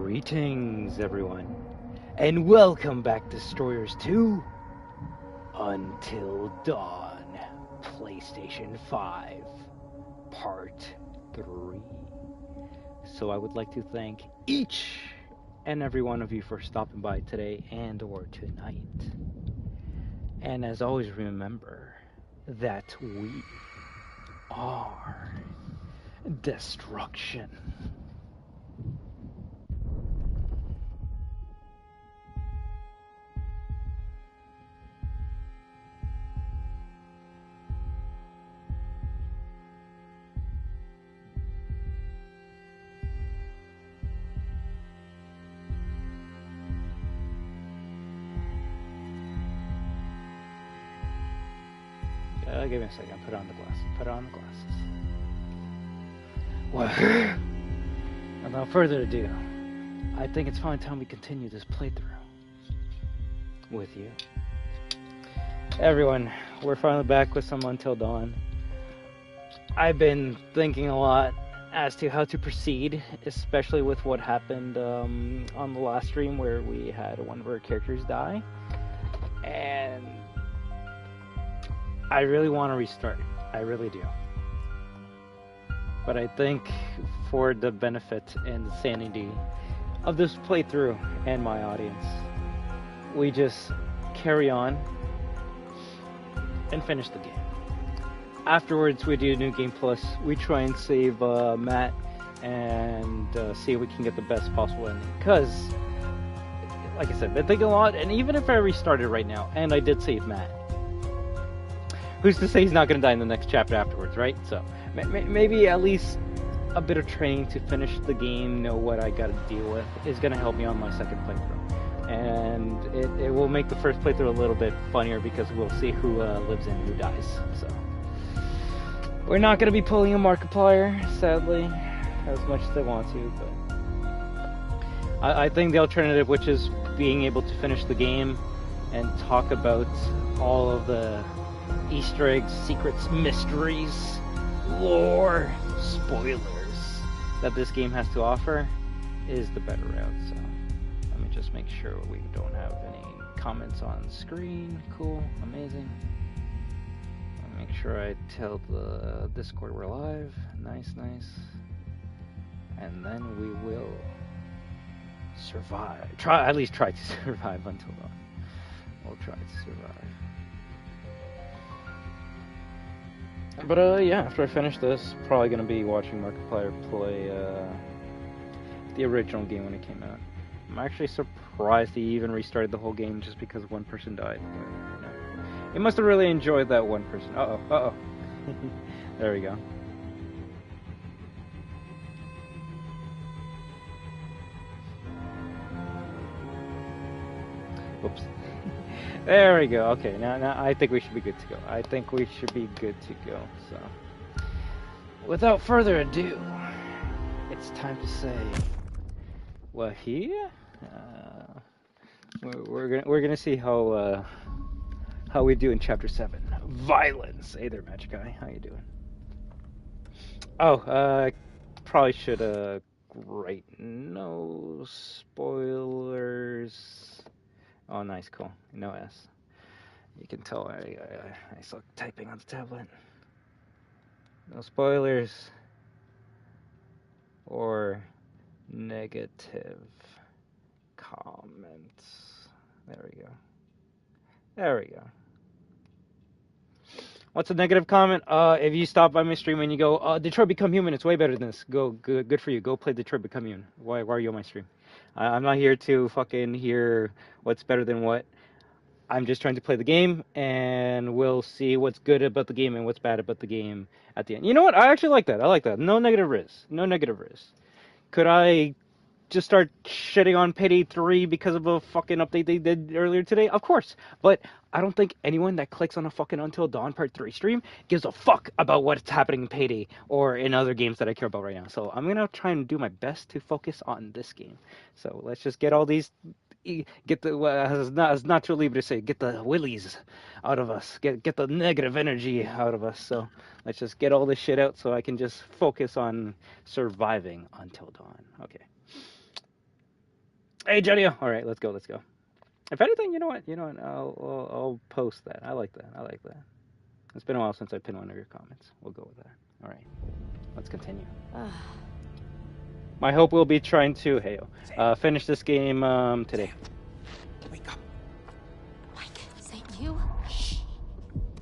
Greetings, everyone, and welcome back to Destroyers 2 Until Dawn, PlayStation 5, Part 3. So I would like to thank each and every one of you for stopping by today and or tonight. And as always, remember that we are destruction. Give me a second. Put on the glasses. Put on the glasses. Well, without further ado, I think it's finally time we continue this playthrough with you. Everyone, we're finally back with some Until Dawn. I've been thinking a lot as to how to proceed, especially with what happened on the last stream where we had one of our characters die. And I really want to restart. I really do. But I think for the benefit and the sanity of this playthrough and my audience, we just carry on and finish the game. Afterwards, we do New Game Plus. We try and save Matt and see if we can get the best possible ending. Because, like I said, I've been thinking a lot, and even if I restarted right now, and I did save Matt, who's to say he's not going to die in the next chapter afterwards, right? So, maybe at least a bit of training to finish the game, know what I got to deal with, is going to help me on my second playthrough. And it will make the first playthrough a little bit funnier because we'll see who lives and who dies. So, we're not going to be pulling a Markiplier, sadly, as much as I want to, but I think the alternative, which is being able to finish the game and talk about all of the Easter eggs, secrets, mysteries, lore, spoilers that this game has to offer, is the better route. So let me just make sure we don't have any comments on screen. Cool, amazing. Make sure I tell the Discord we're live. Nice. And then we will survive. At least try to survive until dawn. We'll try to survive. But yeah, after I finish this, probably gonna be watching Markiplier play the original game when it came out. I'm actually surprised he even restarted the whole game just because one person died. But, no. He must have really enjoyed that one person. Uh-oh. There we go. Whoops. There we go. Okay, now I think we should be good to go. So, without further ado, it's time to say, well, here, we're gonna see how we do in Chapter 7. Violence. Hey there, Magic Guy. How you doing? Oh, probably should write no spoilers. Oh, nice, cool. No S. You can tell I suck typing on the tablet. No spoilers or negative comments. There we go. What's a negative comment? If you stop by my stream and you go, Detroit Become Human, it's way better than this. Good for you. Go play Detroit Become Human. Why are you on my stream? I'm not here to fucking hear what's better than what. I'm just trying to play the game, and we'll see what's good about the game and what's bad about the game at the end. You know what? I actually like that. I like that. No negative riz. Could I just start shitting on Payday 3 because of a fucking update they did earlier today? Of course. But I don't think anyone that clicks on a fucking Until Dawn Part 3 stream gives a fuck about what's happening in Payday or in other games that I care about right now. So I'm going to try and do my best to focus on this game. So let's just get all these, get the, as Nacho Libre say, get the willies out of us. Get the negative energy out of us. So let's just get all this shit out so I can just focus on surviving Until Dawn. Okay. Hey, Jenny. All right, let's go. Let's go. If anything, you know what? I'll post that. I like that. I like that. It's been a while since I pinned one of your comments. We'll go with that. All right, let's continue. My hope will be trying to finish this game today. Wake up. Mike, is that you?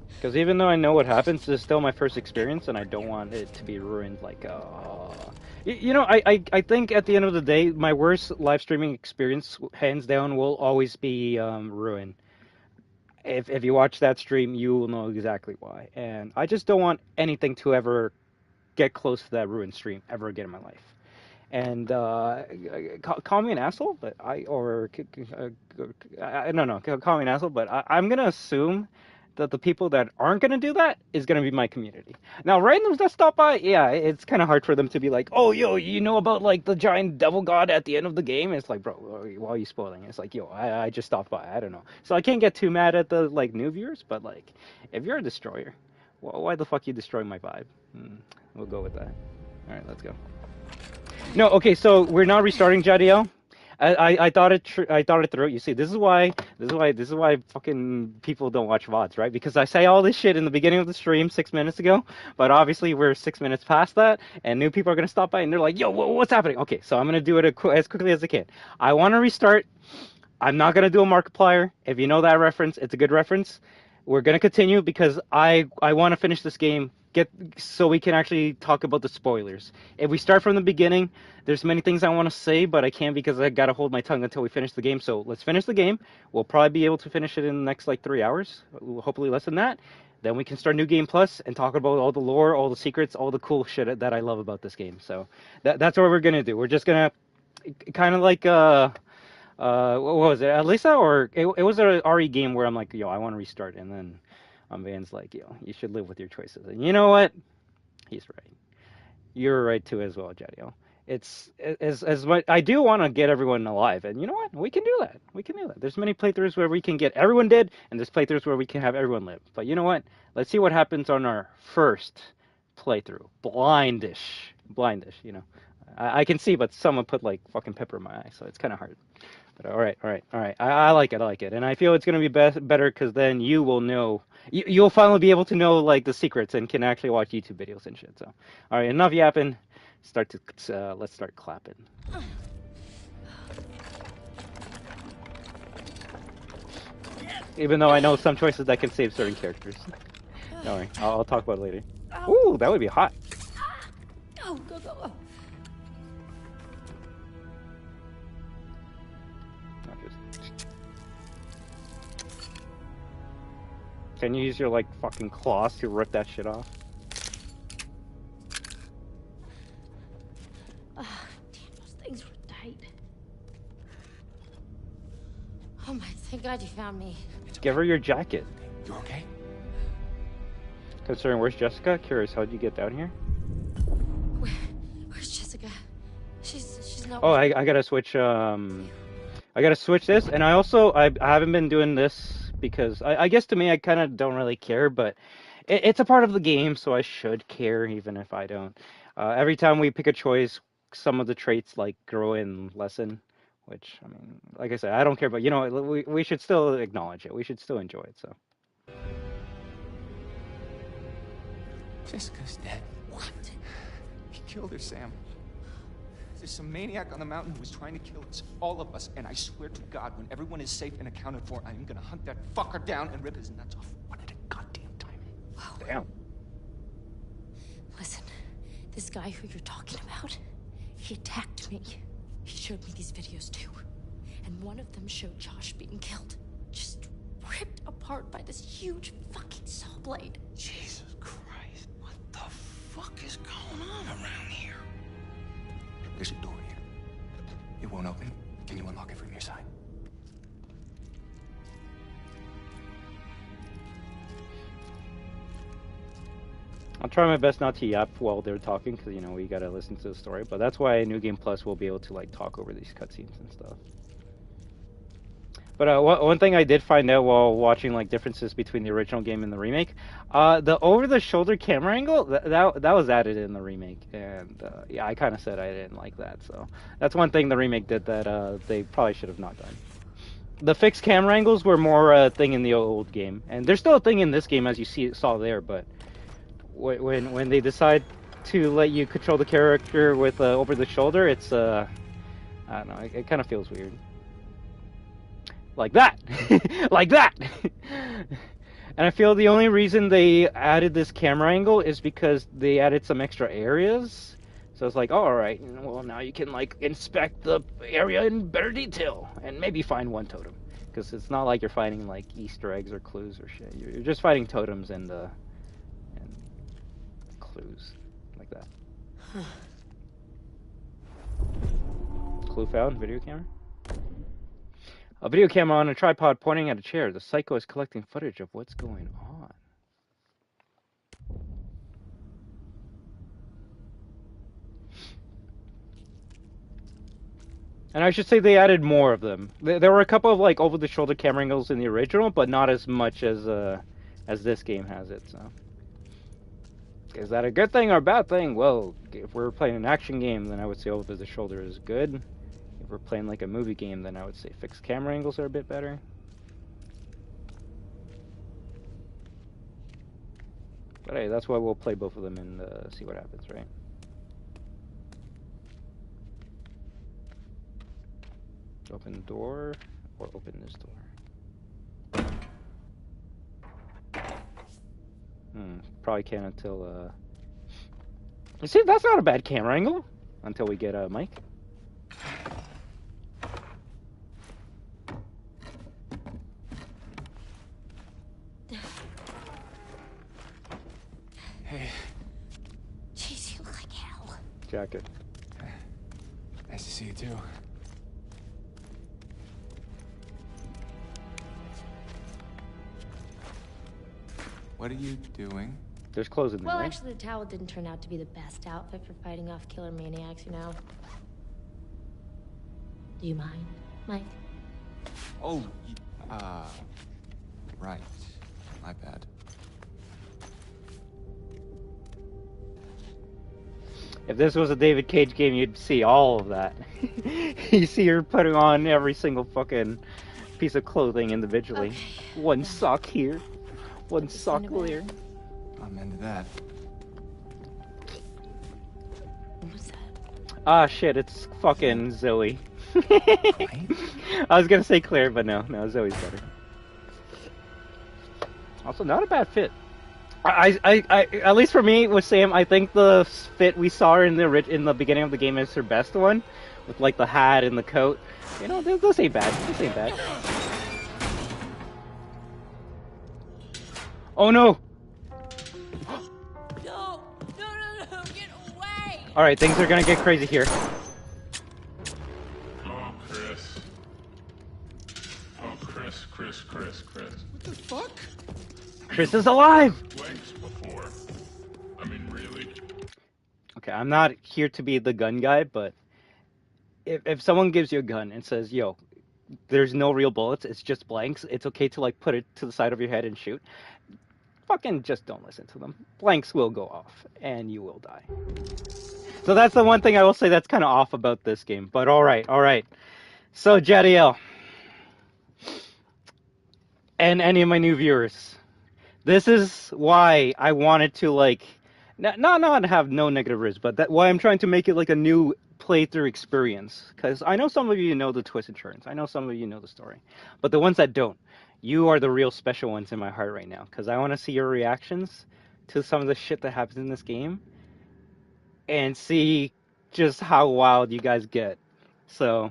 Because even though I know what happens, this is still my first experience, and I don't want it to be ruined. Like, I think at the end of the day, my worst live streaming experience, hands down, will always be ruined. If you watch that stream, you will know exactly why. And I just don't want anything to ever get close to that ruined stream ever again in my life. And call me an asshole, but call me an asshole, but I'm gonna assume that the people that aren't gonna do that is gonna be my community. Now, randoms that stop by, yeah, it's kind of hard for them to be like, oh, yo, you know about like the giant devil god at the end of the game? It's like, bro, why are you spoiling? It's like, yo, I just stopped by. I don't know. So I can't get too mad at the like new viewers, but like, if you're a destroyer, well, why the fuck you destroying my vibe? We'll go with that. All right, let's go. No, okay, so we're not restarting Jadiel. I thought it through. You see, this is why fucking people don't watch VODs, right? Because I say all this shit in the beginning of the stream 6 minutes ago, but obviously we're 6 minutes past that, and new people are gonna stop by and they're like, "Yo, what's happening?" Okay, so I'm gonna do it as quickly as I can. I want to restart. I'm not gonna do a Markiplier. If you know that reference, it's a good reference. We're gonna continue because I want to finish this game. So we can actually talk about the spoilers. If we start from the beginning, there's many things I want to say, but I can't because I gotta hold my tongue until we finish the game. So let's finish the game. We'll probably be able to finish it in the next like 3 hours, hopefully less than that. Then we can start New Game Plus and talk about all the lore, all the secrets, all the cool shit that I love about this game. So that's what we're gonna do. We're just gonna kind of like what was it, Alisa, or it was an RE game where I'm like, yo, I want to restart, and then Van's like, yo, you should live with your choices. And you know what? He's right. You're right too as well, Jadiel. It's as much, I do want to get everyone alive, and you know what? We can do that. We can do that. There's many playthroughs where we can get everyone dead, and there's playthroughs where we can have everyone live. But you know what? Let's see what happens on our first playthrough. Blindish, you know. I can see, but someone put like fucking pepper in my eye, so it's kind of hard. But all right. I like it, and I feel it's gonna be better because then you will know. You'll finally be able to know like the secrets and can actually watch YouTube videos and shit. So, all right, enough yapping. Let's start clapping. Even though I know some choices that can save certain characters. Don't worry, I'll talk about it later. Ooh, that would be hot. Oh, go. Can you use your like fucking claws to rip that shit off? Damn, those things were tight. Oh my, thank God you found me. Give her your jacket. You okay? Considering where's Jessica? Curious, how'd you get down here? Where's Jessica? She's not. Oh, I gotta switch. I gotta switch this, and I haven't been doing this because I guess to me I kind of don't really care, but it's a part of the game, so I should care even if I don't. Every time we pick a choice, some of the traits like grow and lessen, which I mean, like I said, I don't care, but you know, we should still acknowledge it. We should still enjoy it. So. Jessica's dead. What? He killed her, Sam. There's some maniac on the mountain who was trying to kill us, all of us, and I swear to God, when everyone is safe and accounted for, I am gonna hunt that fucker down and rip his nuts off one at a goddamn time. Wow. Damn. Listen, this guy who you're talking about, he attacked me. He showed me these videos too. And one of them showed Josh being killed. Just ripped apart by this huge fucking saw blade. Jesus Christ, what the fuck is going on around here? There's a door here. It won't open. Can you unlock it from your side? I'll try my best not to yap while they're talking, because, you know, we gotta listen to the story. But that's why New Game Plus will be able to, like, talk over these cutscenes and stuff. But one thing I did find out while watching like differences between the original game and the remake, the over-the-shoulder camera angle that was added in the remake, and yeah, I kind of said I didn't like that. So that's one thing the remake did that they probably should have not done. The fixed camera angles were more a thing in the old game, and they're still a thing in this game as you saw there. But when they decide to let you control the character with over the shoulder, it's I don't know, it kind of feels weird. Like that, like that. And I feel the only reason they added this camera angle is because they added some extra areas. So it's like, oh, all right, well now you can like inspect the area in better detail and maybe find one totem, because it's not like you're finding like Easter eggs or clues or shit. You're just finding totems and clues like that. Clue found. Video camera. A video camera on a tripod pointing at a chair. The psycho is collecting footage of what's going on. And I should say they added more of them. There were a couple of like over-the-shoulder camera angles in the original, but not as much as this game has it. So, is that a good thing or a bad thing? Well, if we're playing an action game, then I would say over-the-shoulder is good. If we're playing like a movie game, then I would say fixed camera angles are a bit better. But hey, that's why we'll play both of them and see what happens, right? Open the door, or open this door. Probably can't until, see, that's not a bad camera angle. Until we get a mic. Hey. Jeez, you look like hell. Jacket. Nice to see you too. What are you doing? There's clothes in there, Well, right? actually, the towel didn't turn out to be the best outfit for fighting off killer maniacs, you know. Do you mind, Mike? Oh, right. My bad. If this was a David Cage game, you'd see all of that. You see her putting on every single fucking piece of clothing individually. Okay. One sock here, one Put this sock in a bag. there. I'm into that. What's that? Ah, shit, it's fucking Zoe. Right? I was gonna say Claire, but no, Zoe's better. Also, not a bad fit. I at least for me with Sam, I think the fit we saw her in the beginning of the game is her best one, with like the hat and the coat. You know, this ain't bad. This ain't bad. Oh no! No, get away! All right, things are gonna get crazy here. Oh, Chris. Oh, Chris. What the fuck? Chris is alive! Blanks before. I mean, really? Okay, I'm not here to be the gun guy, but if someone gives you a gun and says, yo, there's no real bullets, it's just blanks, it's okay to like put it to the side of your head and shoot, fucking just don't listen to them. Blanks will go off, and you will die. So that's the one thing I will say that's kind of off about this game, but alright. So, Jadiel, and any of my new viewers, this is why I wanted to, like, not have no negative reviews, but why I'm trying to make it like a new playthrough experience. Because I know some of you know the twists and turns. I know some of you know the story. But the ones that don't, you are the real special ones in my heart right now. Because I want to see your reactions to some of the shit that happens in this game. And see just how wild you guys get. So,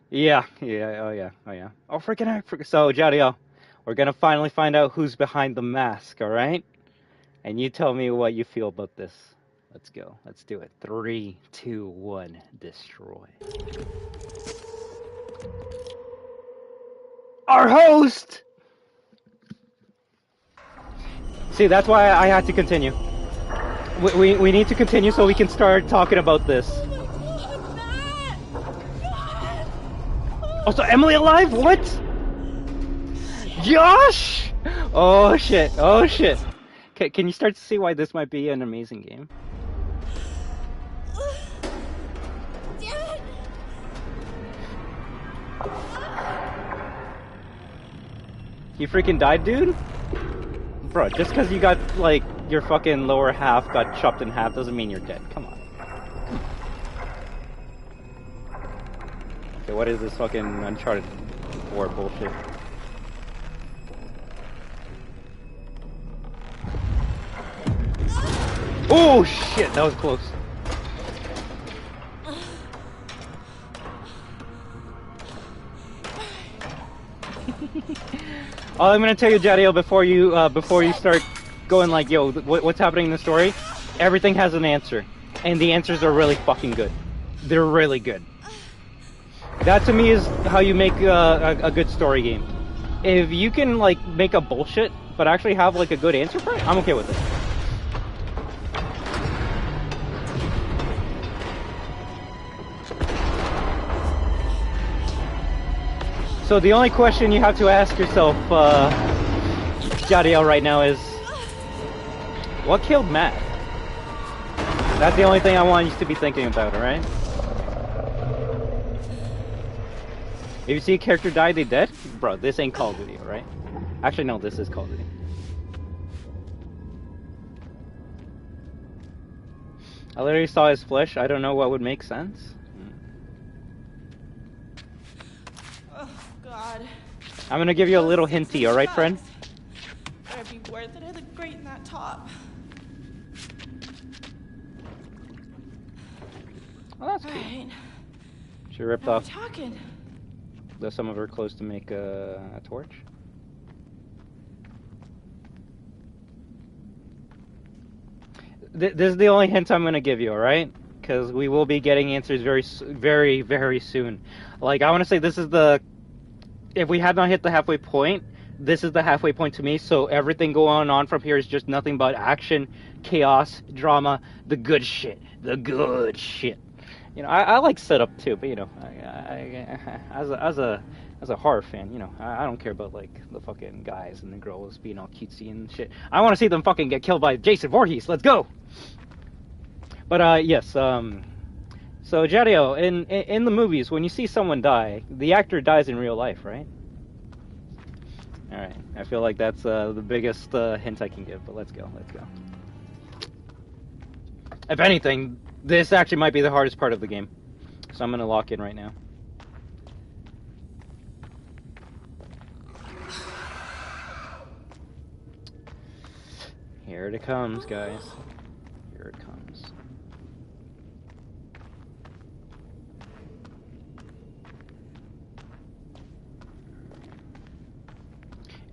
yeah. Oh, freaking heck. So, Jadiel, we're going to finally find out who's behind the mask, alright? And you tell me what you feel about this. Let's go. Let's do it. 3, 2, 1, destroy. Our host! See, that's why I had to continue. We need to continue so we can start talking about this. Oh, so Emily alive? What? Josh! Oh shit! Oh shit! Can you start to see why this might be an amazing game? Damn it! You freaking died, dude? Bro, just because you got, like, your fucking lower half got chopped in half doesn't mean you're dead. Come on. Okay, what is this fucking Uncharted 4 bullshit? Oh shit, that was close. All I'm gonna tell you, Jadiel, before you start going like, yo, what's happening in the story? Everything has an answer, and the answers are really fucking good. They're really good. That to me is how you make a good story game. If you can like make a bullshit, but actually have like a good answer for it, I'm okay with it. So the only question you have to ask yourself, Jadiel, right now is, what killed Matt? That's the only thing I want you to be thinking about, alright? If you see a character die, they dead? Bro, this ain't Call of Duty, alright? Actually, no, this is Call of Duty. I literally saw his flesh. I don't know what would make sense. God. I'm gonna give you a little hinty, alright, friend? Better be worth it. I look great in that top. Oh, that's cool. Right. She ripped Now we're off talking. some of her clothes to make a torch. This is the only hint I'm gonna give you, alright? Because we will be getting answers very, very soon. Like, I want to say this is the... If we had not hit the halfway point, this is the halfway point to me, so everything going on from here is just nothing but action, chaos, drama, the good shit. The good shit. You know, I like setup too, but you know, as a horror fan, you know, I don't care about like the fucking guys and the girls being all cutesy and shit. I want to see them fucking get killed by Jason Voorhees. Let's go. But yes, so Jadiel, in the movies, when you see someone die, the actor dies in real life, right? All right, I feel like that's the biggest hint I can give. But let's go. If anything, this actually might be the hardest part of the game, so I'm gonna lock in right now. Here it comes, guys. Here it comes.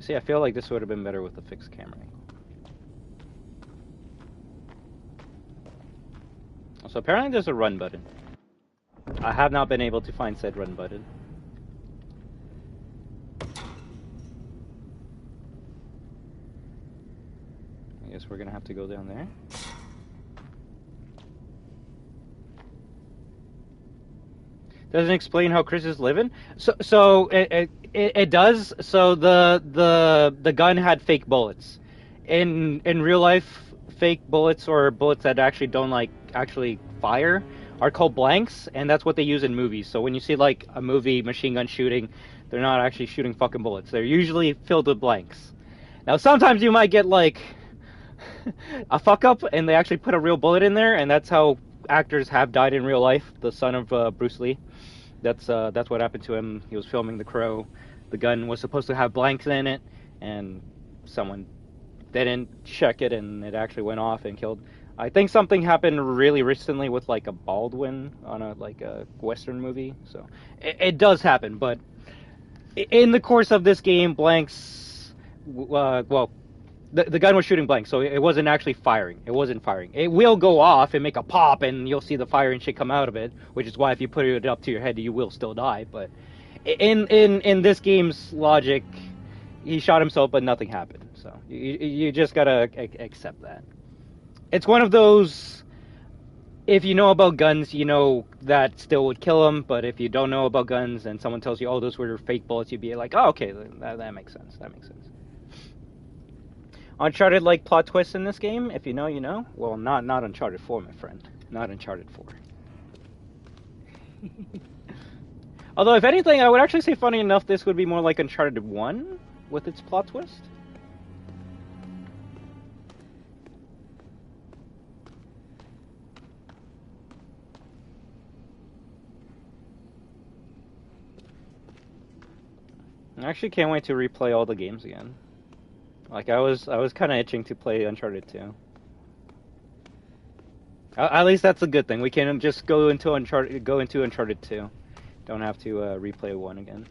See, I feel like this would have been better with a fixed camera angle. So apparently there's a run button. I have not been able to find said run button. I guess we're gonna have to go down there. Doesn't explain how Chris is living. So it does. So the gun had fake bullets. In real life, fake bullets or bullets that actually don't like actually fire are called blanks, and that's what they use in movies. So when you see like a movie machine gun shooting, they're not actually shooting fucking bullets. They're usually filled with blanks. Now sometimes you might get like a fuck up and they actually put a real bullet in there, and that's how actors have died in real life. The son of Bruce Lee. That's what happened to him. He was filming The Crow. The gun was supposed to have blanks in it, and someone didn't check it, and it actually went off and killed. I think something happened really recently with like a Baldwin on a Western movie. So it does happen, but in the course of this game, blanks. The gun was shooting blanks, so it wasn't actually firing. It wasn't firing. It will go off and make a pop, and you'll see the fire and shit come out of it, which is why if you put it up to your head, you will still die. But in this game's logic, he shot himself, but nothing happened. So you just gotta accept that. It's one of those if you know about guns, you know that still would kill him. But if you don't know about guns and someone tells you, "Oh, those were fake bullets," you'd be like, "Oh, okay, that makes sense. That makes sense." Uncharted like plot twists in this game. If you know, you know. Well, not Uncharted 4, my friend. Not Uncharted 4. Although, if anything, I would actually say, funny enough, this would be more like Uncharted 1 with its plot twist. I actually can't wait to replay all the games again. Like I was kind of itching to play Uncharted 2. At least that's a good thing. We can just go into Uncharted 2. Don't have to replay 1 again.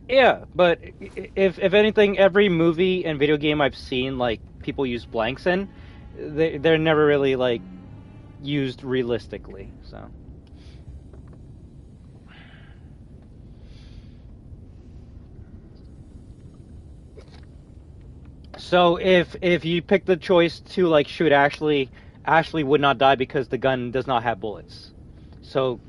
Yeah, but if anything, every movie and video game I've seen, like people use blanks in, they're never really like used realistically. So if you pick the choice to like shoot Ashley, Ashley would not die because the gun does not have bullets. So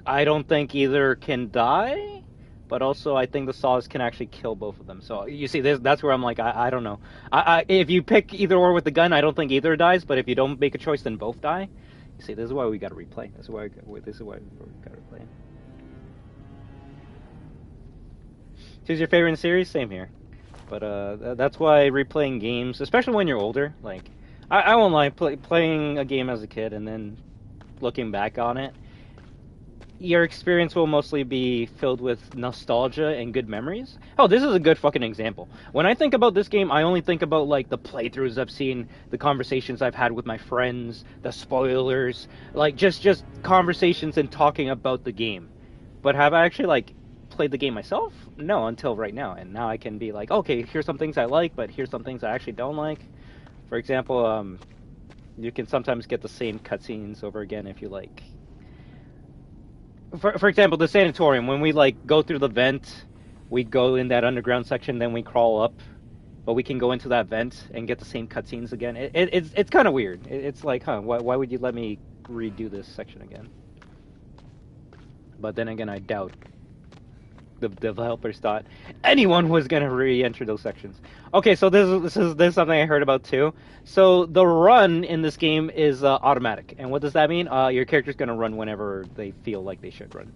I don't think either can die, but also I think the saws can actually kill both of them. So you see, that's where I'm like, I don't know. If you pick either or with the gun, I don't think either dies. But if you don't make a choice, then both die. You see, this is why we got to replay. This is why we got to replay. Choose your favorite series. Same here. But that's why replaying games, especially when you're older, like I won't lie, playing a game as a kid and then looking back on it, your experience will mostly be filled with nostalgia and good memories. Oh, this is a good fucking example. When I think about this game, I only think about like the playthroughs I've seen, the conversations I've had with my friends, the spoilers, like just conversations and talking about the game. But have I actually like played the game myself? No, until right now. And now I can be like, okay, here's some things I like, but here's some things I actually don't like. For example, you can sometimes get the same cutscenes over again if you like. For example, the sanatorium, when we like go through the vent, we go in that underground section, then we crawl up, but we can go into that vent and get the same cutscenes again. It's kind of weird. It's like, huh, why would you let me redo this section again? But then again, I doubt the developers thought anyone was gonna re-enter those sections. Okay, so this is something I heard about too. So the run in this game is automatic, and what does that mean? Your character's gonna run whenever they feel like they should run.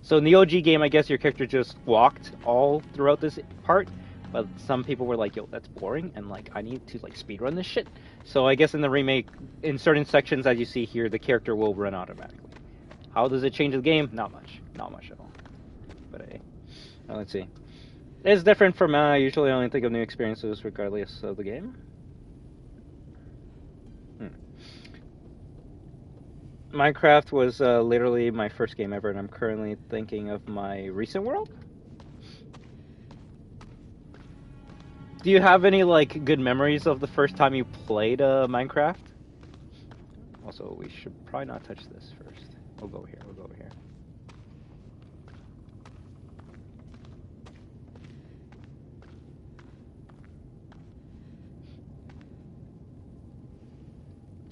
So in the OG game, I guess your character just walked all throughout this part, but some people were like, "Yo, that's boring," and like, I need to like speedrun this shit. So I guess in the remake, in certain sections, as you see here, the character will run automatically. How does it change the game? Not much at all. But hey. Let's see. It's different from I usually only think of new experiences regardless of the game. Minecraft was literally my first game ever, and I'm currently thinking of my recent world. Do you have any like good memories of the first time you played Minecraft? Also, we should probably not touch this first. We'll go here.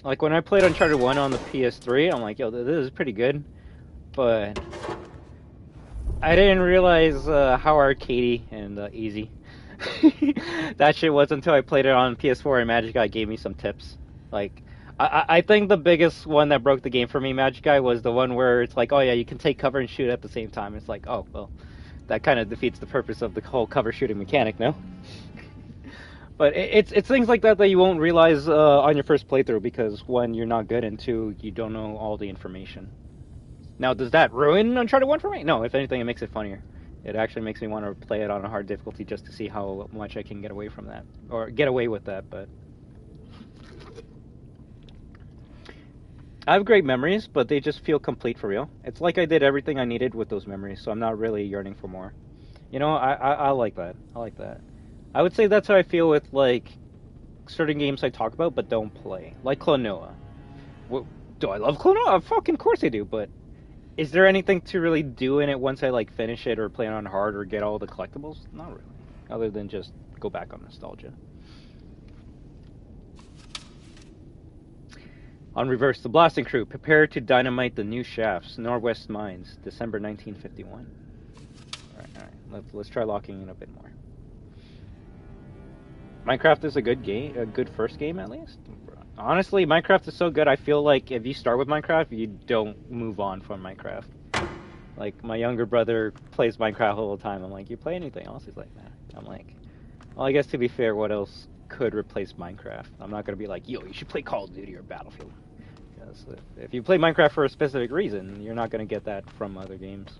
Like, when I played Uncharted 1 on the PS3, I'm like, yo, this is pretty good. But I didn't realize how arcadey and easy that shit was until I played it on PS4 and Magic Guy gave me some tips. Like, I think the biggest one that broke the game for me, Magic Guy, was the one where it's like, oh yeah, you can take cover and shoot at the same time. It's like, oh, well, that kind of defeats the purpose of the whole cover shooting mechanic, no? But it's things like that you won't realize on your first playthrough, because one, you're not good, and two, you don't know all the information. Now, does that ruin Uncharted 1 for me? No, if anything, it makes it funnier. It actually makes me want to play it on a hard difficulty just to see how much I can get away from that. Or get away with that, but... I have great memories, but they just feel complete for real. It's like I did everything I needed with those memories, so I'm not really yearning for more. You know, I like that. I like that. I would say that's how I feel with, like, certain games I talk about but don't play. Like Klaw-Naw. Do I love Klaw-Naw? Fucking course I do, but Is there anything to really do in it once I like finish it or play it on hard or get all the collectibles? Not really, other than just go back on nostalgia. On Reverse, the blasting crew prepare to dynamite the new shafts, Northwest Mines, December 1951. All right. Let's try locking in a bit more. Minecraft is a good game, a good first game at least. Honestly, Minecraft is so good. I feel like if you start with Minecraft, you don't move on from Minecraft. Like my younger brother plays Minecraft all the time. I'm like, you play anything else? He's like, nah. I'm like, well, I guess to be fair, what else could replace Minecraft? I'm not gonna be like, yo, you should play Call of Duty or Battlefield. Because if you play Minecraft for a specific reason, you're not gonna get that from other games.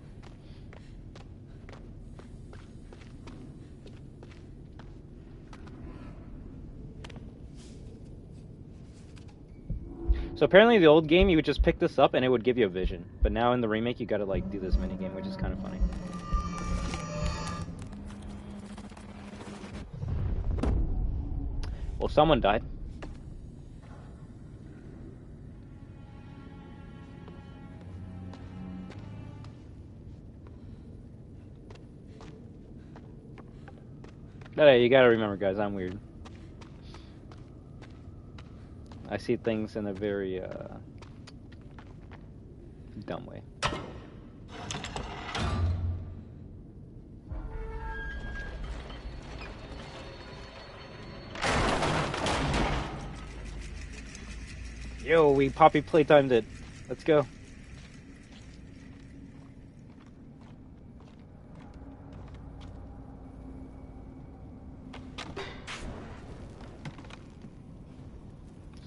So apparently the old game, you would just pick this up and it would give you a vision. But now in the remake, you gotta like do this minigame, which is kind of funny. Well, someone died. But hey, you gotta remember, guys, I'm weird. I see things in a very, dumb way. Yo, we poppy playtimed it. Let's go.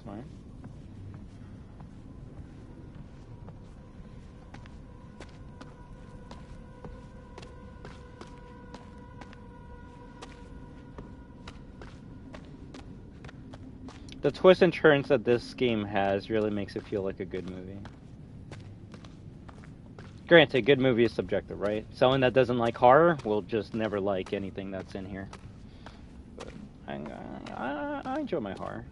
Fine. The twists and turns that this game has really makes it feel like a good movie. Granted, good movie is subjective, right? Someone that doesn't like horror will just never like anything that's in here. But I enjoy my horror.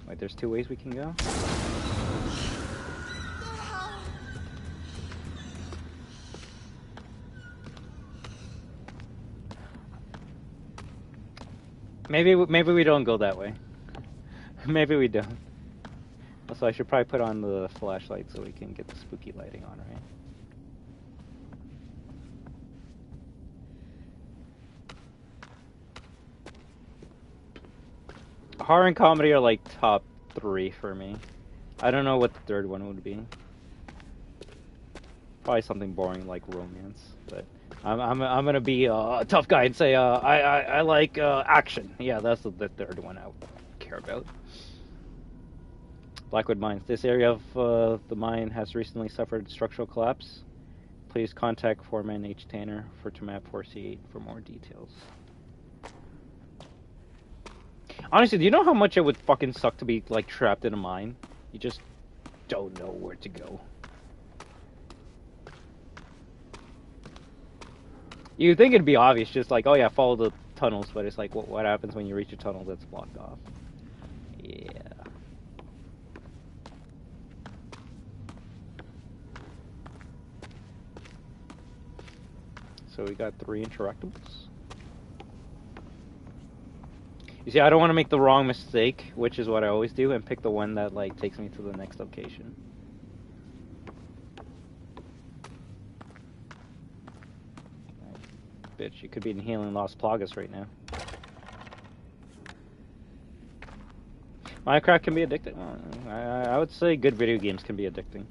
Wait, there's two ways we can go? Maybe we don't go that way. Maybe we don't. Also, I should probably put on the flashlight so we can get the spooky lighting on, right? Horror and comedy are like top 3 for me. I don't know what the third one would be. Probably something boring like romance, but I'm gonna be a tough guy and say I like action. Yeah, that's the third one I would care about. Blackwood Mines. This area of the mine has recently suffered structural collapse. Please contact Foreman H. Tanner to map 4C8 for more details. Honestly, do you know how much it would fucking suck to be like trapped in a mine? You just don't know where to go. You'd think it'd be obvious, just like, oh yeah, follow the tunnels, but it's like, what happens when you reach a tunnel that's blocked off? Yeah. So we got 3 interactables. You see, I don't want to make the wrong mistake, which is what I always do, and pick the one that like takes me to the next location. Bitch, you could be in healing Las Plagas right now. Minecraft can be addicting. I would say good video games can be addicting.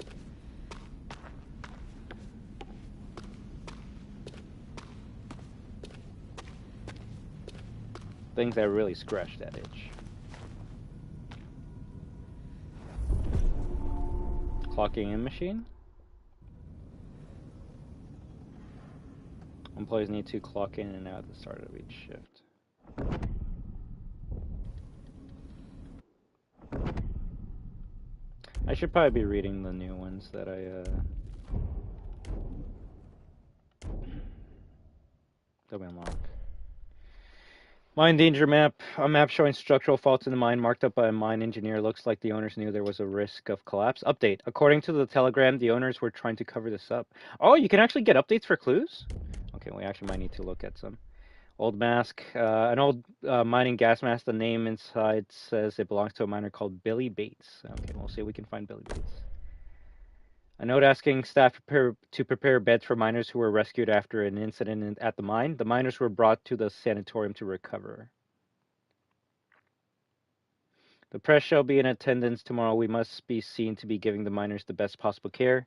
Things that really scratch that itch. Clocking in machine. Employees need to clock in and out at the start of each shift. I should probably be reading the new ones that that we unlock. Mine danger map. A map showing structural faults in the mine marked up by a mine engineer. Looks like the owners knew there was a risk of collapse. Update. According to the telegram, the owners were trying to cover this up. Oh, you can actually get updates for clues? Okay, we actually might need to look at some. Old mask. An old mining gas mask. The name inside says it belongs to a miner called Billy Bates. Okay, we'll see if we can find Billy Bates. A note asking staff to prepare beds for miners who were rescued after an incident at the mine. The miners were brought to the sanatorium to recover. The press shall be in attendance tomorrow. We must be seen to be giving the miners the best possible care.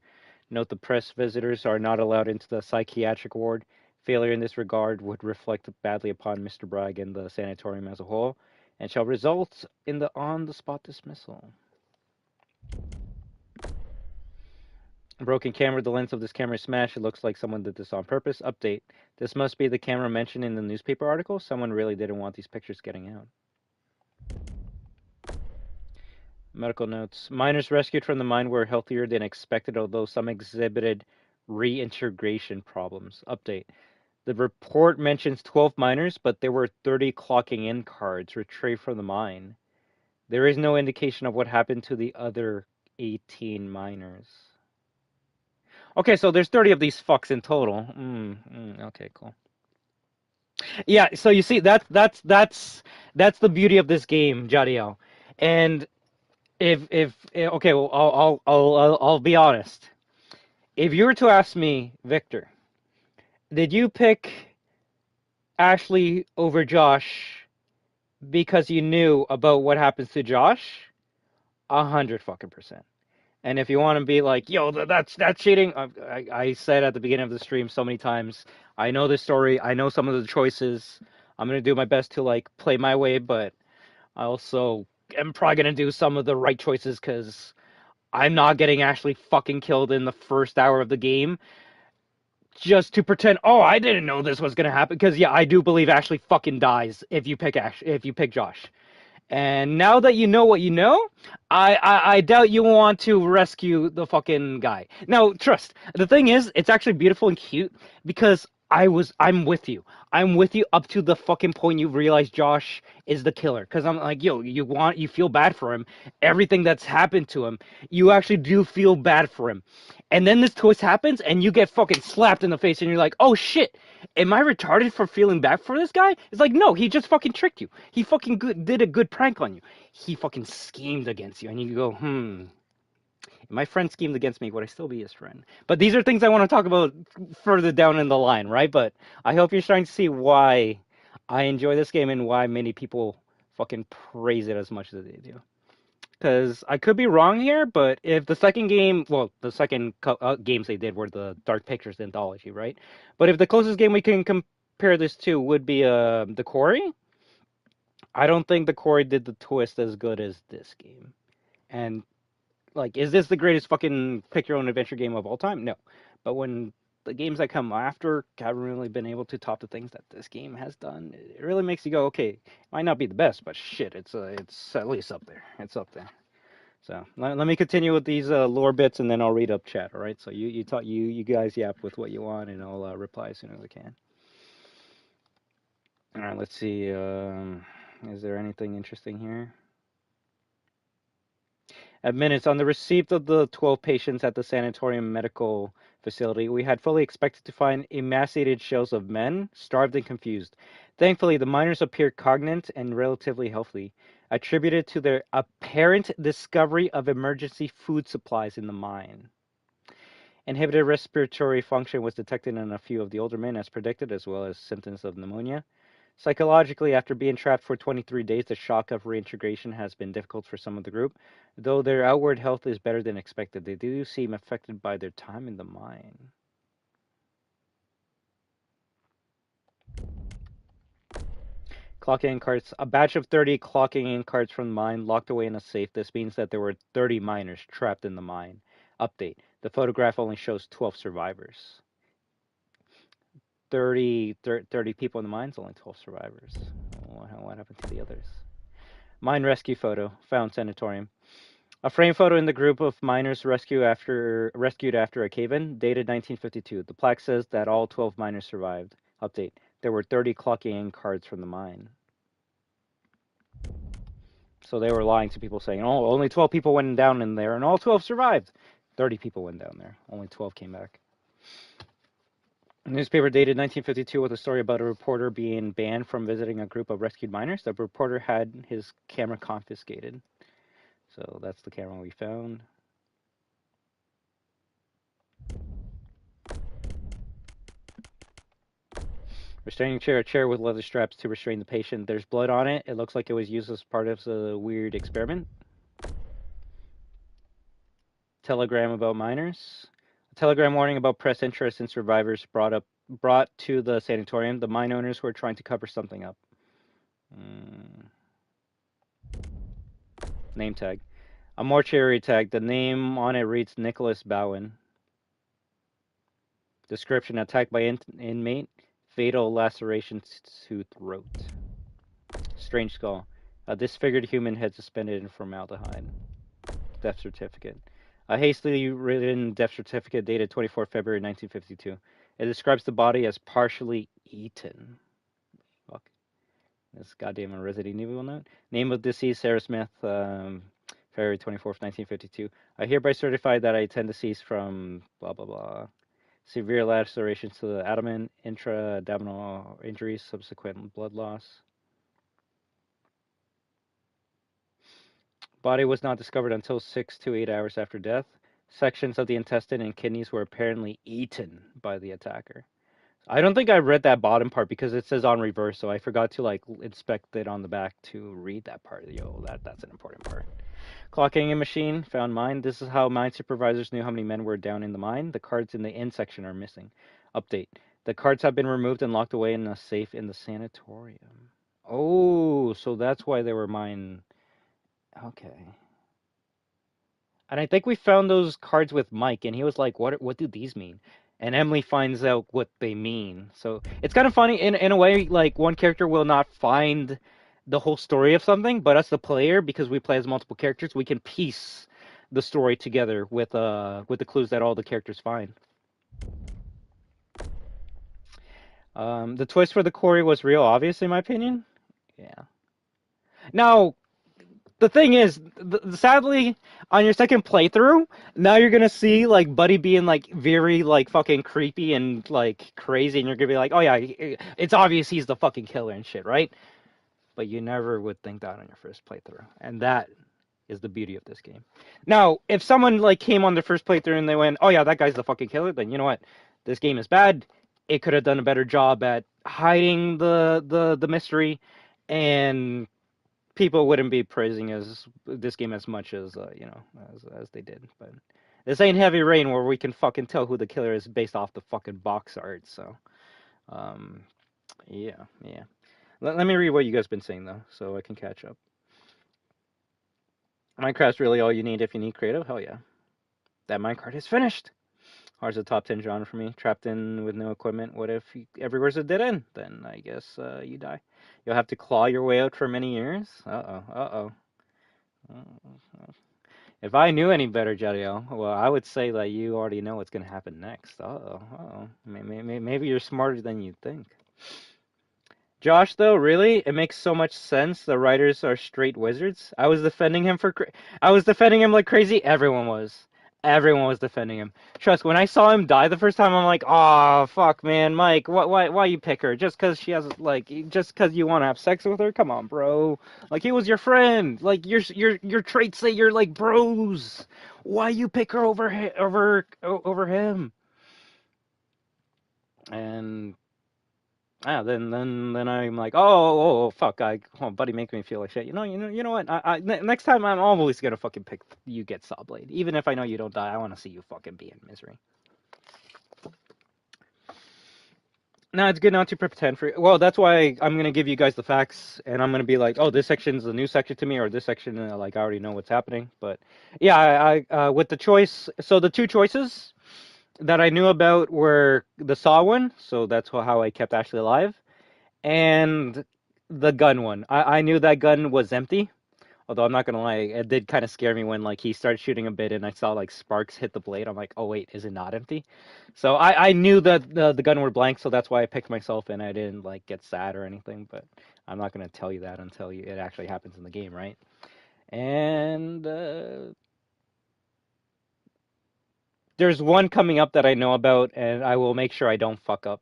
Note the press visitors are not allowed into the psychiatric ward. Failure in this regard would reflect badly upon Mr. Bragg and the sanatorium as a whole, and shall result in the on-the-spot dismissal. Broken camera. The lens of this camera is smashed. It looks like someone did this on purpose. Update. This must be the camera mentioned in the newspaper article. Someone really didn't want these pictures getting out. Medical notes. Miners rescued from the mine were healthier than expected, although some exhibited reintegration problems. Update. The report mentions 12 miners, but there were 30 clocking in cards retrieved from the mine. There is no indication of what happened to the other 18 miners. Okay, so there's 30 of these fucks in total. Okay, cool. Yeah, so you see that's the beauty of this game, Jadiel. And if okay, well, I'll be honest. If you were to ask me, Victor, did you pick Ashley over Josh because you knew about what happens to Josh? 100%. And if you want to be like, yo, that's cheating, I said at the beginning of the stream so many times, I know this story, I know some of the choices, I'm going to do my best to, like, play my way, but I also am probably going to do some of the right choices, because I'm not getting Ashley fucking killed in the first hour of the game, just to pretend, oh, I didn't know this was going to happen, because, yeah, I do believe Ashley fucking dies if you pick Josh. And now that you know what you know, I doubt you want to rescue the fucking guy. Now, trust. The thing is, it's actually beautiful and cute because I'm with you. I'm with you up to the fucking point you realize Josh is the killer. Because I'm like, yo, you feel bad for him. Everything that's happened to him, you actually do feel bad for him. And then this twist happens and you get fucking slapped in the face and you're like, oh shit. Am I retarded for feeling bad for this guy? It's like, no, he just fucking tricked you. He fucking did a good prank on you. He fucking schemed against you. And you go, if my friend schemed against me, would I still be his friend? But these are things I want to talk about further down in the line, right? But I hope you're starting to see why I enjoy this game and why many people fucking praise it as much as they do. Because I could be wrong here, but if the second game, well, the second games they did were the Dark Pictures anthology, right? But if the closest game we can compare this to would be the Quarry, I don't think the Quarry did the twist as good as this game. And, like, is this the greatest fucking pick-your-own-adventure game of all time? No. But when the games that come after haven't really been able to top the things that this game has done, it really makes you go, okay, it might not be the best, but shit, it's at least up there. It's up there. So let me continue with these lore bits, and then I'll read up chat. All right. So you guys yap with what you want, and I'll reply as soon as I can. All right. Let's see. Is there anything interesting here? At minutes, on the receipt of the 12 patients at the sanatorium medical facility, we had fully expected to find emaciated shells of men, starved and confused. Thankfully, the miners appeared cognate and relatively healthy, attributed to their apparent discovery of emergency food supplies in the mine. Inhibited respiratory function was detected in a few of the older men, as predicted, as well as symptoms of pneumonia. Psychologically, after being trapped for 23 days, the shock of reintegration has been difficult for some of the group. Though their outward health is better than expected, they do seem affected by their time in the mine. Clocking in cards. A batch of 30 clocking in cards from the mine locked away in a safe. This means that there were 30 miners trapped in the mine. Update. The photograph only shows 12 survivors. 30 people in the mines, only 12 survivors. What happened to the others? Mine rescue photo. Found sanatorium. A frame photo in the group of miners rescued after a cave-in, dated 1952. The plaque says that all 12 miners survived. Update. There were 30 clocking in cards from the mine. So they were lying to people saying, oh, only 12 people went down in there and all 12 survived. 30 people went down there. Only 12 came back. A newspaper dated 1952 with a story about a reporter being banned from visiting a group of rescued miners. The reporter had his camera confiscated. So that's the camera we found. Restraining chair, a chair with leather straps to restrain the patient. There's blood on it. It looks like it was used as part of a weird experiment. Telegram about miners. A telegram warning about press interest in survivors brought to the sanatorium. The mine owners were trying to cover something up. Name tag. A mortuary tag. The name on it reads Nicholas Bowen. Description: attacked by inmate. Fatal lacerations to throat. Strange skull. A disfigured human head suspended in formaldehyde. Death certificate. A hastily written death certificate dated 24 February 1952. It describes the body as partially eaten. Fuck. This goddamn Resident Evil note. Name of deceased, Sarah Smith, February 24th, 1952. I hereby certify that I attend deceased from blah blah blah. Severe lacerations to the abdomen, intra-abdominal injuries, subsequent blood loss. Body was not discovered until 6 to 8 hours after death. Sections of the intestine and kidneys were apparently eaten by the attacker. I don't think I read that bottom part because it says on reverse, so I forgot to like inspect it on the back to read that part. Yo, that's an important part. Clocking in machine, found mine. This is how mine supervisors knew how many men were down in the mine. The cards in the in section are missing. Update. The cards have been removed and locked away in a safe in the sanatorium. Oh, so that's why they were mine. Okay. And I think we found those cards with Mike, and he was like, what do these mean? And Emily finds out what they mean. So it's kind of funny, in a way, like, one character will not find the whole story of something, but us, the player, because we play as multiple characters, we can piece the story together with the clues that all the characters find. The twist for the Corey was real obvious, in my opinion. Yeah. Now, the thing is, sadly, on your second playthrough, now you're gonna see like Buddy being like very like fucking creepy and like crazy, and you're gonna be like, oh yeah, it's obvious he's the fucking killer and shit, right? But you never would think that on your first playthrough, and that is the beauty of this game. Now, if someone like came on their first playthrough and they went, oh yeah, that guy's the fucking killer, then you know what? This game is bad. It could have done a better job at hiding the mystery, and people wouldn't be praising this game as much as as they did. But this ain't Heavy Rain where we can fucking tell who the killer is based off the fucking box art. So, yeah. Let me read what you guys been saying though, so I can catch up. Minecraft's really all you need if you need creative. Hell yeah. That minecart is finished. Hard's a top 10 genre for me. Trapped in with no equipment. What if everywhere's a dead end? Then I guess you die. You'll have to claw your way out for many years. Uh-oh. If I knew any better, Jadiel, well, I would say that you already know what's going to happen next. Uh-oh. Maybe you're smarter than you think. Josh, though, really? It makes so much sense. The writers are straight wizards. I was defending him like crazy. Everyone was defending him. Trust, when I saw him die the first time, I'm like, oh, fuck, man, Mike, why you pick her? Just because she has, like, just because you want to have sex with her? Come on, bro. Like, he was your friend. Like, your traits say you're, like, bros. Why you pick her over him? And then I'm like, oh fuck, Buddy, make me feel like shit. You know what? Next time I'm always gonna fucking pick you get Sawblade, even if I know you don't die. I want to see you fucking be in misery. Now it's good not to pretend for. Well, that's why I'm gonna give you guys the facts, and I'm gonna be like, oh, this section's a new section to me, or this section, like I already know what's happening. But yeah, I with the choice. So the two choices that I knew about were the Saw one, so that's how I kept Ashley alive, and the gun one. I knew that gun was empty, although I'm not gonna lie, it did kind of scare me when like he started shooting a bit and I saw like sparks hit the blade. I'm like, oh wait, is it not empty? So I knew that the gun were blank, so that's why I picked myself, and I didn't like get sad or anything. But I'm not gonna tell you that until it actually happens in the game, right? And there's one coming up that I know about, and I will make sure I don't fuck up.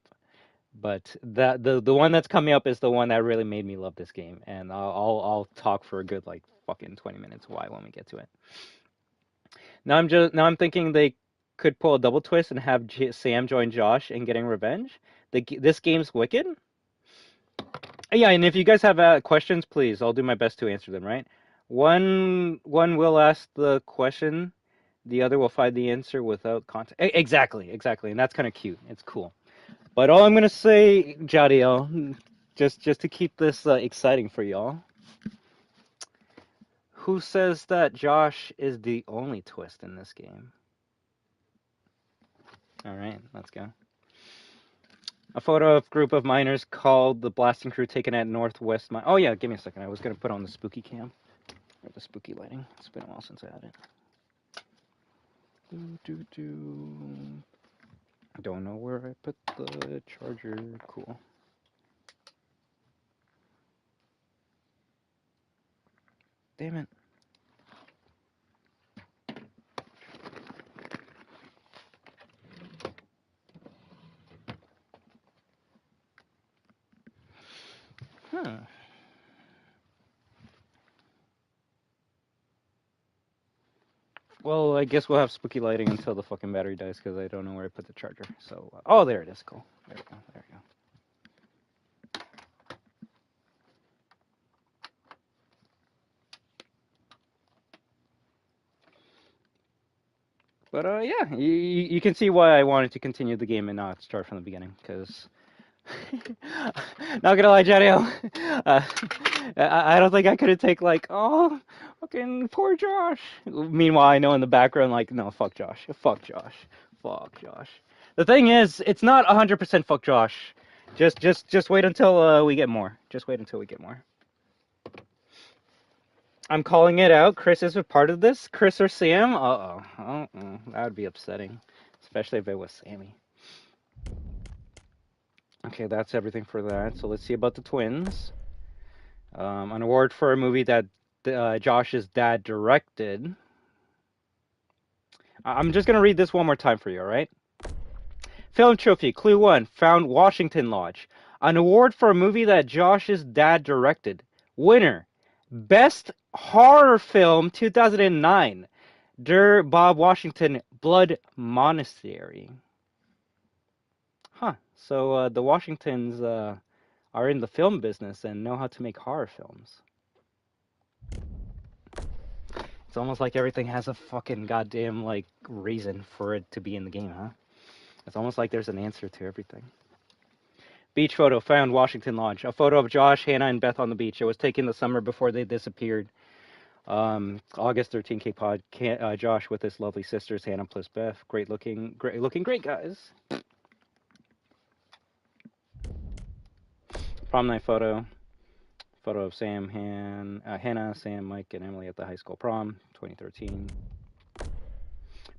But the one that's coming up is the one that really made me love this game, and I'll talk for a good like fucking 20 minutes why when we get to it. Now I'm thinking they could pull a double twist and have Sam join Josh in getting revenge. This game's wicked. Yeah, and if you guys have questions, please, I'll do my best to answer them. Right? One will ask the question, the other will find the answer without context. Exactly, and that's kind of cute. It's cool. But all I'm gonna say, Jadiel, just to keep this exciting for y'all, who says that Josh is the only twist in this game? All right, let's go. A photo of a group of miners called the blasting crew taken at Northwest Mine. Oh yeah, give me a second. I was gonna put on the spooky cam or the spooky lighting. It's been a while since I had it. Don't know where I put the charger. Cool. Damn it. Huh. Well, I guess we'll have spooky lighting until the fucking battery dies because I don't know where I put the charger. So, oh, there it is. Cool. There we go. But yeah, you can see why I wanted to continue the game and not start from the beginning, because not gonna lie, Jadiel, I don't think I could have taken like, oh, fucking poor Josh. Meanwhile, I know in the background like, no, fuck Josh. The thing is, it's not 100% fuck Josh. Just wait until we get more. Just wait until we get more. I'm calling it out. Chris is a part of this. Chris or Sam? That would be upsetting, especially if it was Sammy. Okay, that's everything for that. So let's see about the twins. An award for a movie that Josh's dad directed. I'm just gonna read this one more time for you, all right? Film trophy, clue 1, found Washington Lodge. An award for a movie that Josh's dad directed. Winner, Best Horror Film 2009. Der Bob Washington Blood Monastery. Huh. So the Washingtons are in the film business and know how to make horror films. It's almost like everything has a fucking goddamn like reason for it to be in the game, huh? It's almost like there's an answer to everything. Beach photo found Washington Lodge. A photo of Josh, Hannah, and Beth on the beach. It was taken the summer before they disappeared. August 13, Cape Cod. Josh with his lovely sisters, Hannah plus Beth. Great looking, great guys. Prom night photo. Photo of Sam, Hannah, Sam, Mike, and Emily at the high school prom, 2013.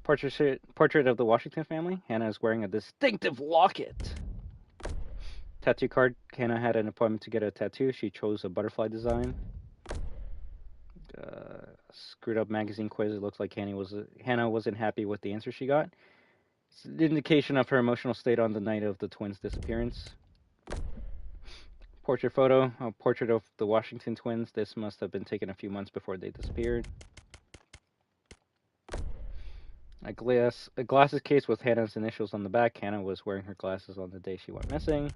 Portrait of the Washington family. Hannah is wearing a distinctive locket. Tattoo card. Hannah had an appointment to get a tattoo. She chose a butterfly design. Screwed up magazine quiz. It looks like Hannah wasn't happy with the answer she got. It's an indication of her emotional state on the night of the twins' disappearance. Portrait photo. A portrait of the Washington twins. This must have been taken a few months before they disappeared. A glasses case with Hannah's initials on the back. Hannah was wearing her glasses on the day she went missing.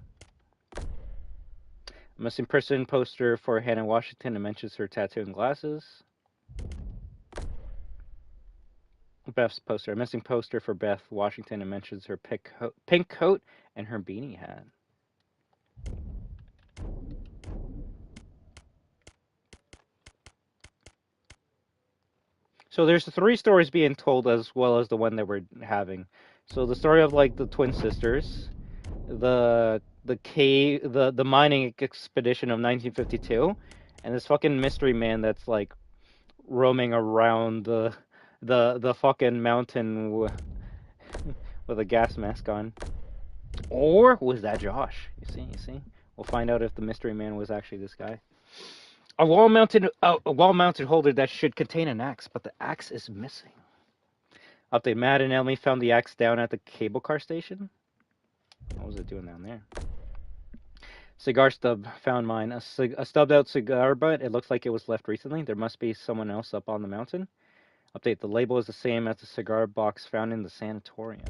A missing person poster for Hannah Washington and mentions her tattoo and glasses. Beth's poster. A missing poster for Beth Washington and mentions her pink coat and her beanie hat. So there's 3 stories being told as well as the one that we're having. So the story of like the twin sisters, the mining expedition of 1952, and this fucking mystery man that's like roaming around the fucking mountain with a gas mask on. Or was that Josh? You see? We'll find out if the mystery man was actually this guy. A wall-mounted holder that should contain an axe, but the axe is missing. Update: Matt and Emily found the axe down at the cable car station. What was it doing down there? Cigar stub, found mine. A stubbed-out cigar butt. It looks like it was left recently. There must be someone else up on the mountain. Update: the label is the same as the cigar box found in the sanatorium.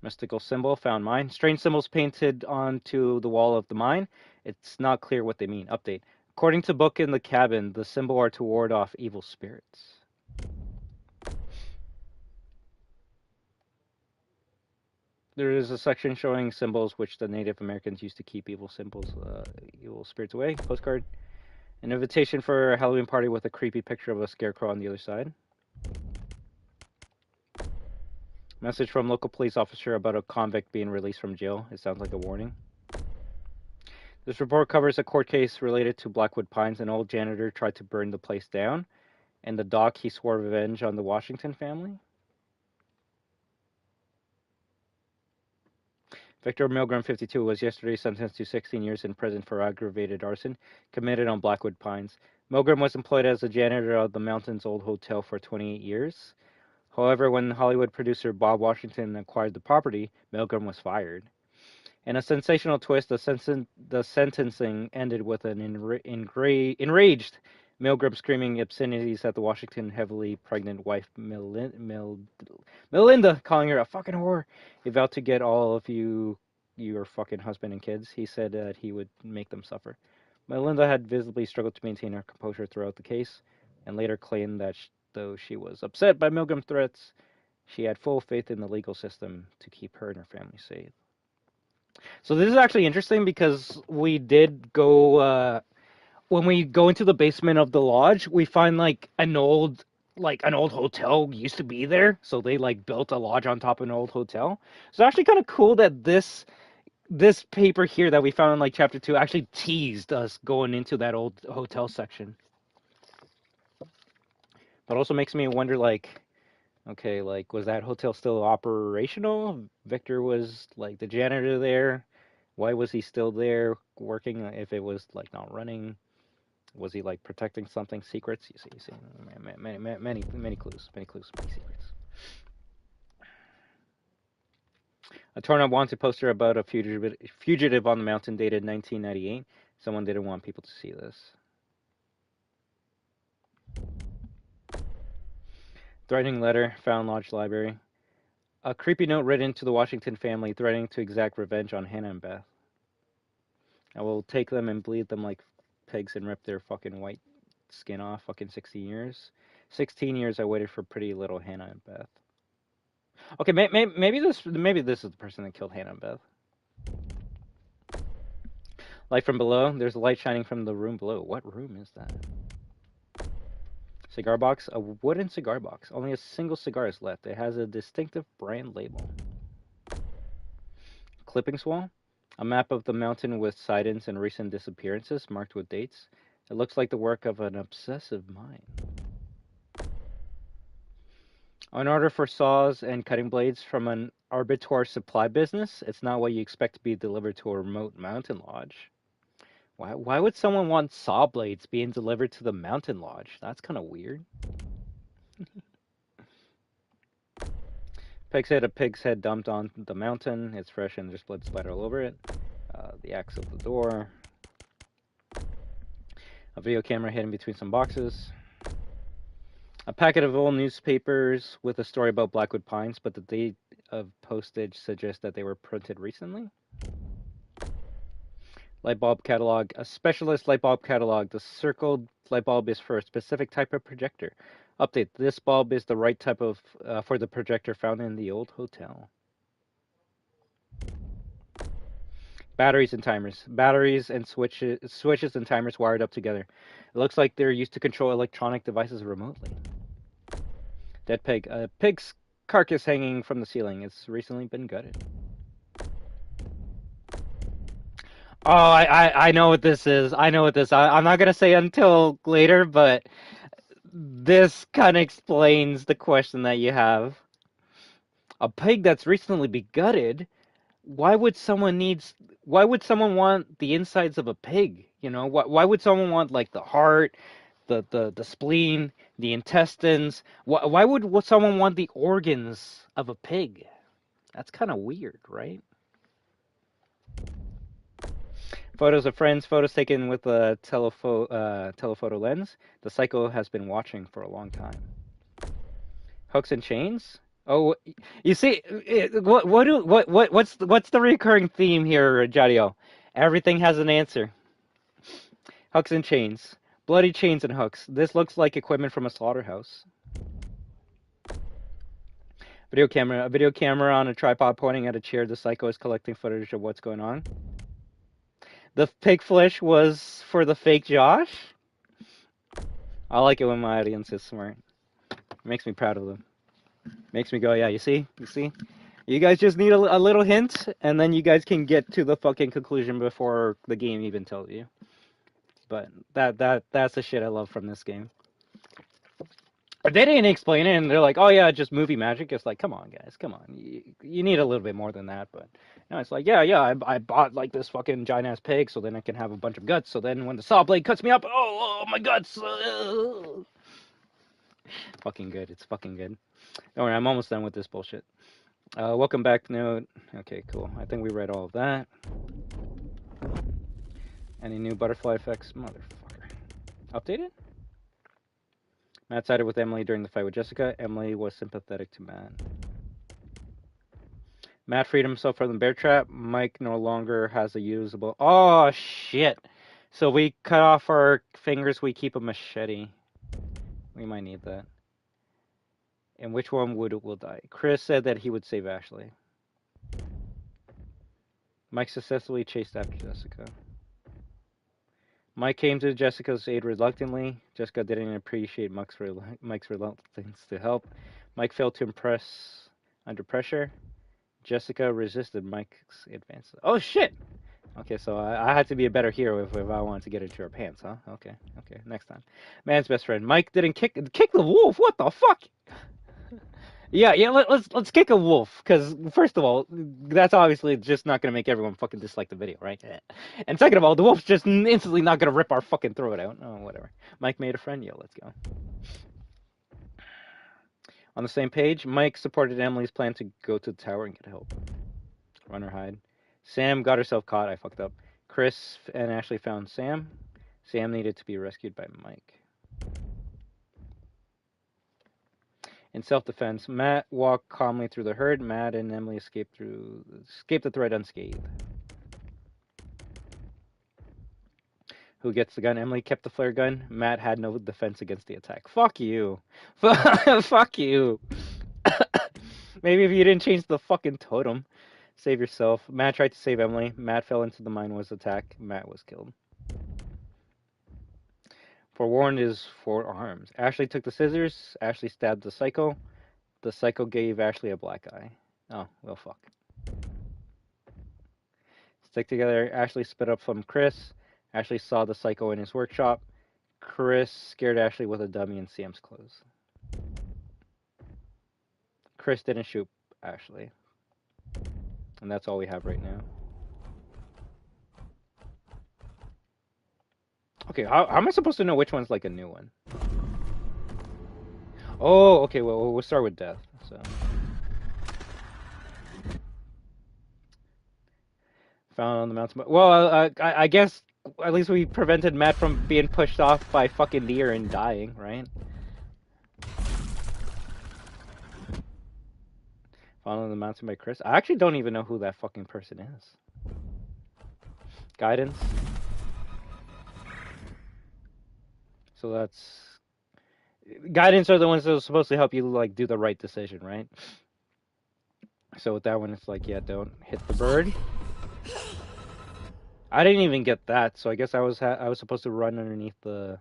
Mystical symbol, found mine. Strange symbols painted onto the wall of the mine. It's not clear what they mean. Update: according to book in the cabin, the symbol are to ward off evil spirits. There is a section showing symbols which the Native Americans used to keep evil spirits away. Postcard. An invitation for a Halloween party with a creepy picture of a scarecrow on the other side. Message from local police officer about a convict being released from jail. It sounds like a warning. This report covers a court case related to Blackwood Pines. An old janitor tried to burn the place down. And the doc, he swore revenge on the Washington family. Victor Milgram, 52, was yesterday sentenced to 16 years in prison for aggravated arson committed on Blackwood Pines. Milgram was employed as a janitor of the Mountains Old Hotel for 28 years. However, when Hollywood producer Bob Washington acquired the property, Milgram was fired. In a sensational twist, the sentencing ended with an enraged Milgram screaming obscenities at the Washington heavily pregnant wife, Melinda, calling her a fucking whore. He vowed to get all of your fucking husband and kids. He said that he would make them suffer. Melinda had visibly struggled to maintain her composure throughout the case, and later claimed that though she was upset by Milgram's threats, she had full faith in the legal system to keep her and her family safe. So this is actually interesting because we did go, when we go into the basement of the lodge, we find like an old hotel used to be there. So they like built a lodge on top of an old hotel. So it's actually kind of cool that this paper here that we found in like chapter 2 actually teased us going into that old hotel section. But also makes me wonder, like, okay, like, was that hotel still operational? Victor was like the janitor there. Why was he still there working if it was like not running? Was he like protecting something, secrets? You see, many clues, many secrets. A torn up wanted poster about a fugitive on the mountain dated 1998. Someone didn't want people to see this. Threatening letter found lodge library. A creepy note written to the Washington family threatening to exact revenge on Hannah and Beth. I will take them and bleed them like pigs and rip their fucking white skin off. Fucking 16 years. 16 years I waited for pretty little Hannah and Beth. Okay, maybe this is the person that killed Hannah and Beth. Light from below. There's a light shining from the room below. What room is that? Cigar box. A wooden cigar box. Only a single cigar is left. It has a distinctive brand label. Clippings wall. A map of the mountain with sightings and recent disappearances marked with dates. It looks like the work of an obsessive mind. An order for saws and cutting blades from an arbitor supply business. It's not what you expect to be delivered to a remote mountain lodge. Why would someone want saw blades being delivered to the mountain lodge? That's kind of weird. A pig's head dumped on the mountain. It's fresh and there's blood splattered all over it. The axe of the door. A video camera hidden between some boxes. A packet of old newspapers with a story about Blackwood Pines, but the date of postage suggests that they were printed recently. Light bulb catalog. A specialist light bulb catalog. The circled light bulb is for a specific type of projector. Update. This bulb is the right type of for the projector found in the old hotel. Batteries and timers. Batteries and switches and timers wired up together. It looks like they're used to control electronic devices remotely. Dead pig. A pig's carcass hanging from the ceiling. It's recently been gutted. Oh, I know what this is. I'm not going to say until later, but this kind of explains the question that you have. A pig that's recently been gutted? Why would someone why would someone want the insides of a pig? You know, why would someone want like the heart, the spleen, the intestines? Why would someone want the organs of a pig? That's kind of weird, right? Photos of friends, photos taken with a telephoto lens. The psycho has been watching for a long time. Hooks and chains? Oh, you see, what's the recurring theme here, Jadio? Everything has an answer. Hooks and chains. Bloody chains and hooks. This looks like equipment from a slaughterhouse. Video camera. A video camera on a tripod pointing at a chair. The psycho is collecting footage of what's going on. The pig flesh was for the fake Josh? I like it when my audience is smart. It makes me proud of them. Makes me go, yeah, you see? You see? You guys just need a little hint, and then you guys can get to the fucking conclusion before the game even tells you. But that's the shit I love from this game. They didn't explain it, and they're like, oh yeah, just movie magic. It's like, come on, guys, come on. You need a little bit more than that, but no, it's like, yeah, I bought like this fucking giant-ass pig, so then I can have a bunch of guts, so then when the saw blade cuts me up, oh my guts! Fucking good, it's fucking good. Don't worry, I'm almost done with this bullshit. Welcome back note. Okay, cool. I think we read all of that. Any new butterfly effects? Motherfucker. Updated? Matt sided with Emily during the fight with Jessica. Emily was sympathetic to Matt. Matt freed himself from the bear trap. Mike no longer has a usable... Oh, shit. So we cut off our fingers, we keep a machete. We might need that. And which one will die? Chris said that he would save Ashley. Mike successfully chased after Jessica. Mike came to Jessica's aid reluctantly. Jessica didn't appreciate Mike's reluctance to help. Mike failed to impress under pressure. Jessica resisted Mike's advances. Oh, shit! Okay, so I had to be a better hero if I wanted to get into her pants, huh? Okay, next time. Man's best friend. Mike didn't kick the wolf. What the fuck? Yeah. Let's kick a wolf, because first of all, that's obviously just not gonna make everyone fucking dislike the video, right? And second of all, the wolf's just instantly not gonna rip our fucking throat out. Oh, whatever. Mike made a friend. Yeah, let's go. On the same page, Mike supported Emily's plan to go to the tower and get help. Run or hide. Sam got herself caught. I fucked up. Chris and Ashley found Sam. Sam needed to be rescued by Mike. In self-defense, Matt walked calmly through the herd. Matt and Emily escaped the threat unscathed. Who gets the gun? Emily kept the flare gun. Matt had no defense against the attack. Fuck you. Fuck you. Maybe if you didn't change the fucking totem. Save yourself. Matt tried to save Emily. Matt fell into the mine, was attacked. Matt was killed. Forewarned is forearmed. Ashley took the scissors. Ashley stabbed the psycho. The psycho gave Ashley a black eye. Oh, well, fuck. Stick together. Ashley split up from Chris. Ashley saw the psycho in his workshop. Chris scared Ashley with a dummy in Sam's clothes. Chris didn't shoot Ashley. And that's all we have right now. Okay, how am I supposed to know which one's like a new one? Oh, okay, well, we'll start with death, so. Found on the mountain. Well, I guess at least we prevented Matt from being pushed off by fucking deer and dying, right? Found on the mountain by Chris. I actually don't even know who that fucking person is. Guidance. So that's... Guidance are the ones that are supposed to help you, like, do the right decision, right? So with that one, it's like, yeah, don't hit the bird. I didn't even get that, so I guess I was supposed to run underneath the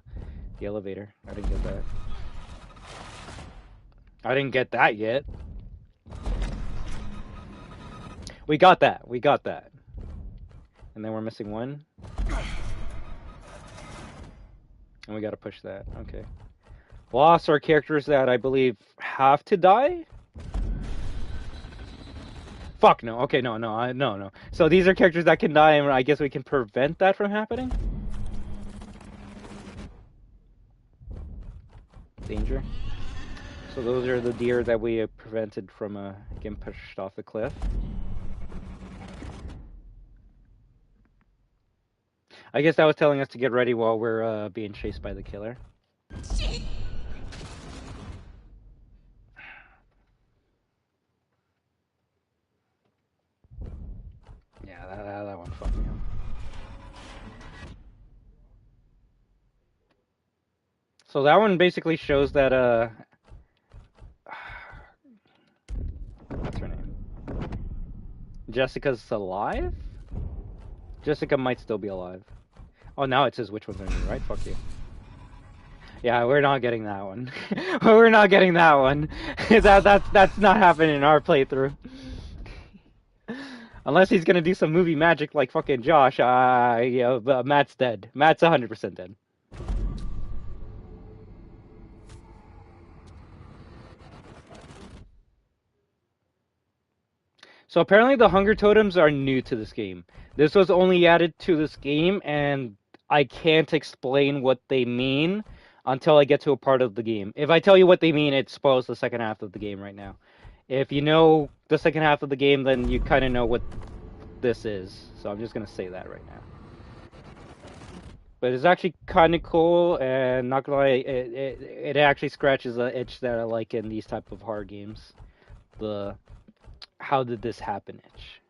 elevator. I didn't get that. I didn't get that yet. We got that. We got that. And then we're missing one. And we gotta push that. Okay. Lost are characters that I believe have to die. Fuck no. Okay, no. No. So these are characters that can die, and I guess we can prevent that from happening? Danger. So those are the deer that we prevented from getting pushed off the cliff. I guess that was telling us to get ready while we're being chased by the killer. Yeah, that one fucked me up. So that one basically shows that what's her name? Jessica's alive? Jessica might still be alive. Oh, now it says which one's are new, right? Fuck you. Yeah, we're not getting that one. We're not getting that one. That's not happening in our playthrough. Unless he's gonna do some movie magic like fucking Josh. Yeah, Matt's dead. Matt's 100% dead. So apparently the hunger totems are new to this game. This was only added to this game, and I can't explain what they mean until I get to a part of the game. If I tell you what they mean, it spoils the second half of the game right now. If you know the second half of the game, then you kind of know what this is. So I'm just going to say that right now. But it's actually kind of cool, and not gonna lie, it actually scratches an itch that I like in these type of horror games. The how did this happen itch.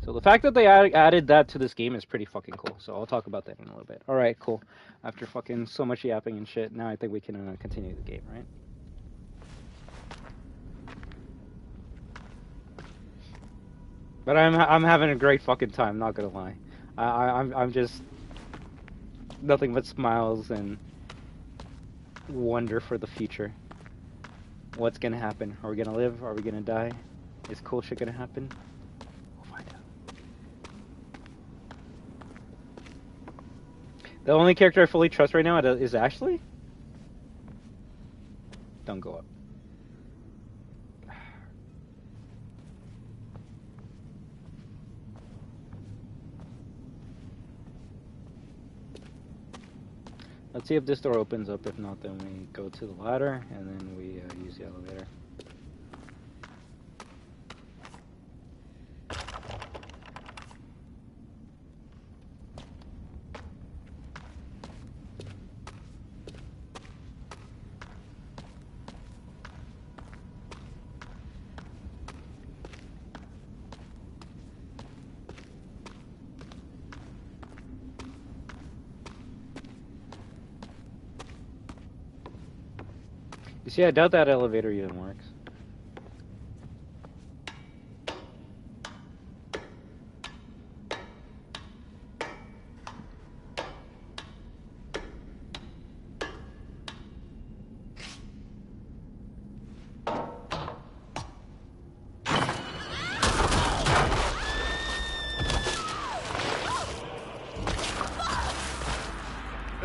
So the fact that they added that to this game is pretty fucking cool. So I'll talk about that in a little bit. All right, cool. After fucking so much yapping and shit, now I think we can continue the game, right? But I'm having a great fucking time. Not gonna lie. I'm just nothing but smiles and wonder for the future. What's gonna happen? Are we gonna live? Are we gonna die? Is cool shit gonna happen? We'll find out. The only character I fully trust right now is Ashley? Don't go up. Let's see if this door opens up. If not, then we go to the ladder, and then we use the elevator. You see, I doubt that elevator even works.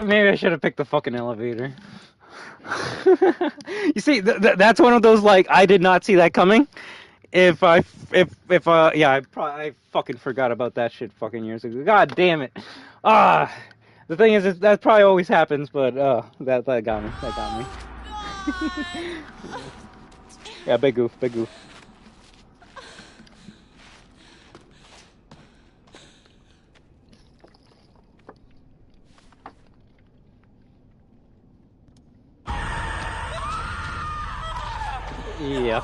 Maybe I should have picked the fucking elevator. You see, that's one of those, like, I did not see that coming. Yeah, I fucking forgot about that shit fucking years ago. God damn it. The thing is, that probably always happens, but, that got me. That got me. Yeah, big goof. Yeah.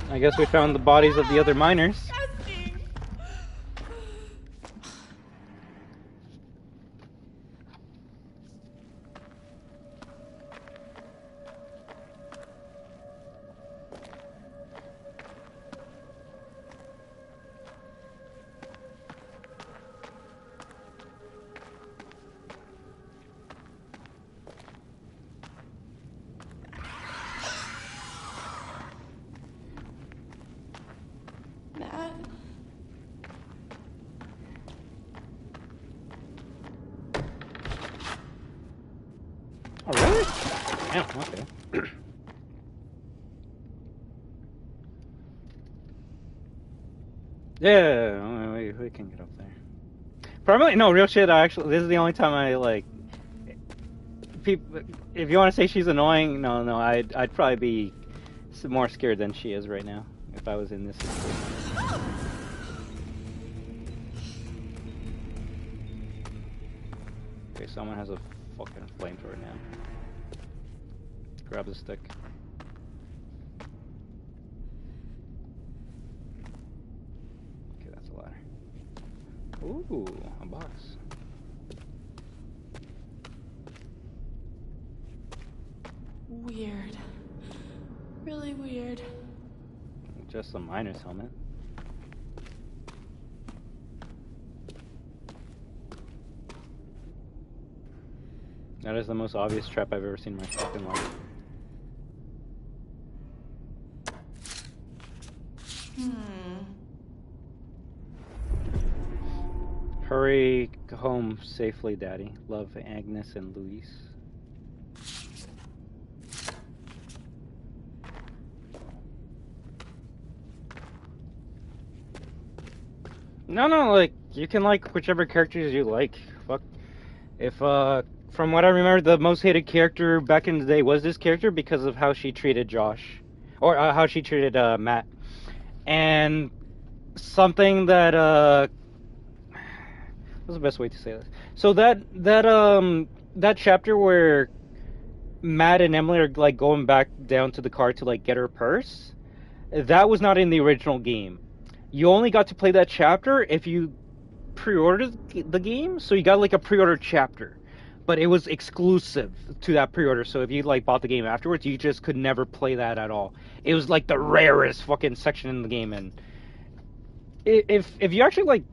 I guess we found the bodies of the other miners. Matt. Oh, really? Damn, okay. Yeah, we can get up there. Probably, no, real shit, this is the only time I, like... People, if you want to say she's annoying, no, I'd probably be more scared than she is right now, if I was in this situation. Okay, someone has a fucking flamethrower now. Grab the stick. Okay, that's a ladder. Ooh, a box. Weird. Really weird. Just a miner's helmet. That is the most obvious trap I've ever seen in my fucking life. Hurry home safely, Daddy. Love, Agnes and Luis. No, like, you can like whichever characters you like. Fuck. If, from what I remember, the most hated character back in the day was this character because of how she treated Josh. Or, how she treated, Matt. And something that, what's the best way to say this? So that chapter where Matt and Emily are, like, going back down to the car to, like, get her purse, that was not in the original game. You only got to play that chapter if you pre-ordered the game, so you got like a pre-order chapter, but it was exclusive to that pre-order. So if you like bought the game afterwards, you just could never play that at all. It was like the rarest fucking section in the game, and if you actually like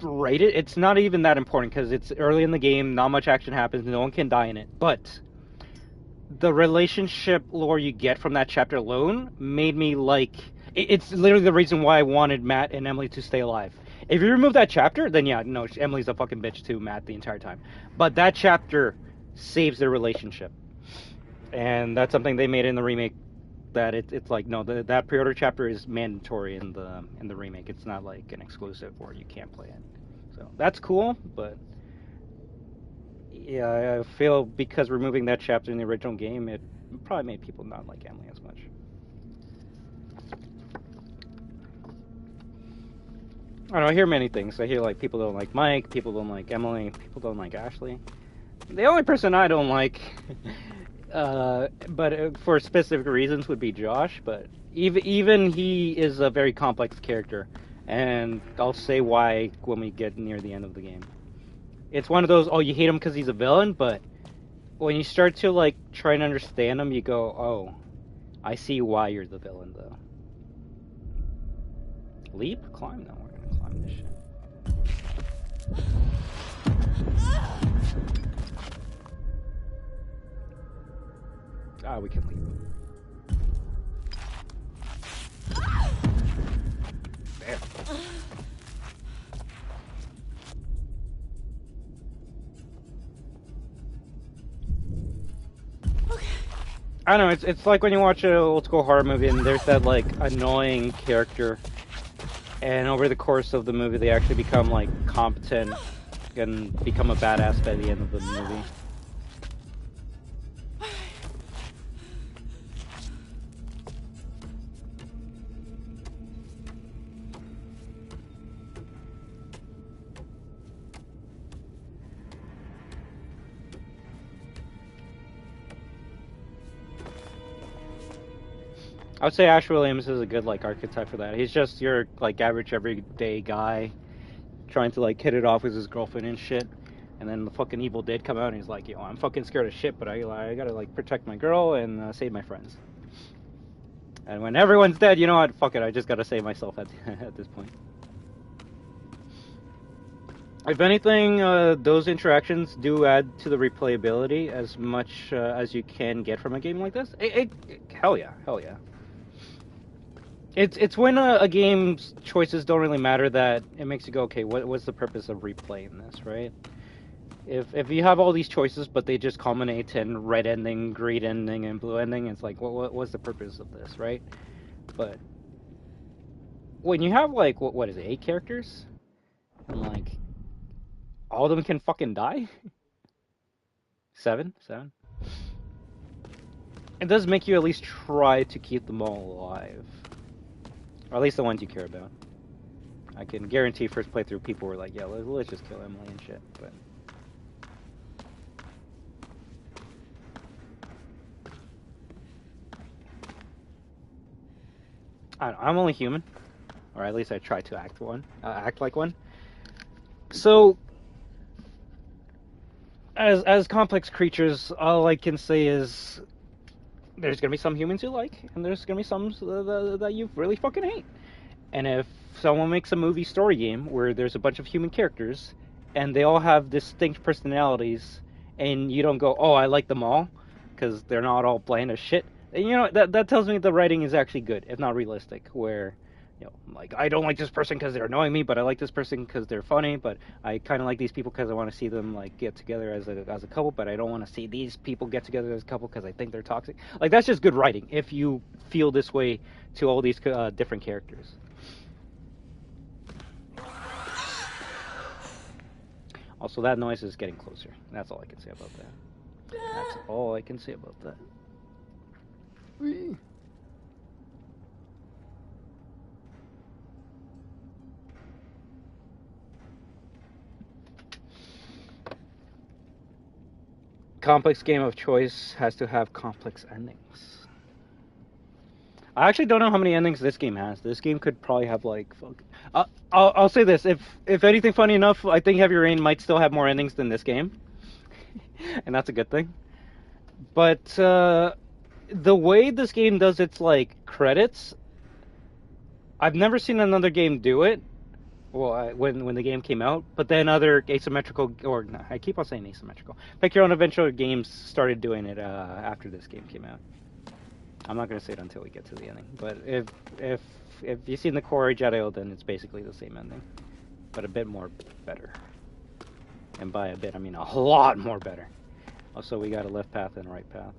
rate it, it's not even that important because it's early in the game, not much action happens, no one can die in it, but the relationship lore you get from that chapter alone made me like... It's literally the reason why I wanted Matt and Emily to stay alive. If you remove that chapter, then yeah, no, Emily's a fucking bitch to Matt the entire time. But that chapter saves their relationship. And that's something they made in the remake, that it's like, no, that pre-order chapter is mandatory in the remake. It's not like an exclusive where you can't play it. So that's cool, but yeah, I feel because removing that chapter in the original game, it probably made people not like Emily as much. I don't know, I hear many things. I hear like people don't like Mike, people don't like Emily, people don't like Ashley. The only person I don't like, but for specific reasons, would be Josh. But even he is a very complex character, and I'll say why when we get near the end of the game. It's one of those, oh, you hate him because he's a villain, but when you start to like try and understand him, you go, oh, I see why you're the villain, though. Leap? Climb? No, we're gonna climb this shit. Ah, we can leap. Damn. I don't know, it's like when you watch an old school horror movie and there's that like annoying character, and over the course of the movie they actually become like competent and become a badass by the end of the movie. I would say Ash Williams is a good like archetype for that. He's just your like average everyday guy trying to like hit it off with his girlfriend and shit. And then the fucking Evil Dead come out and he's like, yo, I'm fucking scared of shit, but I gotta like protect my girl and save my friends. And when everyone's dead, you know what? Fuck it, I just gotta save myself at this point. If anything, those interactions do add to the replayability as much as you can get from a game like this. Hell yeah, hell yeah. It's when a game's choices don't really matter that it makes you go, okay, what's the purpose of replaying this, right? If you have all these choices, but they just culminate in red ending, green ending, and blue ending, it's like, what's the purpose of this, right? But when you have like what is it, 8 characters, and like all of them can fucking die. 7. It does make you at least try to keep them all alive, or at least the ones you care about. I can guarantee first playthrough people were like, yeah, let's just kill Emily and shit, but. I'm only human, or at least I try to act like one. So, as complex creatures, all I can say is there's gonna be some humans you like, and there's gonna be some that you really fucking hate. And if someone makes a movie story game where there's a bunch of human characters, and they all have distinct personalities, and you don't go, oh, I like them all, because they're not all bland as shit. And you know, that tells me the writing is actually good, if not realistic, where, you know, like, I don't like this person because they're annoying me, but I like this person because they're funny, but I kind of like these people because I want to see them, like, get together as a couple, but I don't want to see these people get together as a couple because I think they're toxic. Like, that's just good writing, if you feel this way to all these different characters. Also, that noise is getting closer. That's all I can say about that. That's all I can say about that. Whee. Complex game of choice has to have complex endings. I actually don't know how many endings this game has. This game could probably have like... I'll say this. If anything, funny enough, I think Heavy Rain might still have more endings than this game. And that's a good thing. But the way this game does its like credits, I've never seen another game do it. Well, when the game came out, but then other asymmetrical, or no, I keep on saying asymmetrical, pick your own adventure games started doing it after this game came out. I'm not gonna say it until we get to the ending, but if you've seen the core Jedi, then it's basically the same ending, but a bit more better. And by a bit, I mean a lot more better. Also, we got a left path and a right path.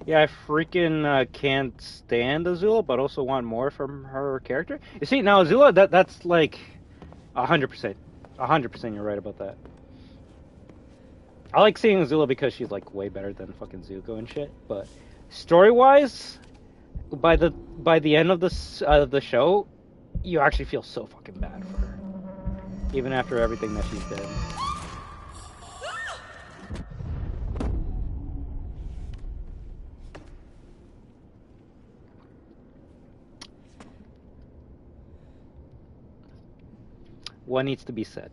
Yeah, I freaking can't stand Azula, but also want more from her character. You see, now Azula, that's like 100%. 100% you're right about that. I like seeing Azula because she's like way better than fucking Zuko and shit, but story-wise, by the end of the show, you actually feel so fucking bad for her. Even after everything that she's done. What needs to be said?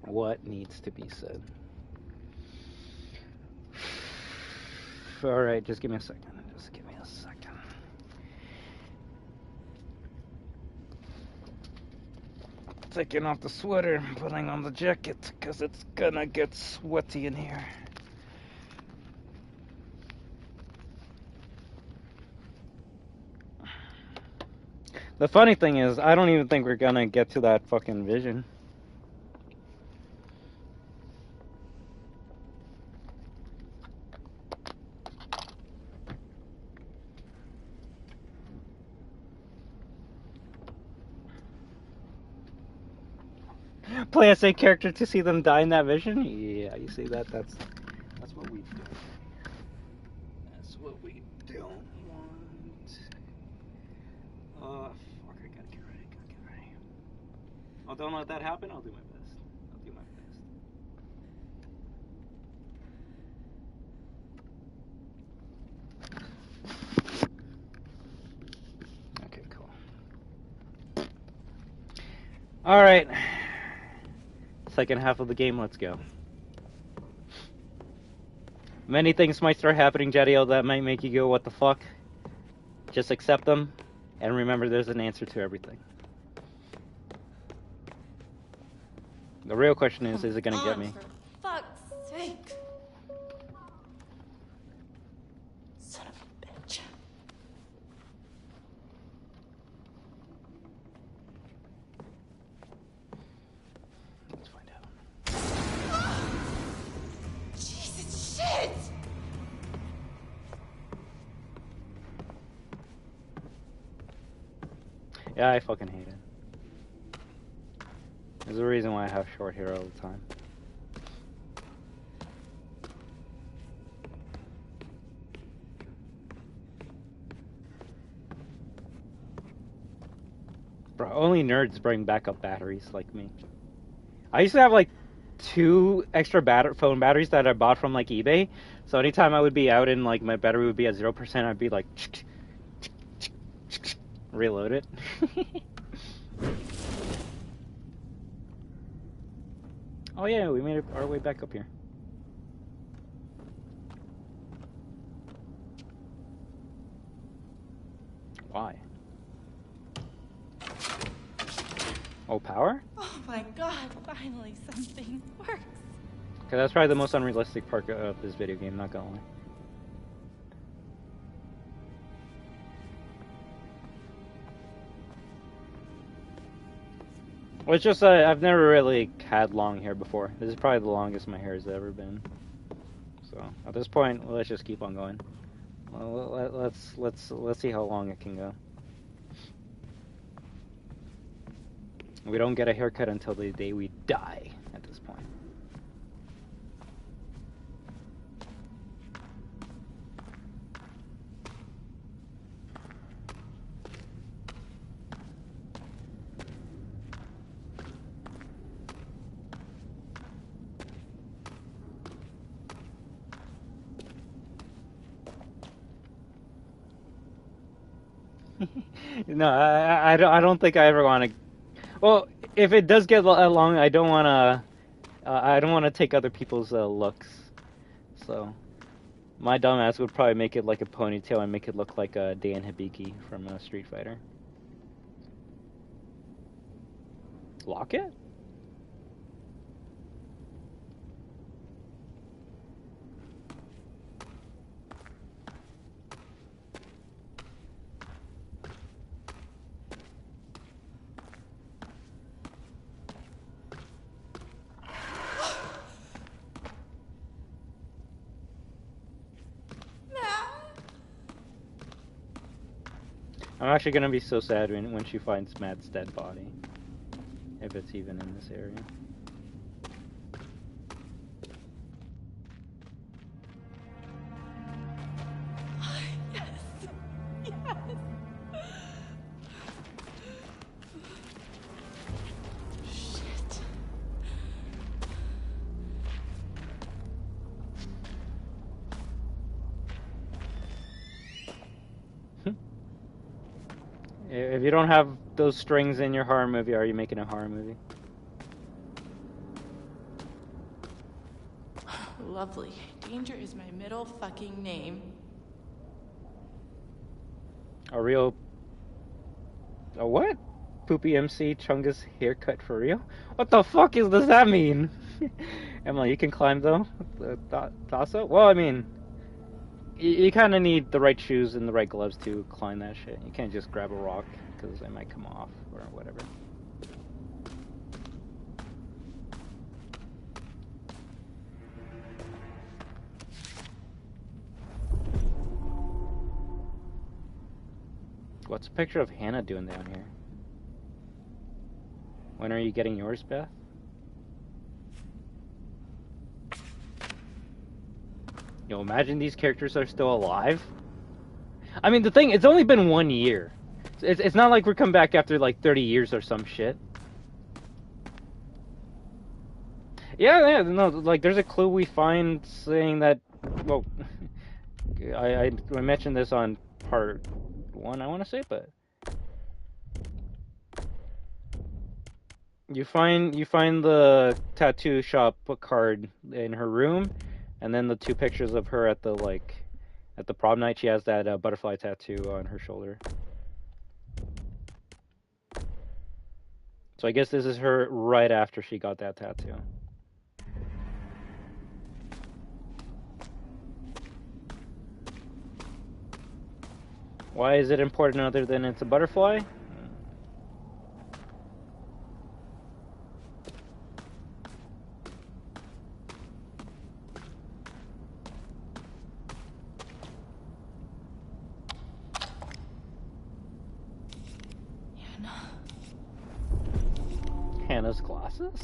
What needs to be said? Alright, just give me a second. Just give me a second. Taking off the sweater and putting on the jacket, because it's gonna get sweaty in here. The funny thing is, I don't even think we're gonna get to that fucking vision. Play as a character to see them die in that vision? Yeah, you see that? That's what we do. That's what we don't want. Fuck, I gotta get ready, Oh, don't let that happen? I'll do my best. I'll do my best. Okay, cool. Alright. Second half of the game, let's go. Many things might start happening, Jediel, that might make you go, what the fuck? Just accept them, and remember there's an answer to everything. The real question is it gonna get me? For fuck's sake. Son of a bitch. Yeah, I fucking hate it. There's a reason why I have short hair all the time. Bro, only nerds bring backup batteries like me. I used to have like 2 extra phone batteries that I bought from like eBay. So anytime I would be out and like my battery would be at 0%, I'd be like reload it. Oh yeah, we made our way back up here. Why? Oh, power? Oh my god, finally something works. Okay, that's probably the most unrealistic part of this video game, not gonna lie. Well, it's just I've never really had long hair before. This is probably the longest my hair has ever been. So at this point, let's just keep on going. Well, let's see how long it can go. We don't get a haircut until the day we die at this point. No, I don't think I ever want to. Well, if it does get long, I don't want to take other people's looks. So, my dumbass would probably make it like a ponytail and make it look like Dan Hibiki from Street Fighter. Lock it? I'm actually gonna be so sad when she finds Matt's dead body, if it's even in this area. Yes. Yes. Shit. If you don't have those strings in your horror movie, are you making a horror movie? Lovely. Danger is my middle fucking name. A real... A what? Poopy MC Chungus haircut for real? What the fuck does that mean? Emily, you can climb though? Thought so? Well, I mean... You kind of need the right shoes and the right gloves to climb that shit. You can't just grab a rock, because it might come off, or whatever. What's a picture of Hannah doing down here? When are you getting yours, Beth? Yo, imagine these characters are still alive. I mean, the thing, it's only been 1 year. It's not like we're coming back after like 30 years or some shit. Yeah, no, like there's a clue we find saying that, well, I mentioned this on part 1, I want to say, but you find the tattoo shop card in her room, and then the 2 pictures of her at the prom night. She has that butterfly tattoo on her shoulder. So I guess this is her right after she got that tattoo. Why is it important other than it's a butterfly? Yeah, no. Hannah's glasses?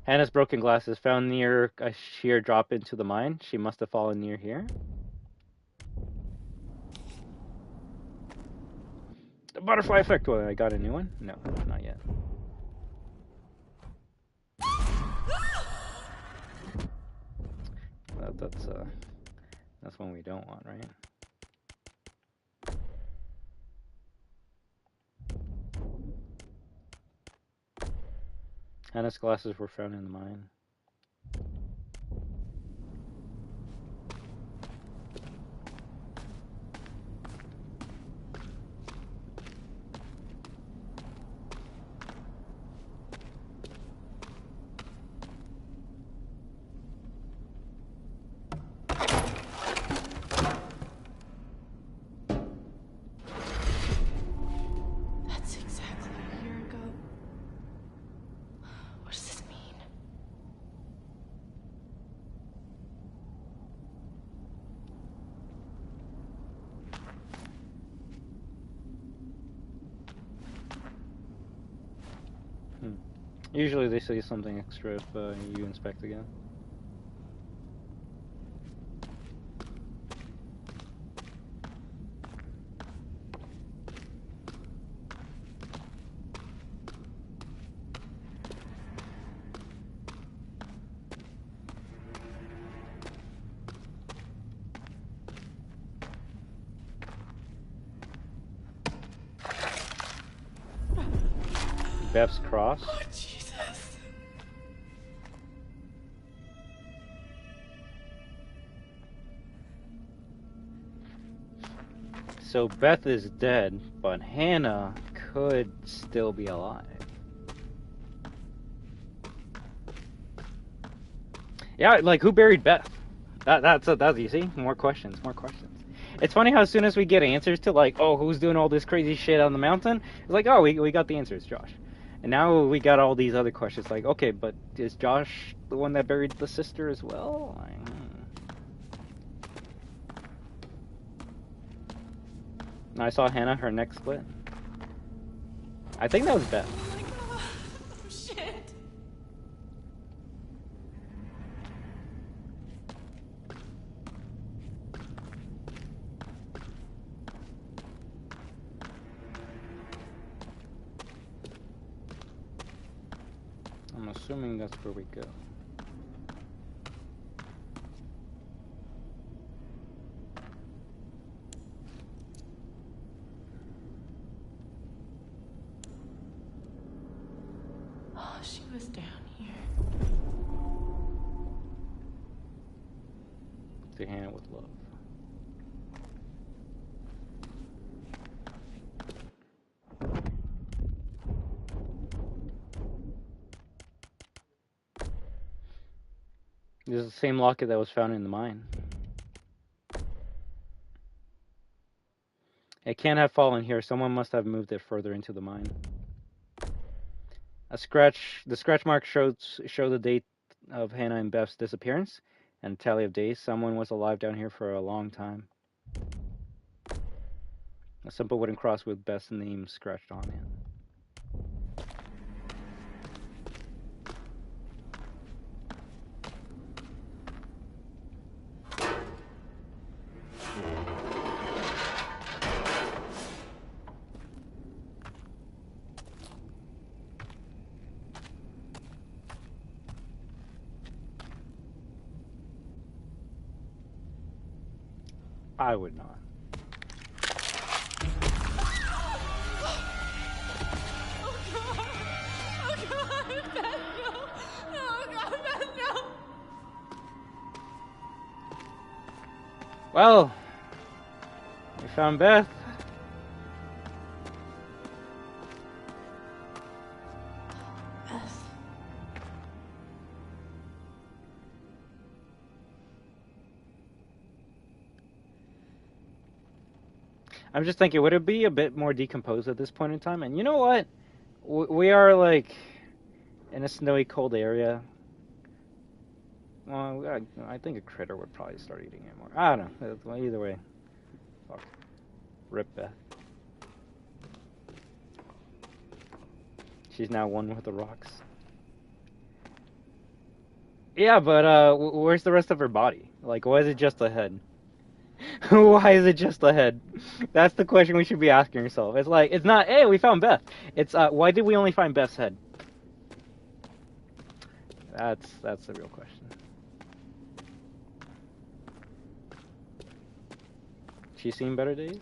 Hannah's broken glasses found near a sheer drop into the mine. She must have fallen near here. The butterfly effect. What, I got a new one? No, not yet. That's one we don't want, right? Hannah's glasses were found in the mine. That's exactly a year ago. What does this mean? Usually they say something extra if you inspect again. Beth's cross. Oh, Jesus. So Beth is dead, but Hannah could still be alive. Yeah, like who buried Beth? That's you see? More questions. It's funny how as soon as we get answers to like, oh, who's doing all this crazy shit on the mountain? It's like, oh, we got the answers, Josh. And now we got all these other questions like, okay, but is Josh the one that buried the sister as well? I saw Hannah, her neck split. I think that was Beth. Oh my God. Oh, shit. I'm assuming that's where we go. Oh, she was down here. To Hannah with love. This is the same locket that was found in the mine. It can't have fallen here. Someone must have moved it further into the mine. The scratch marks show the date of Hannah and Beth's disappearance and a tally of days. Someone was alive down here for a long time. A simple wooden cross with Beth's name scratched on it. I would not. Oh, God. Oh, God. Beth, no. Oh, God, Beth, no. Well, we found Beth. Beth. I'm just thinking, would it be a bit more decomposed at this point in time? And you know what? We are like in a snowy, cold area. Well, I think a critter would probably start eating it more. I don't know. Well, either way, fuck. Rip Beth. She's now one with the rocks. Yeah, but where's the rest of her body? Like, why is it just the head? Why is it just the head? That's the question we should be asking ourselves. It's like, it's not, hey, we found Beth. It's, why did we only find Beth's head? That's the real question. She's seen better days?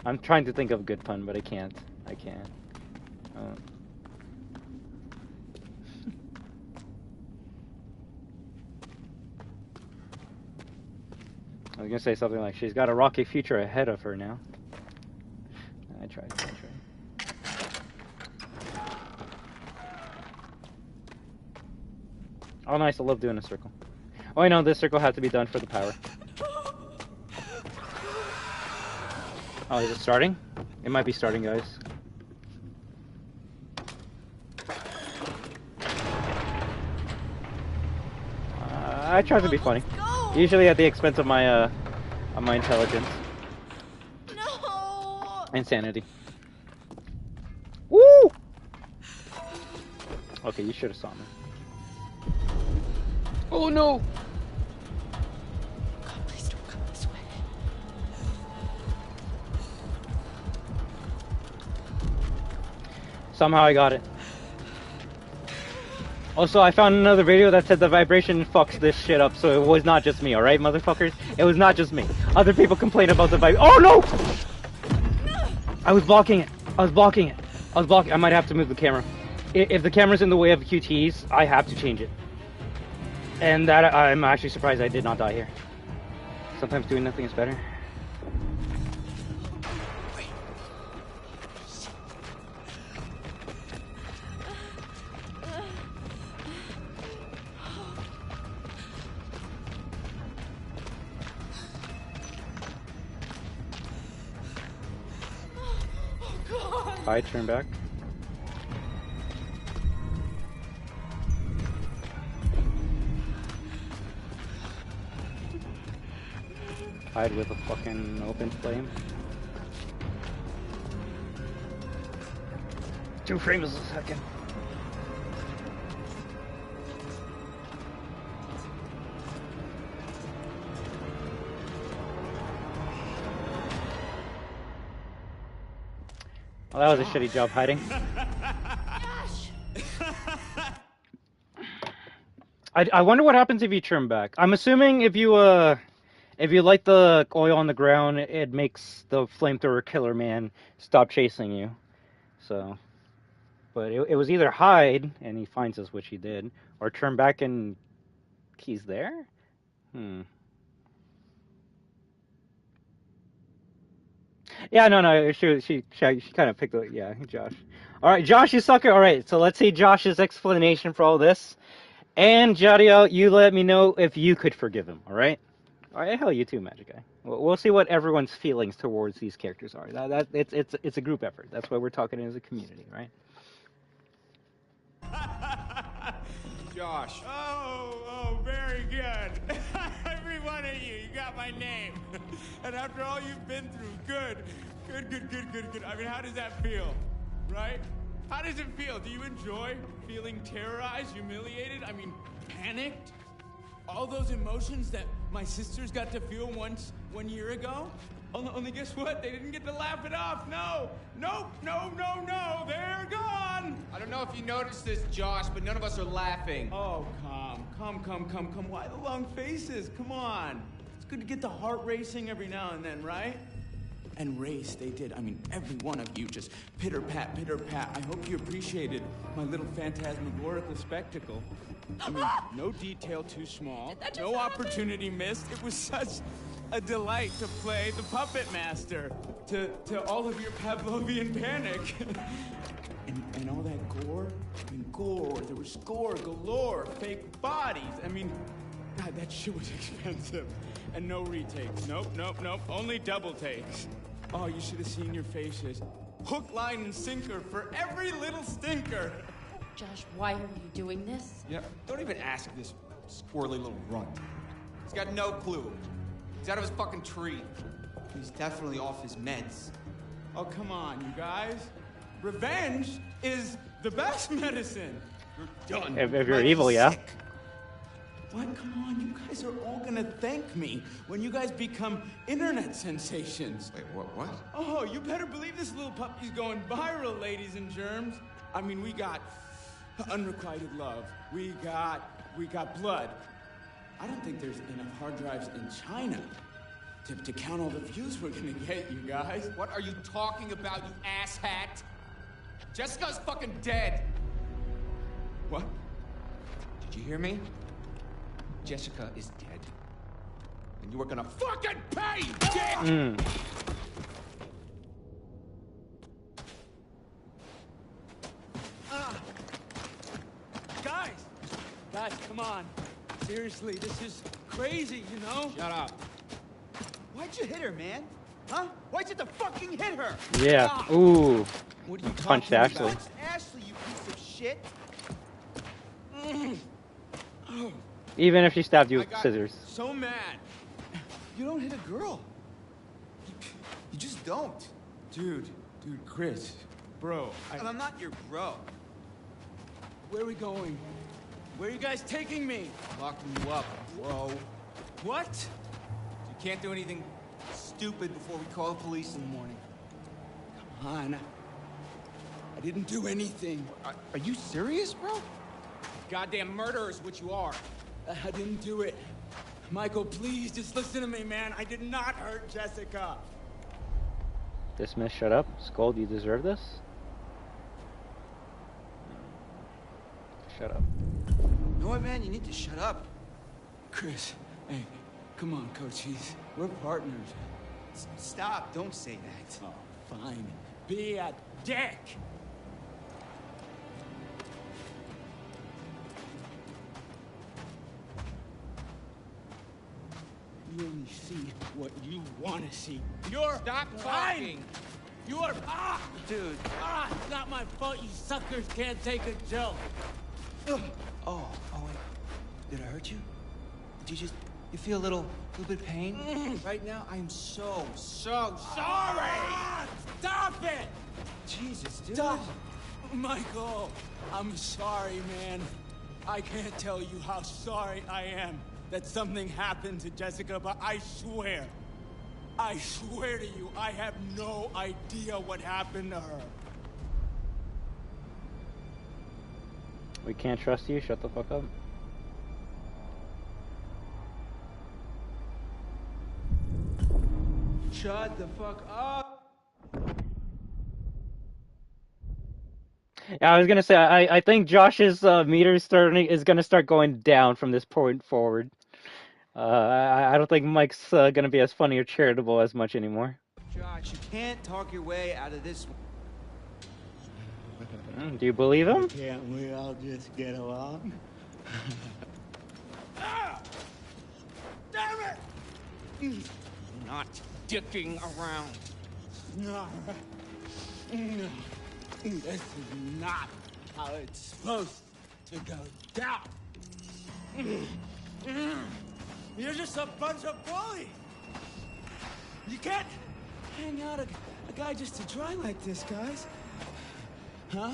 I'm trying to think of a good pun, but I can't. I can't. I was gonna say something like, she's got a rocky future ahead of her now. I tried. Oh, nice. I love doing a circle. Oh, I know this circle had to be done for the power. Oh, is it starting? It might be starting, guys. I try to be funny. Usually at the expense of my intelligence. No. Insanity. Woo! Okay, you should have saw me. Oh no! God, please don't come this way. Somehow I got it. Also, I found another video that said the vibration fucks this shit up, so it was not just me, alright, motherfuckers? It was not just me. Other people complain about the vibration. Oh no! I was blocking it. I might have to move the camera. If the camera's in the way of QTs, I have to change it. And that, I'm actually surprised I did not die here. Sometimes doing nothing is better. I turn back. Hide with a fucking open flame. 2 frames a second. Well, that was a shitty job hiding. I wonder what happens if you turn back. I'm assuming if you light the oil on the ground, it makes the flamethrower killer man stop chasing you. So, but it was either hide and he finds us, which he did, or turn back and he's there. Yeah, no, she kind of picked the, yeah, Josh. All right, Josh, you sucker. All right, so let's see Josh's explanation for all this. And Jadiel, you let me know if you could forgive him. All right. All right, hell, you too, Magic Guy. We'll see what everyone's feelings towards these characters are. It's a group effort. That's why we're talking as a community, right? Josh. Oh, very good. Every one of you got my name. And after all you've been through, good. I mean, how does that feel, right? How does it feel? Do you enjoy feeling terrorized, humiliated? I mean, panicked? All those emotions that my sisters got to feel 1 year ago? Only guess what? They didn't get to laugh it off. No, they're gone. I don't know if you noticed this, Josh, but none of us are laughing. Oh, come. Why the long faces? Come on. It's good to get the heart racing every now and then, right? And race, they did. I mean, every one of you just pitter-pat. I hope you appreciated my little phantasmagorical spectacle. I mean, no detail too small, no opportunity missed. It was such a delight to play the puppet master to all of your Pavlovian panic. and all that gore. I mean, gore. There was gore galore. Fake bodies. I mean, God, that shit was expensive. And no retakes. Nope. Only double takes. Oh, you should have seen your faces. Hook, line, and sinker for every little stinker. Josh, why are you doing this? Yeah, don't even ask this squirrely little runt. He's got no clue. He's out of his fucking tree. He's definitely off his meds. Oh, come on, you guys. Revenge is the best medicine. You're done. If you're evil, yeah. Sick. What? Come on, you guys are all gonna thank me when you guys become internet sensations. Wait, what? Oh, you better believe this little puppy's going viral, ladies and germs. I mean, we got unrequited love. We got blood. I don't think there's enough hard drives in China to count all the views we're gonna get, you guys. What are you talking about, you asshat? Jessica's fucking dead. What? Did you hear me? Jessica is dead. And you are gonna fucking pay, dick! Guys, come on. Seriously, this is crazy, you know? Shut up. Why'd you hit her, man? Huh? Why'd you have to fucking hit her? Yeah. Ooh. What are you Punched talking Ashley. about? Ashley, you piece of shit. Even if she stabbed you with I got scissors. so mad. You don't hit a girl. You just don't. Dude, Chris, bro. And I'm not your bro. Where are we going? Where are you guys taking me? Locking you up, bro. What? You can't do anything stupid before we call the police in the morning. Come on. I didn't do anything. Are you serious, bro? Goddamn murderer is what you are. I didn't do it. Michael, please, just listen to me, man. I did not hurt Jessica. Dismiss, shut up. Scold, you deserve this. Shut up. You know what, man? You need to shut up. Chris, hey, come on, Coachies. We're partners. Stop. Don't say that. Oh, fine. Be a dick. You only see what you want to see. You're Stop lying. talking. You're Dude. it's not my fault. You suckers can't take a joke. Oh, wait. Did I hurt you? Did you feel a little bit of pain? Right now, I am so sorry. Stop it! Jesus, dude. Stop! Michael, I'm sorry, man. I can't tell you how sorry I am that something happened to Jessica, but I swear to you, I have no idea what happened to her. We can't trust you. Shut the fuck up. Shut the fuck up! Yeah, I was gonna say I think Josh's meter is gonna start going down from this point forward. I don't think Mike's gonna be as funny or charitable as much anymore. Josh, you can't talk your way out of this one. Do you believe him? Can't we all just get along? Damn it! Not dicking around. No. This is not how it's supposed to go down. You're just a bunch of bullies. You can't hang out a guy just to dry like this, guys. Huh?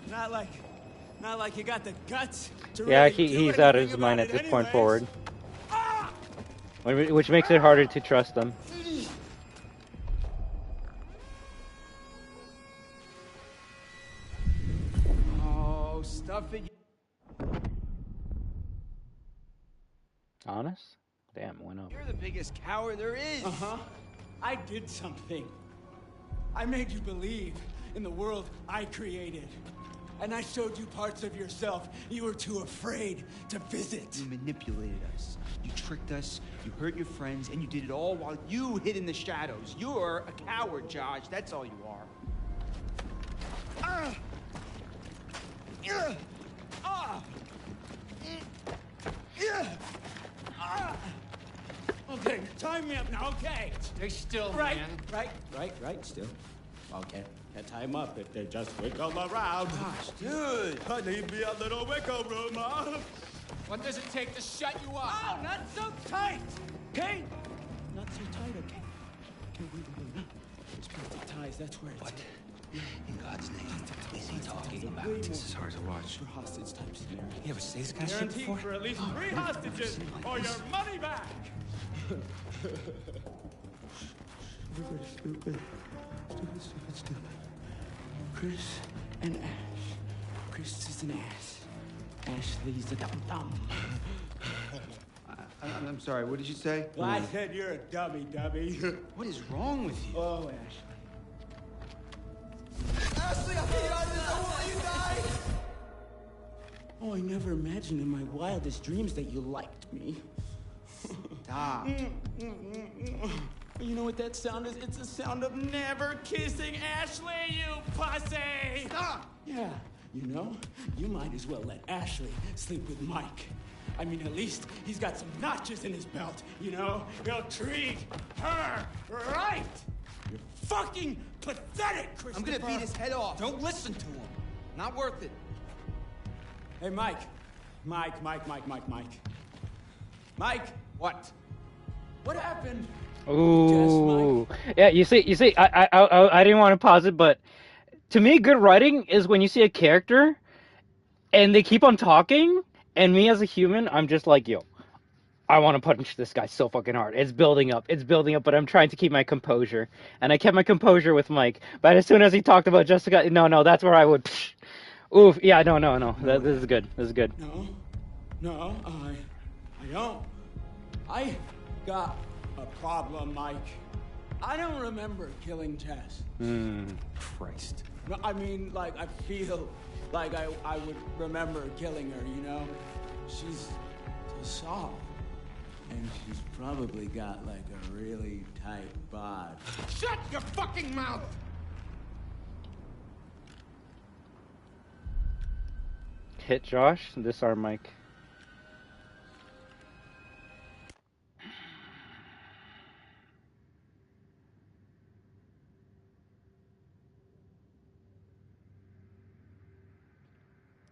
Not like you got the guts to Yeah, really do he's out of his anything mind about at it this point anyways. forward, Ah! which makes it harder to trust them. Oh, stuff it. Honest? Damn, went up. You're the biggest coward there is. Uh-huh. I did something. I made you believe in the world I created. And I showed you parts of yourself you were too afraid to visit. You manipulated us. You tricked us. You hurt your friends, and you did it all while you hid in the shadows. You're a coward, Josh. That's all you are. Okay, tie me up now, okay? Stay still, Right, man. Right, still. Okay. tie him up if they just wiggle around. Gosh, dude. I need me a little wiggle room, huh? What does it take to shut you up? Oh, not so tight, okay? Not so tight, okay? Okay, wait. Plastic ties, that's where it's... What? In God's name, is he talking about? This is hard to watch. For hostage type scenario. You ever say this kind of shit Guaranteed before? for at least 3 hostages or your money back. Stupid. Chris and Ash. Chris is an ass. Ashley's a dum-dum. I'm sorry, what did you say? Well, I said you're a dummy. What is wrong with you? Oh, Ashley. Ashley, I'll get you out of this. I won't let you die. Oh, I never imagined in my wildest dreams that you liked me. Stop. You know what that sound is? It's the sound of never kissing Ashley, you pussy! Stop. Yeah, you know, you might as well let Ashley sleep with Mike. I mean, at least he's got some notches in his belt, you know? He'll treat her right! You're fucking pathetic, Christopher! I'm gonna beat his head off. Don't listen to him. Not worth it. Hey, Mike. Mike. What? What happened? Ooh, yeah. You see, I didn't want to pause it, but to me, good writing is when you see a character and they keep on talking, and me as a human, I'm just like, yo, I want to punch this guy so fucking hard. It's building up, but I'm trying to keep my composure, and I kept my composure with Mike. But as soon as he talked about Jessica, no, that's where I would. Oof, yeah, no. This is good. No, I don't. I got a problem, Mike. I don't remember killing Tess. Christ. No, I mean, like, I feel like I would remember killing her, you know? She's so soft. And she's probably got, like, a really tight bod. Shut your fucking mouth! Hit Josh, disarm Mike.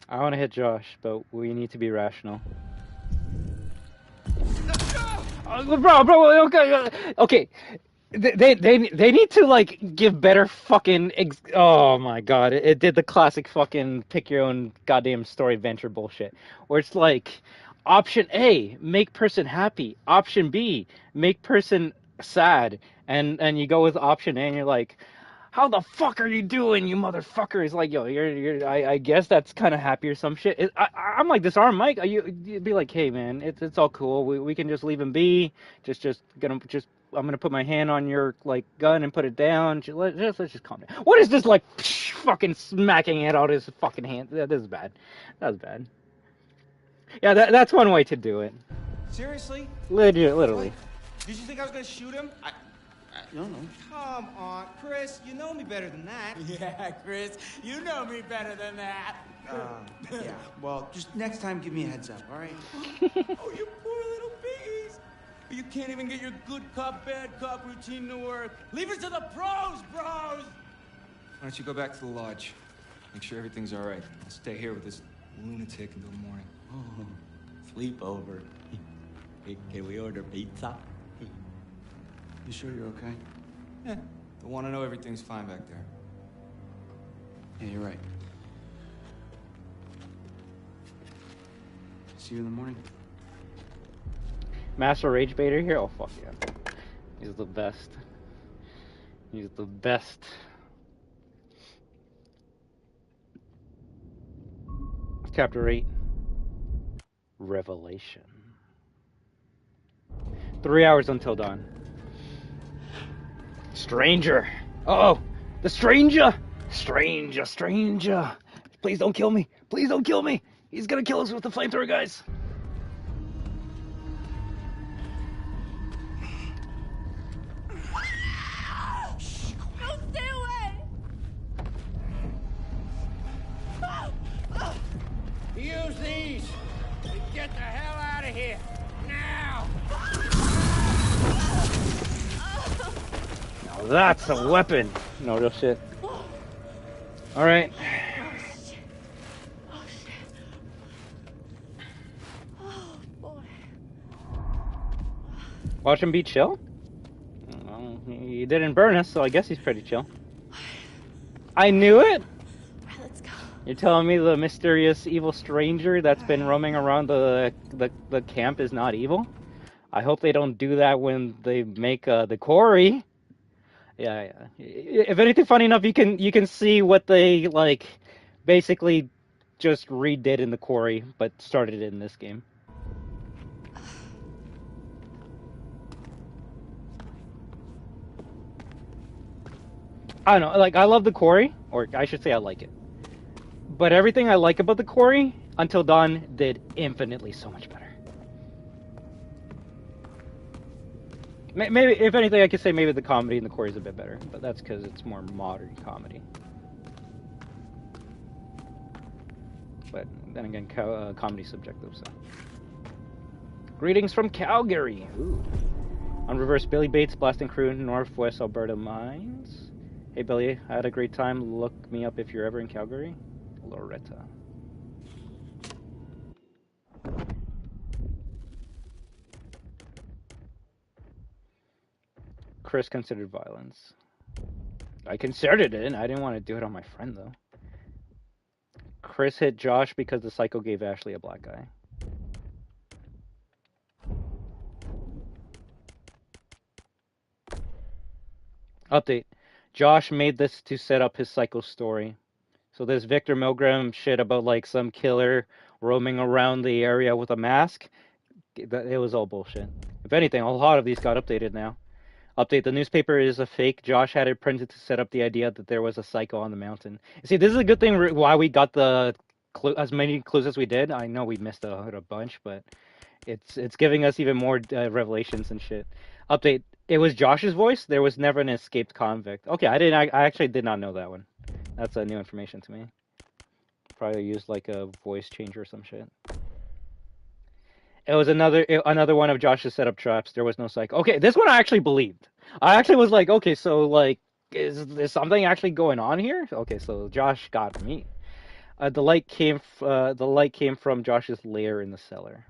I want to hit Josh, but we need to be rational. Bro, okay. They need to, like, give better fucking oh my god, it did the classic fucking pick your own goddamn story adventure bullshit, where it's like, option A, make person happy, option B, make person sad, and you go with option A and you're like, how the fuck are you doing, you motherfucker? It's like, yo, I guess that's kind of happy or some shit. I'm like, disarm Mike. You'd be like, hey man, it's all cool. We can just leave him be. I'm gonna put my hand on your, like, gun and put it down. Let's just calm down. What is this, like, fucking smacking it out of his fucking hand? This is bad. That was bad. Yeah, that's one way to do it. Seriously? Literally. Did you think I was gonna shoot him? No. Come on, Chris. You know me better than that. Yeah, Chris, you know me better than that. Yeah. Well, just next time, give me a heads up, all right? Oh, you poor little piggies. You can't even get your good cop, bad cop routine to work. Leave it to the pros, bros. Why don't you go back to the lodge? Make sure everything's all right. I'll stay here with this lunatic until the morning. Oh, sleepover. Can we order pizza? You sure you're okay? Yeah. I want to know everything's fine back there. Yeah, you're right. See you in the morning. Master Rage Baiter here? Oh, fuck yeah. He's the best. Chapter 8. Revelation. 3 hours until dawn. Stranger. Uh-oh. The stranger. Stranger. Please don't kill me. He's gonna kill us with the flamethrower, guys. No, stay away! Use these and get the hell out of here. Now! Now that's a weapon. No real shit. All right. Oh, shit. Oh, shit. Oh, boy. Watch him be chill? Well, he didn't burn us, so I guess he's pretty chill. I knew it! All right, let's go. You're telling me the mysterious evil stranger that's been roaming around the camp is not evil? I hope they don't do that when they make the quarry. Yeah. If anything, funny enough, you can see what they like, basically, just redid in the quarry, but started it in this game. I don't know, like I love the quarry, or I should say I like it. But everything I like about the quarry, Until Dawn did infinitely so much better. Maybe, if anything, I could say maybe the comedy in the quarry is a bit better, but that's because it's more modern comedy. But then again, comedy subjective, so. Greetings from Calgary. Ooh. On reverse, Billy Bates, blasting crew, Northwest Alberta mines. Hey Billy, I had a great time. Look me up if you're ever in Calgary. Loretta. Chris considered violence. I considered it. I didn't want to do it on my friend, though. Chris hit Josh because the psycho gave Ashley a black eye. Update. Josh made this to set up his psycho story. So this Victor Milgram shit about like some killer roaming around the area with a mask, it was all bullshit. If anything, a lot of these got updated now. Update, the newspaper is a fake. Josh had it printed to set up the idea that there was a psycho on the mountain. See, this is a good thing why we got the as many clues as we did. I know we missed a bunch, but it's giving us even more revelations and shit. Update, it was Josh's voice. There was never an escaped convict. Okay, I actually did not know that one. That's new information to me. Probably used like a voice changer or some shit. It was another one of Josh's setup traps. There was no psych. Okay, this one I actually believed. I actually was like, okay, so like, is there something actually going on here? Okay, so Josh got me. The light came from Josh's lair in the cellar.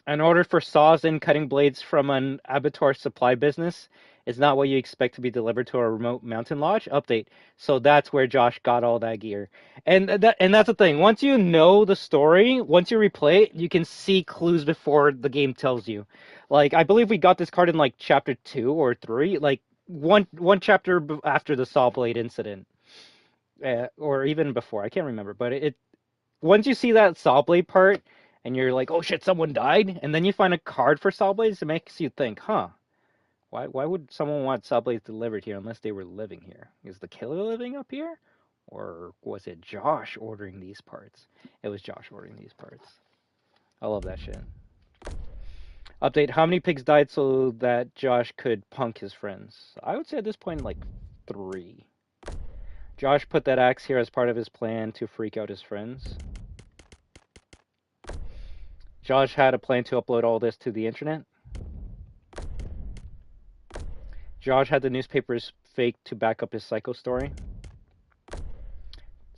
An order for saws and cutting blades from an abattoir supply business is not what you expect to be delivered to a remote mountain lodge. Update. So that's where Josh got all that gear. And that's the thing. Once you know the story, once you replay it, you can see clues before the game tells you. Like, I believe we got this card in like chapter 2 or 3, like one chapter after the saw blade incident. Or even before. I can't remember, but it once you see that saw blade part, and you're like, oh shit, someone died, and then you find a card for saw blades, it makes you think, huh, why would someone want saw blades delivered here unless they were living here? Is the killer living up here? Or was it Josh ordering these parts? It was Josh ordering these parts. I love that shit. Update, how many pigs died so that Josh could punk his friends? I would say at this point, like 3. Josh put that axe here as part of his plan to freak out his friends. Josh had a plan to upload all this to the internet. Josh had the newspapers faked to back up his psycho story.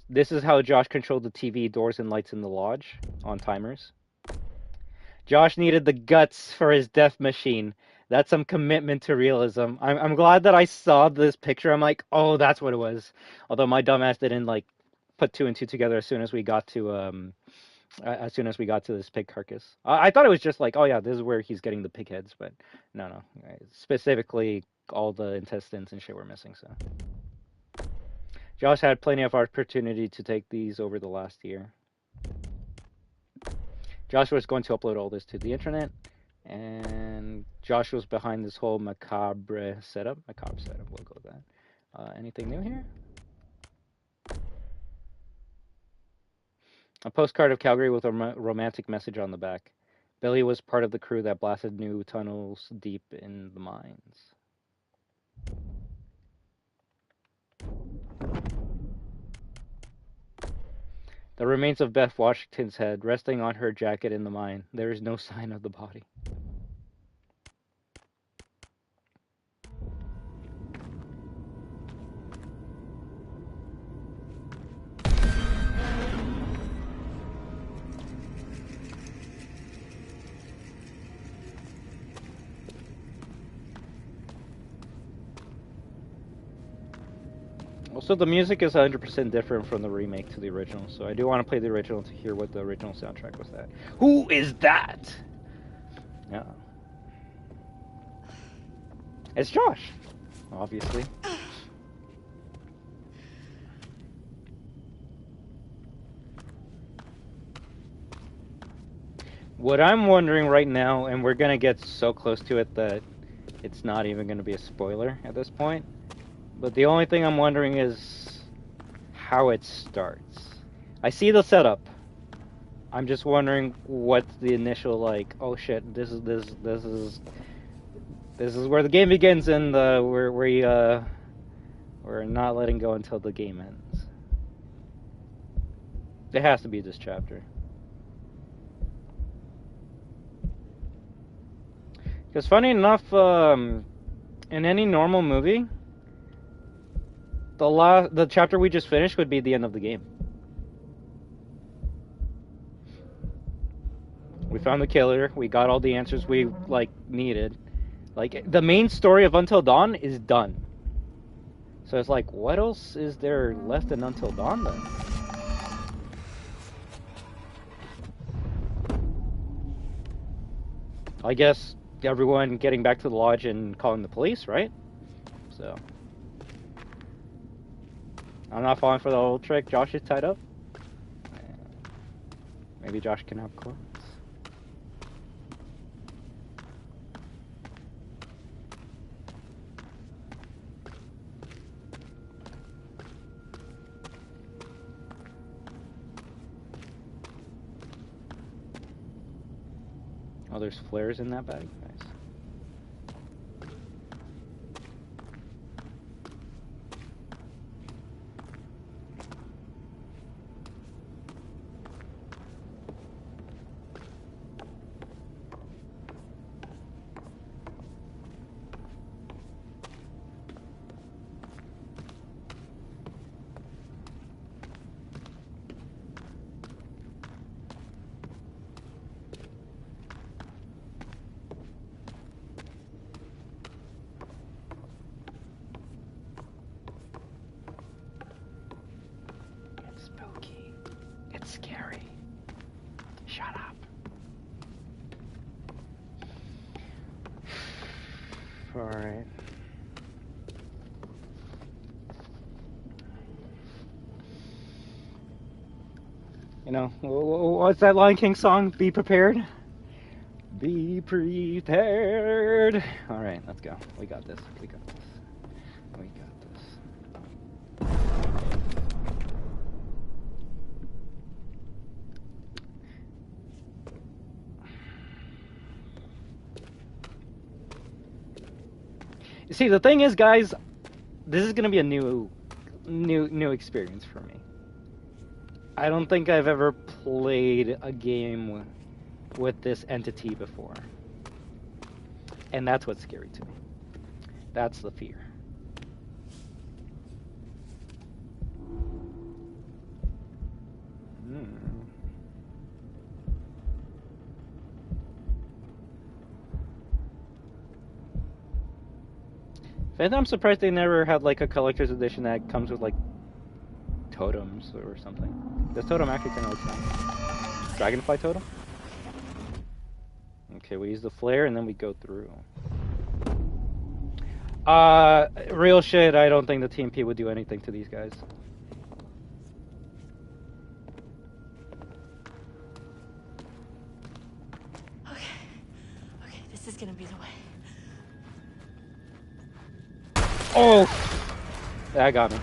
This is how Josh controlled the TV, doors, and lights in the lodge on timers. Josh needed the guts for his death machine. That's some commitment to realism. I'm glad that I saw this picture. I'm like, oh, that's what it was. Although my dumbass didn't like put 2 and 2 together as soon as we got to this pig carcass. I thought it was just like, oh yeah, this is where he's getting the pig heads, but no. Specifically, all the intestines and shit were missing, so. Josh had plenty of opportunity to take these over the last year. Josh was going to upload all this to the internet, and Josh was behind this whole macabre setup. We'll go with that. Anything new here? A postcard of Calgary with a romantic message on the back. Billy was part of the crew that blasted new tunnels deep in the mines. The remains of Beth Washington's head resting on her jacket in the mine. There is no sign of the body. Also, the music is 100% different from the remake to the original, so I do want to play the original to hear what the original soundtrack was at. Who is that? Yeah. It's Josh, obviously. What I'm wondering right now, and we're gonna get so close to it that it's not even gonna be a spoiler at this point, but the only thing I'm wondering is how it starts. I see the setup. I'm just wondering what's the initial, like, oh shit, this is where the game begins, and we're not letting go until the game ends. It has to be this chapter. Because funny enough, in any normal movie, the chapter we just finished would be the end of the game. We found the killer. We got all the answers we needed. Like, the main story of Until Dawn is done. So it's like, what else is there left in Until Dawn then? I guess everyone getting back to the lodge and calling the police, right? So I'm not falling for the old trick. Josh is tied up. Maybe Josh can have clothes. Oh, there's flares in that bag? Nice. Alright. You know, what's that Lion King song? Be prepared? Be prepared. Alright, let's go. We got this. We got this. We got this. You see, the thing is, guys, this is gonna be a new experience for me. I don't think I've ever played a game with this entity before. And that's what's scary to me. That's the fear. And I'm surprised they never had like a collector's edition that comes with like totems or something. This totem actually kind of looks nice. Dragonfly totem? Okay, we use the flare and then we go through. Real shit, I don't think the TMP would do anything to these guys. Okay, this is gonna be the way. Oh! That got me.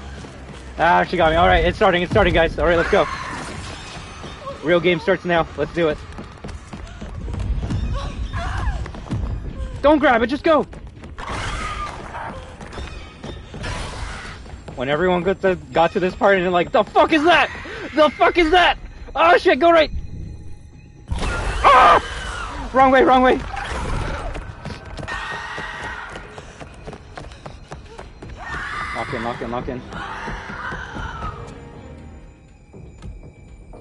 That actually got me. Alright, it's starting, guys. Alright, let's go. Real game starts now. Let's do it. Don't grab it, just go! When everyone got to this part and they're like, the fuck is that? The fuck is that? Oh shit, go right! Ah! Wrong way, wrong way! Lock in.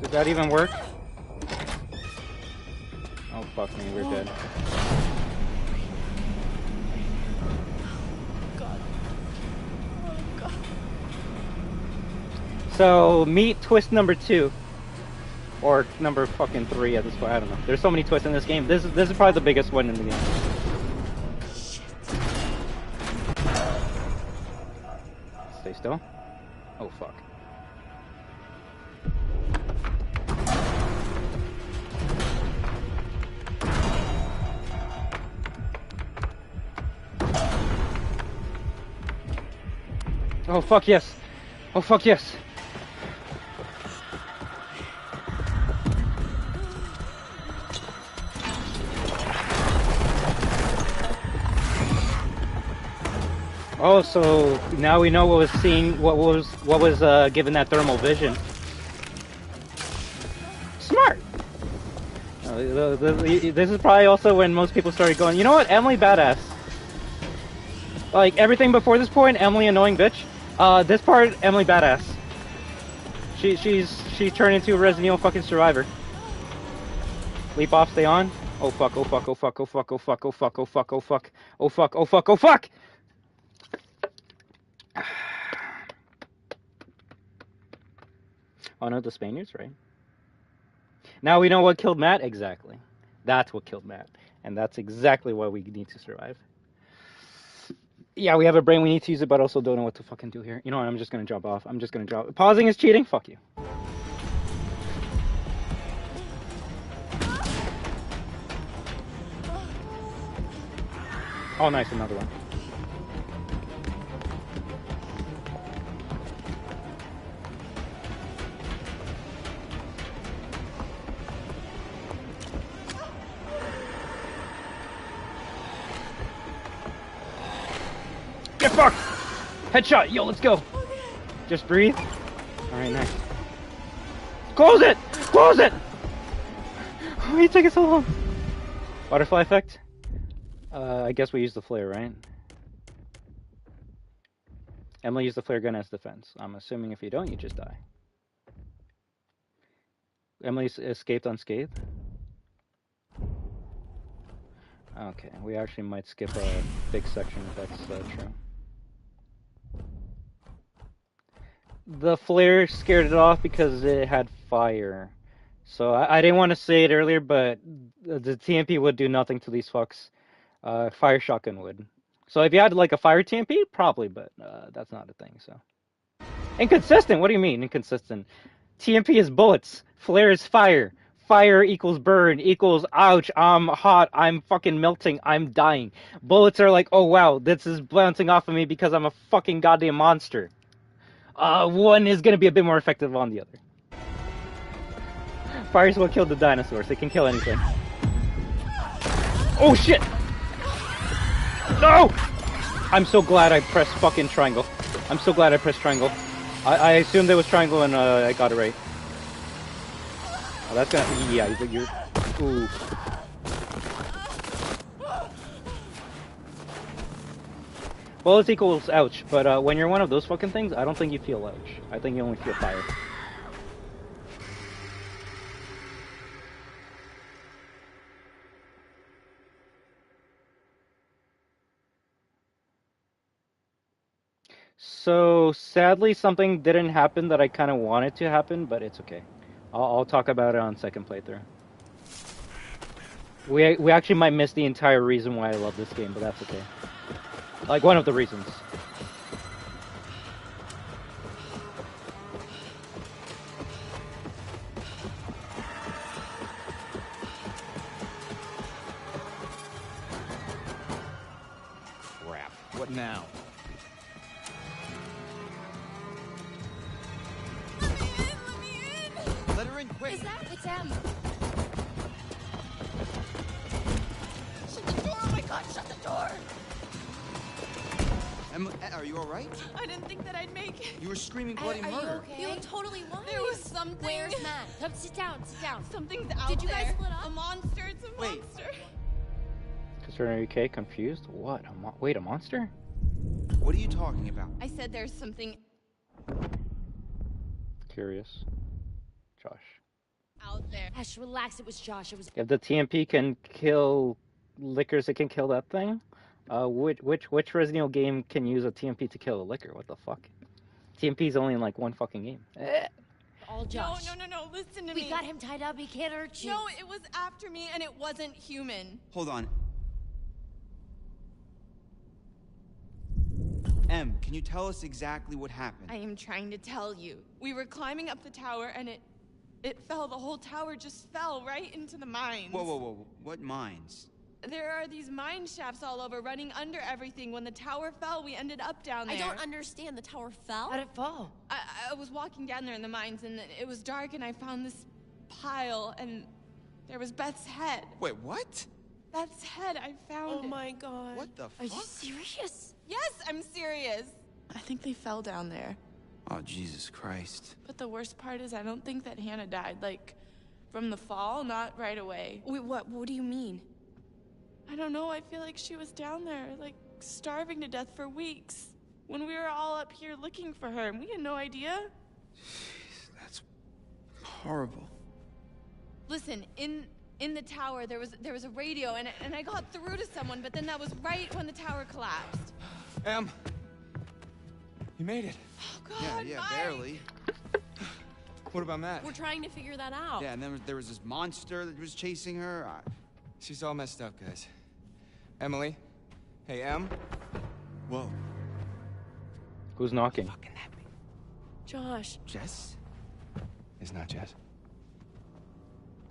Did that even work? Oh fuck me, we're dead. God. Oh God. So meet twist number 2. Or number fucking 3 at this point. I don't know. There's so many twists in this game. This is probably the biggest one in the game. Stay still. Oh fuck. Oh fuck yes. Oh fuck yes. Oh, so now we know what was given that thermal vision. Smart. This is probably also when most people started going, you know what, Emily badass. Like everything before this point, Emily annoying bitch. This part, Emily badass. She's turned into a Resident Evil fucking survivor. Leap off, stay on. Oh fuck, oh fuck, oh fuck, oh fuck, oh fuck, oh fuck, oh fuck, oh fuck, oh fuck, oh fuck, oh fuck! Oh no, the Spaniards, right? Now we know what killed Matt, exactly. That's what killed Matt. And that's exactly why we need to survive. Yeah, we have a brain, we need to use it, but also don't know what to fucking do here. You know what, I'm just gonna jump off. I'm just gonna drop. Pausing is cheating? Fuck you. Oh nice, another one. Get fucked! Headshot! Yo, let's go! Okay. Just breathe. Alright, nice. Close it! Close it! Why are you taking so long? Butterfly effect? I guess we use the flare, right? Emily used the flare gun as defense. I'm assuming if you don't, you just die. Emily escaped unscathed? Okay, we actually might skip a big section if that's true. The flare scared it off because it had fire. So I didn't want to say it earlier, but the TMP would do nothing to these fucks. Fire shotgun would. So if you had like a fire TMP, probably, but that's not a thing, so. Inconsistent? What do you mean, inconsistent? TMP is bullets. Flare is fire. Fire equals burn equals ouch, I'm hot, I'm fucking melting, I'm dying. Bullets are like, oh wow, this is bouncing off of me because I'm a fucking goddamn monster. One is gonna be a bit more effective on the other. Fire is what killed the dinosaurs. They can kill anything. Oh shit! No! I'm so glad I pressed fucking triangle. I'm so glad I pressed triangle. I assumed there was triangle and I got it right. Oh, that's gonna... Yeah, you're... Ooh. Bullets equals ouch, but when you're one of those fucking things, I don't think you feel ouch. I think you only feel fire. So, sadly, something didn't happen that I kind of wanted to happen, but it's okay. I'll talk about it on second playthrough. We actually might miss the entire reason why I love this game, but that's okay. Like, one of the reasons. Crap. What now? Let her in, quick! Is that? It's Em. Shut the door! Oh my god, shut the door! Emily, are you alright? I didn't think that I'd make it. You were screaming bloody Are murder. you okay? You look totally was. There was something. Where's Matt? Come sit down, sit down. Something's out Did you guys there. split up? A monster, it's a Wait. monster. Concerned UK, confused? What? Wait, a monster? What are you talking about? I said there's something Curious. Josh. out there. Ash, relax, it was Josh. It was... If the TMP can kill lickers, it can kill that thing? Which Resident Evil game can use a TMP to kill a licker? What the fuck? TMP's only in like one fucking game. All Josh. No, listen to me. We got him tied up. He can't hurt you. No, it was after me, and it wasn't human. Hold on. Em, can you tell us exactly what happened? I am trying to tell you. We were climbing up the tower, and it fell. The whole tower just fell right into the mines. Whoa. What mines? There are these mine shafts all over, running under everything. When the tower fell, we ended up down there. I don't understand. The tower fell? How'd it fall? I was walking down there in the mines, and it was dark, and I found this pile, and there was Beth's head. Wait, what? Beth's head, I found it. Oh my god. What the fuck? Are you serious? Yes, I'm serious. I think they fell down there. Oh, Jesus Christ. But the worst part is I don't think that Hannah died, like, from the fall, not right away. Wait, what do you mean? I don't know, I feel like she was down there, like, starving to death for weeks. When we were all up here looking for her, and we had no idea. Jeez, that's horrible. Listen, in the tower, there was a radio, and I got through to someone, but then that was right when the tower collapsed. You made it. Oh, God, Yeah, Mike. barely. What about Matt? We're trying to figure that out. Yeah, and then there was this monster that was chasing her. She's all messed up, guys. Emily? Hey, Em? Whoa. Who's knocking? Fucking happening. Josh. Jess? It's not Jess.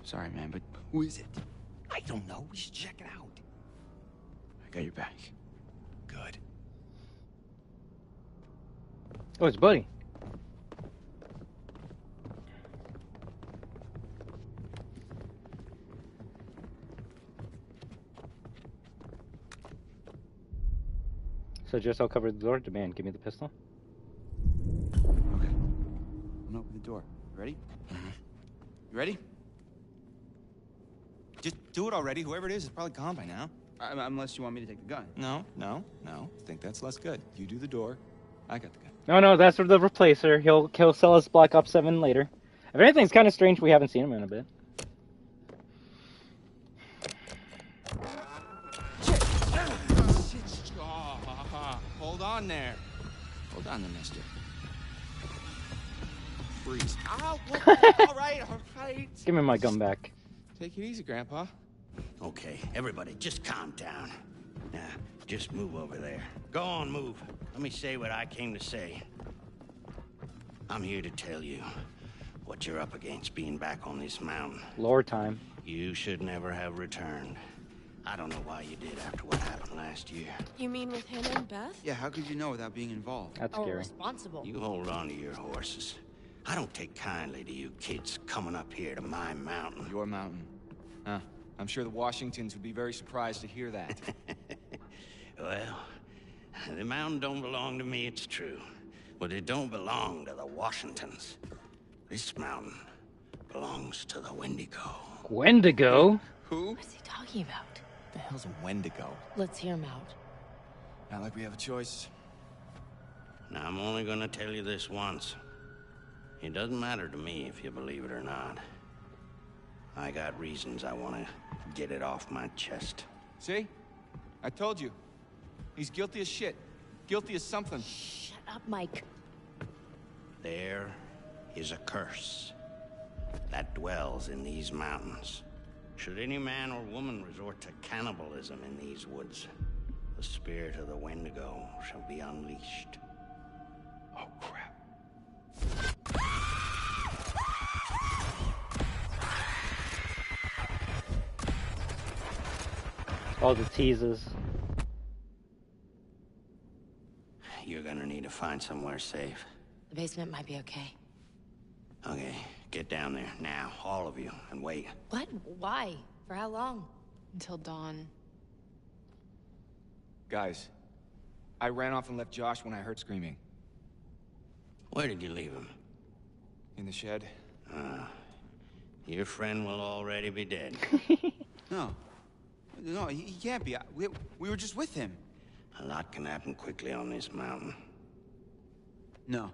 Sorry, man, but who is it? I don't know. We should check it out. I got your back. Good. Oh, it's Buddy. So just I'll cover the door. Demand, give me the pistol. Okay. I'm gonna open the door. Ready? Mm-hmm. You ready? Just do it already. Whoever it is probably gone by now. Unless you want me to take the gun. No. I think that's less good. You do the door. I got the gun. No, that's for the replacer. He'll sell us Black Ops 7 later. If anything's kind of strange, we haven't seen him in a bit. Hold on there. Hold on there, mister. Freeze. Ow! All right. Give me my gun back. Take it easy, Grandpa. Okay, everybody, just calm down. Now, just move over there. Go on, move. Let me say what I came to say. I'm here to tell you what you're up against being back on this mountain. Lore time. You should never have returned. I don't know why you did after what happened last year. You mean with Hannah and Beth? Yeah, how could you know without being involved? That's Oh, scary. responsible. You hold on to your horses. I don't take kindly to you kids coming up here to my mountain. Your mountain. Huh. I'm sure the Washingtons would be very surprised to hear that. Well, the mountain don't belong to me, it's true. But it don't belong to the Washingtons. This mountain belongs to the Wendigo. Wendigo? Who? What's he talking about? The hell's a Wendigo? Let's hear him out. Not like we have a choice. Now, I'm only gonna tell you this once. It doesn't matter to me if you believe it or not. I got reasons I want to get it off my chest. See? I told you. He's guilty as shit. Guilty as something. Shut up, Mike. There is a curse that dwells in these mountains. Should any man or woman resort to cannibalism in these woods, the spirit of the Wendigo shall be unleashed. Oh, crap. All the teases. You're gonna need to find somewhere safe. The basement might be okay. Okay, get down there now, all of you, and wait. What? Why? For how long? Until dawn. Guys, I ran off and left Josh when I heard screaming. Where did you leave him? In the shed. Your friend will already be dead. No, he can't be. We were just with him. A lot can happen quickly on this mountain. No.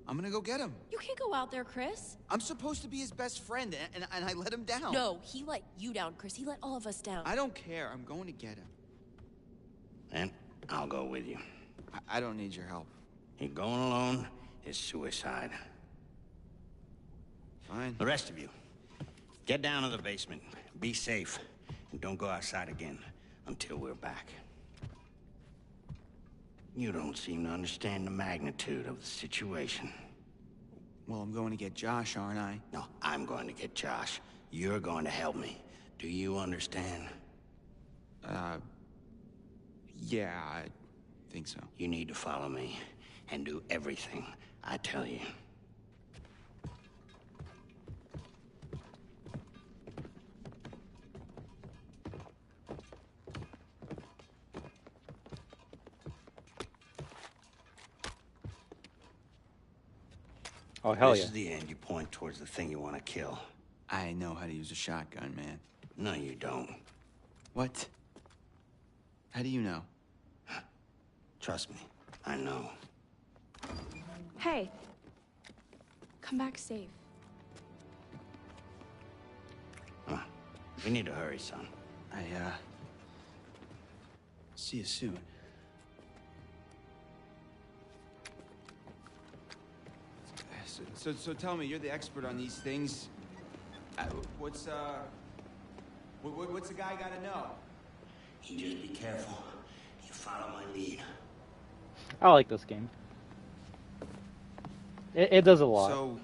I'm gonna go get him. You can't go out there, Chris. I'm supposed to be his best friend, and I let him down. No, he let you down, Chris. He let all of us down. I don't care. I'm going to get him. Then I'll go with you. I don't need your help. You're going alone, is suicide. Fine. The rest of you, get down to the basement. Be safe. And don't go outside again until we're back. You don't seem to understand the magnitude of the situation. Well, I'm going to get Josh, aren't I? No, I'm going to get Josh. You're going to help me. Do you understand? Yeah, I think so. You need to follow me and do everything I tell you. Oh, hell This yeah. is the end. You point towards the thing you want to kill. I know how to use a shotgun, man. No, you don't. What? How do you know? Trust me, I know. Hey. Come back safe. We need to hurry, son. See you soon. So tell me, you're the expert on these things. What's the guy gotta know? You just be careful. You follow my lead. I like this game. It does a lot. So,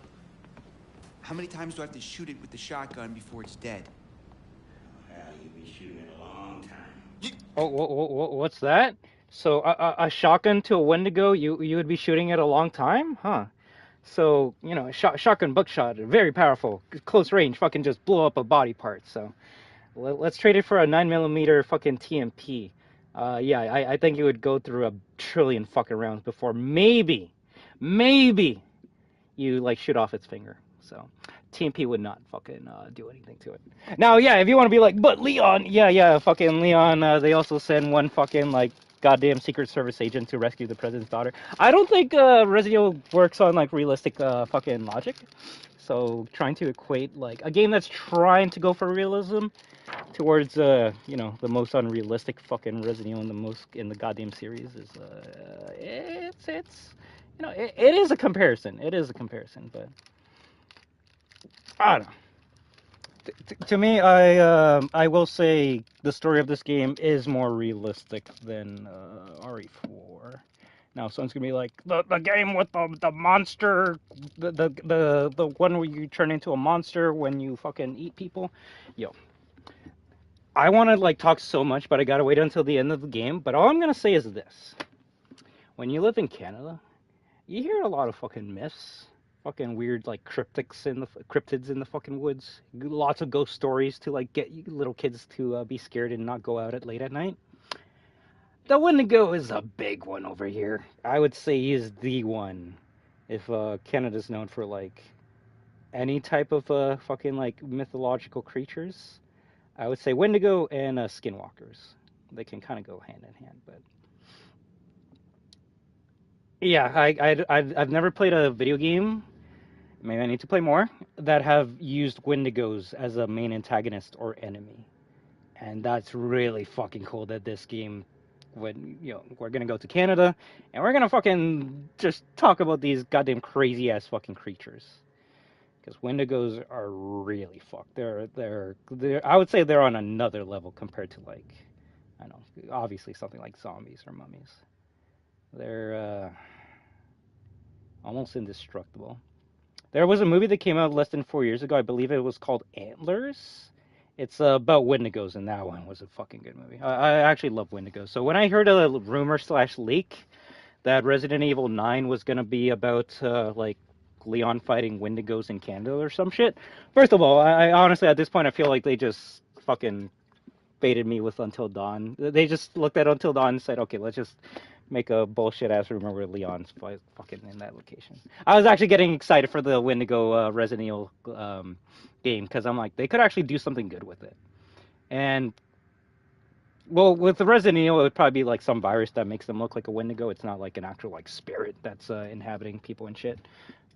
how many times do I have to shoot it with the shotgun before it's dead? Well, you'll be shooting it a long time. Oh, what's that? So a shotgun to a Wendigo, you would be shooting it a long time, huh? So you know, shotgun buckshot, very powerful, close range, fucking just blow up a body part. So let's trade it for a 9mm fucking TMP. Yeah, I think you would go through a trillion fucking rounds before maybe you like shoot off its finger. So TMP would not fucking do anything to it. Now, yeah, if you want to be like, but Leon, yeah, fucking Leon, they also send one fucking like goddamn Secret Service agent to rescue the president's daughter. I don't think Resident Evil works on like realistic fucking logic. So trying to equate like a game that's trying to go for realism towards you know, the most unrealistic fucking Resident Evil in the goddamn series is it's you know, it is a comparison. It is a comparison, but I don't know. To me, I will say the story of this game is more realistic than RE4. Now, someone's gonna be like, the game with the monster, the one where you turn into a monster when you fucking eat people. Yo, I want to like talk so much, but I gotta wait until the end of the game. But all I'm gonna say is this: when you live in Canada, you hear a lot of fucking myths. Fucking weird, like cryptids in the fucking woods. Lots of ghost stories to like get you little kids to be scared and not go out at late at night. The Wendigo is a big one over here. I would say he is the one. If Canada's known for like any type of fucking like mythological creatures, I would say Wendigo and Skinwalkers. They can kind of go hand in hand, but yeah, I've never played a video game. Maybe I need to play more that have used Wendigos as a main antagonist or enemy, and that's really fucking cool. That this game, when you know, we're gonna go to Canada and we're gonna fucking just talk about these goddamn crazy ass fucking creatures, because Wendigos are really fucked. They're I would say they're on another level compared to like, I don't know, obviously something like zombies or mummies. They're almost indestructible. There was a movie that came out less than 4 years ago. I believe it was called Antlers. It's about Wendigos, and that one was a fucking good movie. I actually love Wendigos. So when I heard a rumor/leak that Resident Evil 9 was going to be about like Leon fighting Wendigos in Canada or some shit, first of all, I honestly at this point I feel like they just fucking baited me with Until Dawn. They just looked at Until Dawn and said, okay, let's just make a bullshit ass rumor where Leon's fucking in that location. I was actually getting excited for the Wendigo Resident Evil game, because I'm like, they could actually do something good with it. And well, with the Resident Evil, it would probably be like some virus that makes them look like a Wendigo. It's not like an actual like spirit that's inhabiting people and shit.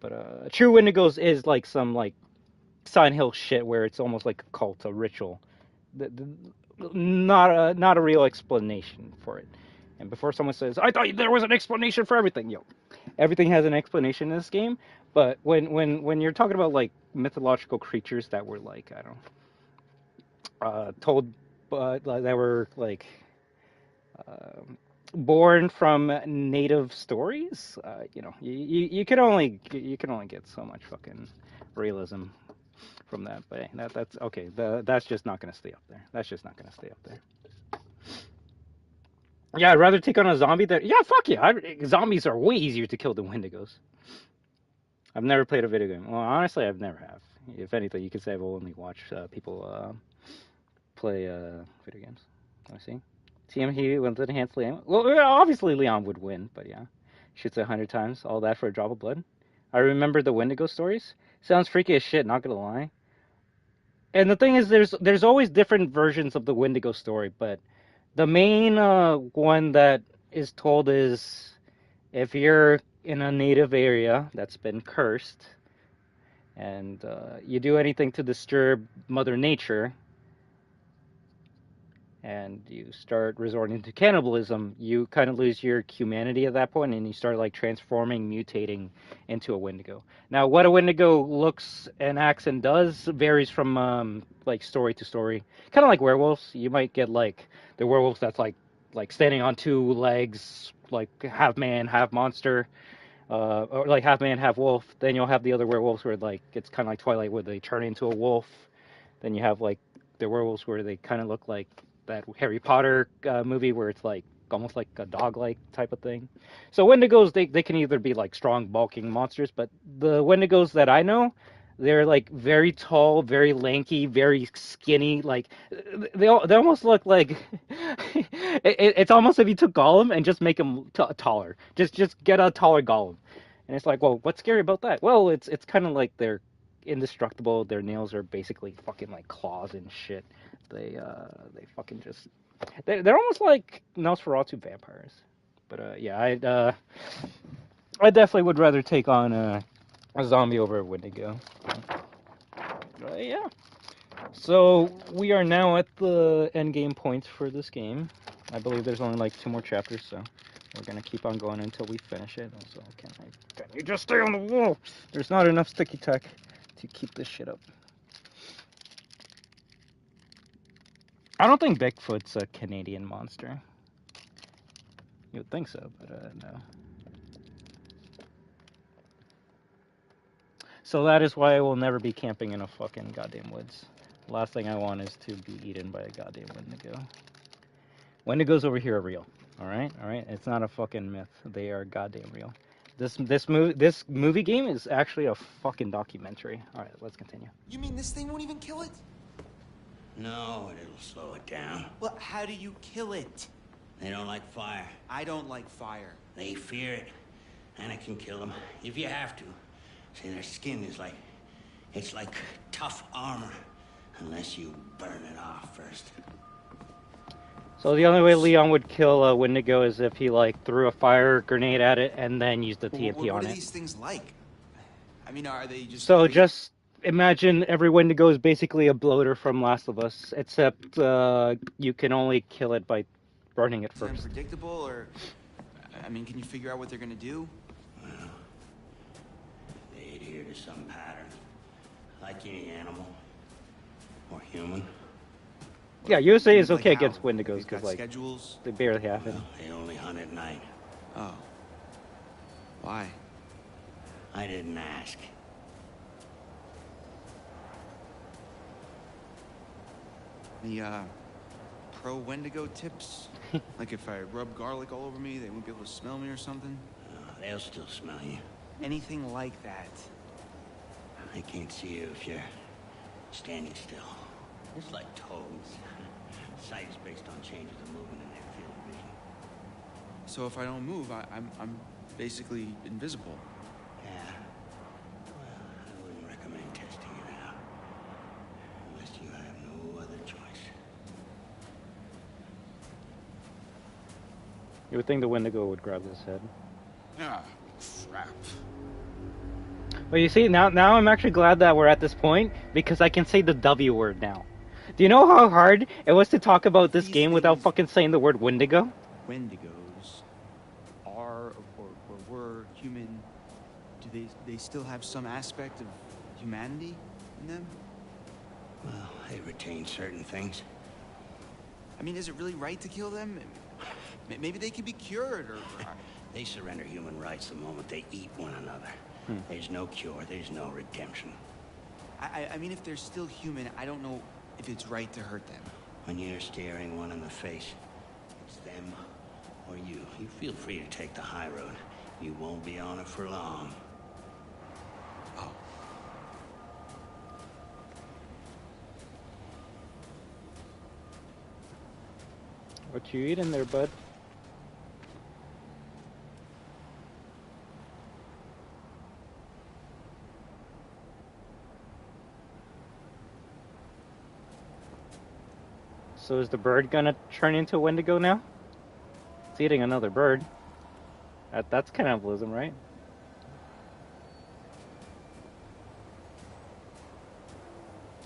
But true Wendigos is like some like Silent Hill shit where it's almost like a cult, a ritual. Not a real explanation for it. And before someone says, I thought there was an explanation for everything, yo, everything has an explanation in this game. But when you're talking about like mythological creatures that were like, I don't know, told, that were like born from native stories, you know, you can only get so much fucking realism from that. But hey, that's okay. That's just not gonna stay up there. That's just not gonna stay up there. Yeah, I'd rather take on a zombie that. Yeah, fuck yeah. Zombies are way easier to kill than Wendigos. I've never played a video game. Well, honestly, I've never have. If anything, you could say I've only watched people play video games. Let's see. TM, he wins it enhanced Leon. Well, obviously Leon would win, but yeah. Shoots 100 times, all that for a drop of blood. I remember the Wendigo stories. Sounds freaky as shit, not gonna lie. And the thing is, there's always different versions of the Wendigo story, but the main one that is told is if you're in a native area that's been cursed and you do anything to disturb Mother Nature and you start resorting to cannibalism, you kind of lose your humanity at that point and you start like transforming, mutating into a Wendigo. Now, what a Wendigo looks and acts and does varies from like story to story. Kind of like werewolves. You might get like the werewolves that's like standing on two legs, like half man, half monster, or like half man, half wolf. Then you'll have the other werewolves where like it's kind of like Twilight where they turn into a wolf. Then you have like the werewolves where they kind of look like that Harry Potter movie where it's like almost like a dog-like type of thing. So Wendigos, they can either be like strong, bulking monsters, but the Wendigos that I know, they're like very tall, very lanky, very skinny. Like they almost look like it's almost if you took Gollum and just make him taller. Just get a taller Gollum, and it's like, well, what's scary about that? Well, it's kind of like they're indestructible. Their nails are basically fucking like claws and shit. They fucking just they're almost like Nosferatu vampires. But yeah, I definitely would rather take on a zombie over a Wendigo. Yeah. So we are now at the end game points for this game. I believe there's only like 2 more chapters, so we're gonna keep on going until we finish it. Also, can you just stay on the wall? There's not enough sticky tack to keep this shit up. I don't think Bigfoot's a Canadian monster. You would think so, but no. So that is why I will never be camping in a fucking goddamn woods. The last thing I want is to be eaten by a goddamn Wendigo. Wendigos over here are real. Alright? Alright? It's not a fucking myth. They are goddamn real. This movie game is actually a fucking documentary. Alright, let's continue. You mean this thing won't even kill it? No, it'll slow it down. Well, how do you kill it? They don't like fire. I don't like fire. They fear it. And it can kill them if you have to. See, their skin is like... it's like tough armor. Unless you burn it off first. So the only way Leon would kill a Wendigo is if he like threw a fire grenade at it and then used the TNT on it. What are these things like? I mean, are they just... So just imagine every Wendigo is basically a bloater from Last of Us, except you can only kill it by burning it first. Is it unpredictable, or... I mean, can you figure out what they're gonna do? Well, they adhere to some pattern. Like any animal. Or human. Yeah, USA is Like okay how? against Wendigos They've because got like schedules? they barely have it. Well, they only hunt at night. Oh. Why? I didn't ask. Any, pro Wendigo tips? Like if I rub garlic all over me, they won't be able to smell me or something? They'll still smell you. Anything like that? They can't see you if you're standing still. It's like toads. Sight is based on changes of movement in their field of vision. So if I don't move, I'm basically invisible. Yeah. Well, I wouldn't recommend testing it out. Unless you have no other choice. You would think the Wendigo would grab his head. Ah, crap. But you see, now I'm actually glad that we're at this point because I can say the W word now. Do you know how hard it was to talk about this game without fucking saying the word Wendigo? Wendigos. they still have some aspect of humanity in them? Well, they retain certain things. I mean, is it really right to kill them? Maybe they could be cured, or... They surrender human rights the moment they eat one another. There's no cure, there's no redemption. I mean, if they're still human, I don't know if it's right to hurt them. When you're staring one in the face, it's them or you. You feel free to take the high road. You won't be on it for long. Oh. What you eating there, bud? So is the bird gonna turn into a Wendigo now? It's eating another bird. That's cannibalism, right?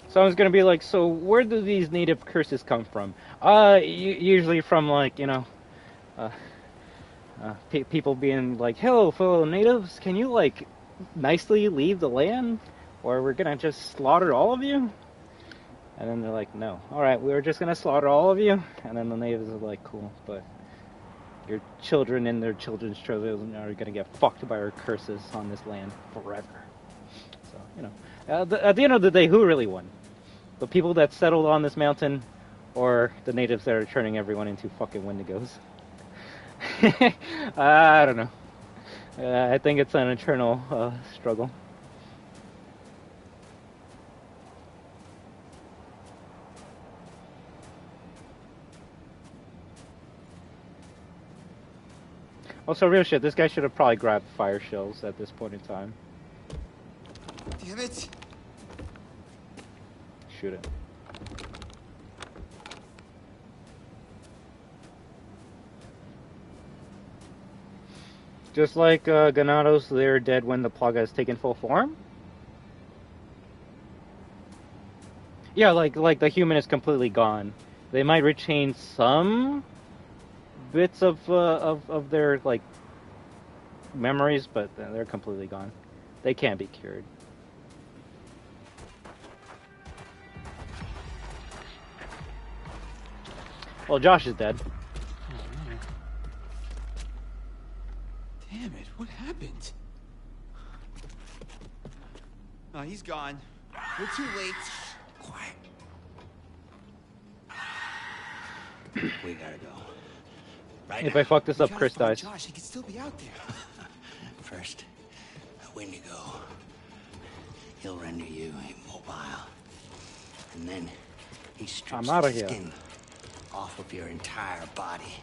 Someone's gonna be like, so where do these native curses come from? Usually from, like, you know, people being like, hello, fellow natives, can you, like, nicely leave the land? Or we're gonna just slaughter all of you? And then they're like, no. Alright, we're just gonna slaughter all of you. And then the natives are like, cool, but your children and their children's children are gonna get fucked by our curses on this land forever. So, you know, at the end of the day, who really won? The people that settled on this mountain, or the natives that are turning everyone into fucking Wendigos? I don't know. I think it's an eternal struggle. Also, real shit, this guy should have probably grabbed fire shells at this point in time. Damn it! Shoot it. Just like Ganados, they're dead when the Plaga has taken full form? Yeah, like the human is completely gone. They might retain some bits of their, like, memories, but they're completely gone. They can't be cured. Well, Josh is dead. Damn it, what happened? Oh, he's gone. We're too late. Quiet. We gotta go. Right If now. I fuck this up, We Chris gotta find dies. Josh, he could still be out there. First, a Wendigo. He'll render you immobile. And then he strips I'm outta the here. skin off of your entire body,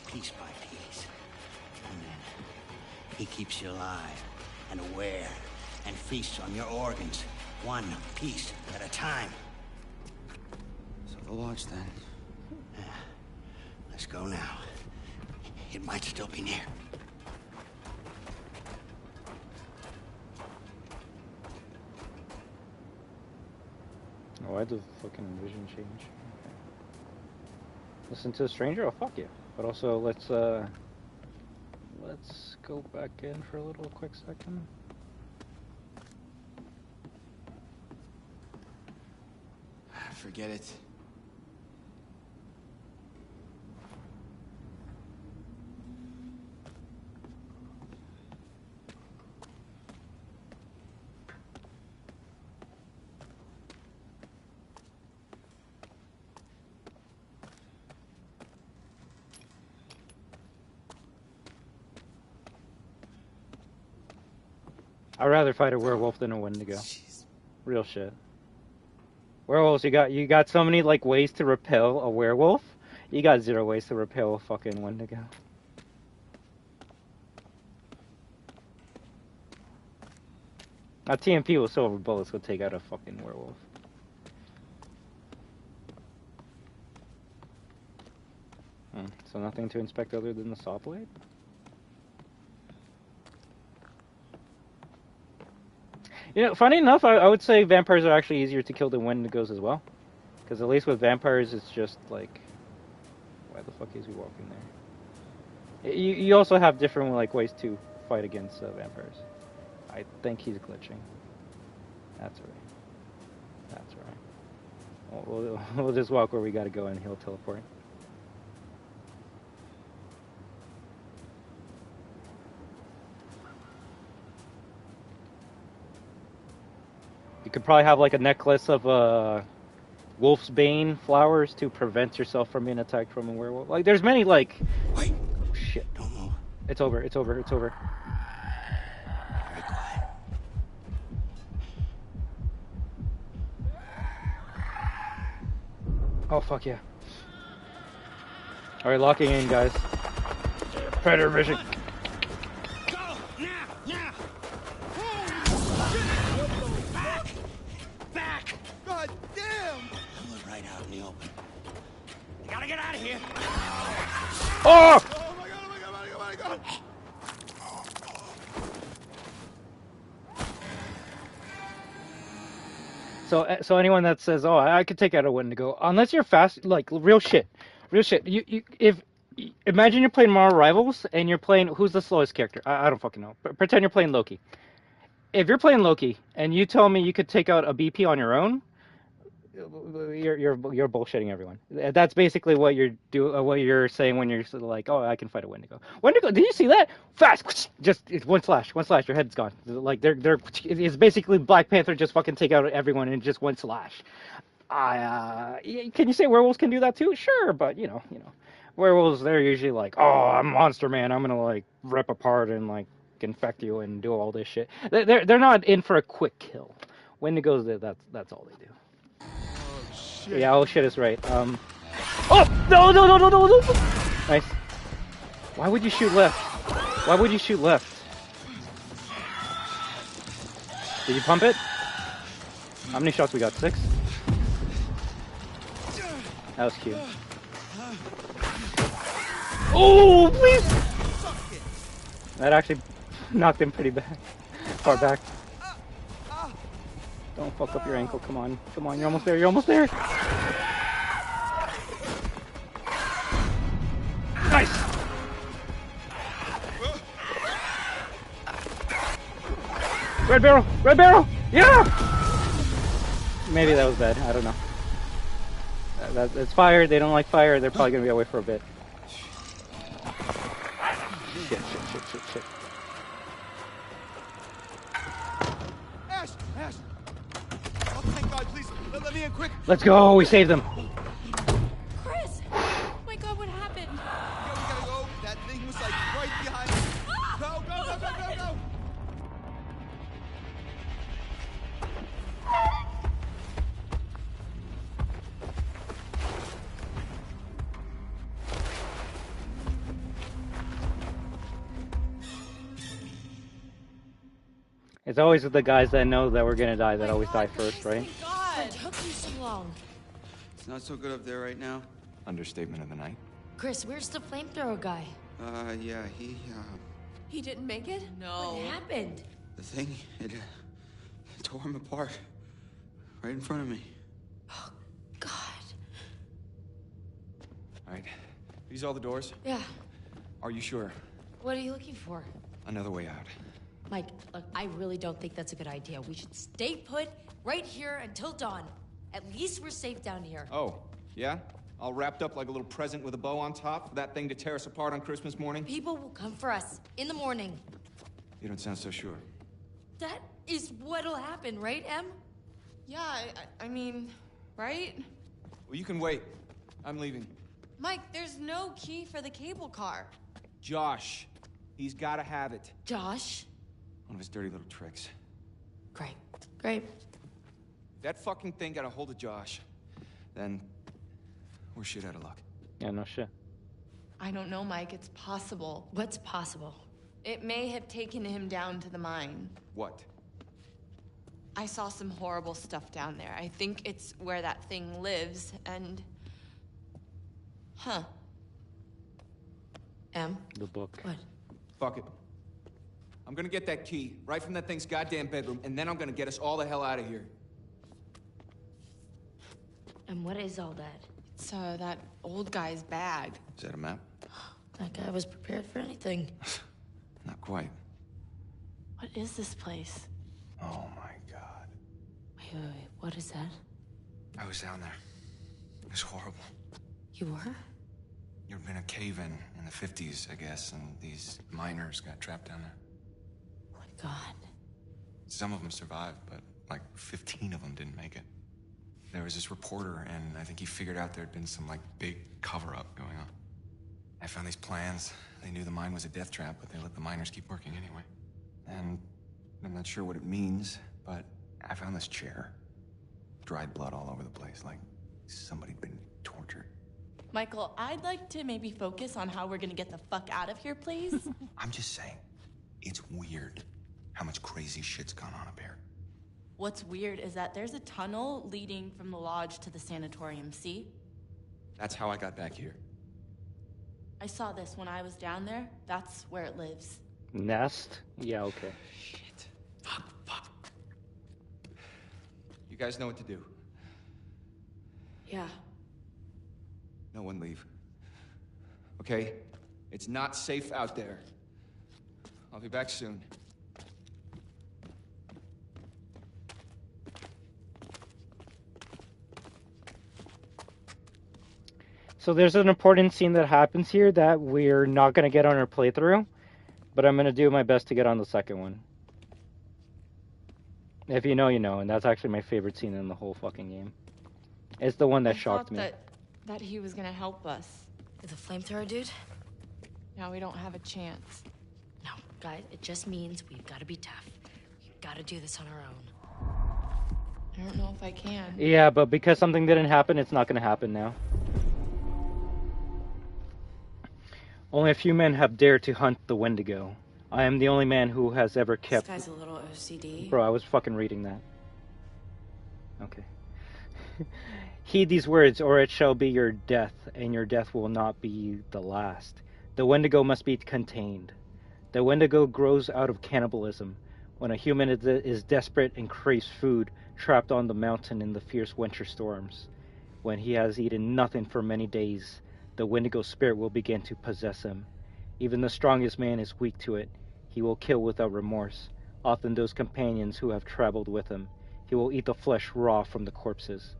piece by piece. And then he keeps you alive and aware and feasts on your organs, one piece at a time. So the lodge then. Let's go now. It might still be near. Oh, why does the fucking vision change? Okay. Listen to a stranger? Oh, fuck you. But also, let's go back in for a little quick second. Forget it. I'd rather fight a werewolf than a Wendigo. Jeez. Real shit. Werewolves, you got so many, like, ways to repel a werewolf. You got 0 ways to repel a fucking Wendigo. Now TMP with silver bullets would take out a fucking werewolf. So nothing to inspect other than the saw blade? You know, funny enough, I would say vampires are actually easier to kill than Wendigos as well. Because at least with vampires, it's just like... Why the fuck is he walking there? You also have different, like, ways to fight against vampires. I think he's glitching. That's right. That's right. We'll just walk where we gotta go and he'll teleport. You could probably have like a necklace of wolf's bane flowers to prevent yourself from being attacked from a werewolf. Like there's many like. Wait. Oh, shit. Don't move. It's over. It's over. It's over. Very quiet. Oh fuck yeah! All right, locking in, guys. Predator vision. Go now! Back! God damn! I was right out in the open. You gotta get out of here. Oh! Oh my god, oh my god, oh my god, oh my god! So anyone that says, "Oh, I could take out a Wendigo," unless you're fast, like real shit. Imagine you're playing Marvel Rivals and you're playing who's the slowest character? I don't fucking know. Pretend you're playing Loki. If you're playing Loki and you tell me you could take out a BP on your own, you're bullshitting everyone. That's basically what you're saying when you're sort of like, "Oh, I can fight a Wendigo." Wendigo, did you see that? Fast, just it's one slash, your head's gone. Like it's basically Black Panther just fucking take out everyone in just one slash. Can you say werewolves can do that too? Sure, but you know, werewolves, they're usually like, "Oh, I'm Monster Man. I'm gonna like rip apart and like infect you and do all this shit." They're not in for a quick kill. Wendigos, that's all they do. Shit. Yeah, oh shit is right. Oh no! Nice. Why would you shoot left? Why would you shoot left? Did you pump it? How many shots we got? 6? That was cute. Oh, please! That actually knocked him pretty bad. Far back. Don't fuck up your ankle. Come on, you're almost there. Nice! Red barrel! Yeah! Maybe that was bad. I don't know. It's fire. They don't like fire. They're probably gonna be away for a bit. Shit. Ash! Oh, thank God, please, let me in quick. Let's go. We saved them. Chris! Oh my god, what happened? We gotta go. That thing was like right behind us. Go! It's always the guys that know that we're gonna die that always die first, right? What took you so long? It's not so good up there right now. Understatement of the night. Chris, where's the flamethrower guy? Yeah, He didn't make it? What happened? the thing, it tore him apart. Right in front of me. Oh, God. All right. These all the doors? Yeah. Are you sure? What are you looking for? Another way out. Mike, look, I really don't think that's a good idea. We should stay put right here until dawn. At least we're safe down here. Oh, yeah? All wrapped up like a little present with a bow on top for that thing to tear us apart on Christmas morning? People will come for us in the morning. You don't sound so sure. That is what'll happen, right, Em? Yeah, I mean, right? Well, you can wait. I'm leaving. Mike, there's no key for the cable car. Josh. He's gotta have it. Josh? One of his dirty little tricks. Great. That fucking thing got a hold of Josh. Then we're shit out of luck. Yeah, no shit. I don't know, Mike. It's possible. What's possible? It may have taken him down to the mine. What? I saw some horrible stuff down there. I think it's where that thing lives, and... Huh. Em? The book. What? Fuck it. I'm gonna get that key right from that thing's goddamn bedroom, and then I'm gonna get us all the hell out of here. And what is all that? It's that old guy's bag. Is that a map? That guy was prepared for anything. Not quite. What is this place? Oh my God. Wait. What is that? I was down there. It was horrible. You were? There'd been a cave-in in the 50s, I guess, and these miners got trapped down there. Oh my God. Some of them survived, but like 15 of them didn't make it. There was this reporter, and I think he figured out there'd been some like big cover-up going on. I found these plans. They knew the mine was a death trap, but they let the miners keep working anyway. And I'm not sure what it means, but I found this chair. Dried blood all over the place, like somebody'd been tortured. Michael, I'd like to maybe focus on how we're gonna get the fuck out of here, please. I'm just saying, it's weird how much crazy shit's gone on up here. What's weird is that there's a tunnel leading from the lodge to the sanatorium, see? That's how I got back here. I saw this when I was down there. That's where it lives. Nest? Yeah, okay. Shit. Fuck. You guys know what to do. Yeah. No one leave. Okay? It's not safe out there. I'll be back soon. So there's an important scene that happens here that we're not going to get on our playthrough, but I'm going to do my best to get on the second one. If you know, you know, and that's actually my favorite scene in the whole fucking game. It's the one that shocked me. That he was gonna help us. The flamethrower dude? Now we don't have a chance. No, guys, it just means we've got to be tough. We've got to do this on our own. I don't know if I can. Yeah, but because something didn't happen, it's not going to happen now. Only a few men have dared to hunt the Wendigo. I am the only man who has ever kept... This guy's a little OCD. Bro, I was fucking reading that. Okay. Heed these words, or it shall be your death, and your death will not be the last. The Wendigo must be contained. The Wendigo grows out of cannibalism. When a human is desperate and craves food, trapped on the mountain in the fierce winter storms. When he has eaten nothing for many days, the Wendigo spirit will begin to possess him. Even the strongest man is weak to it. He will kill without remorse, often those companions who have traveled with him. He will eat the flesh raw from the corpses.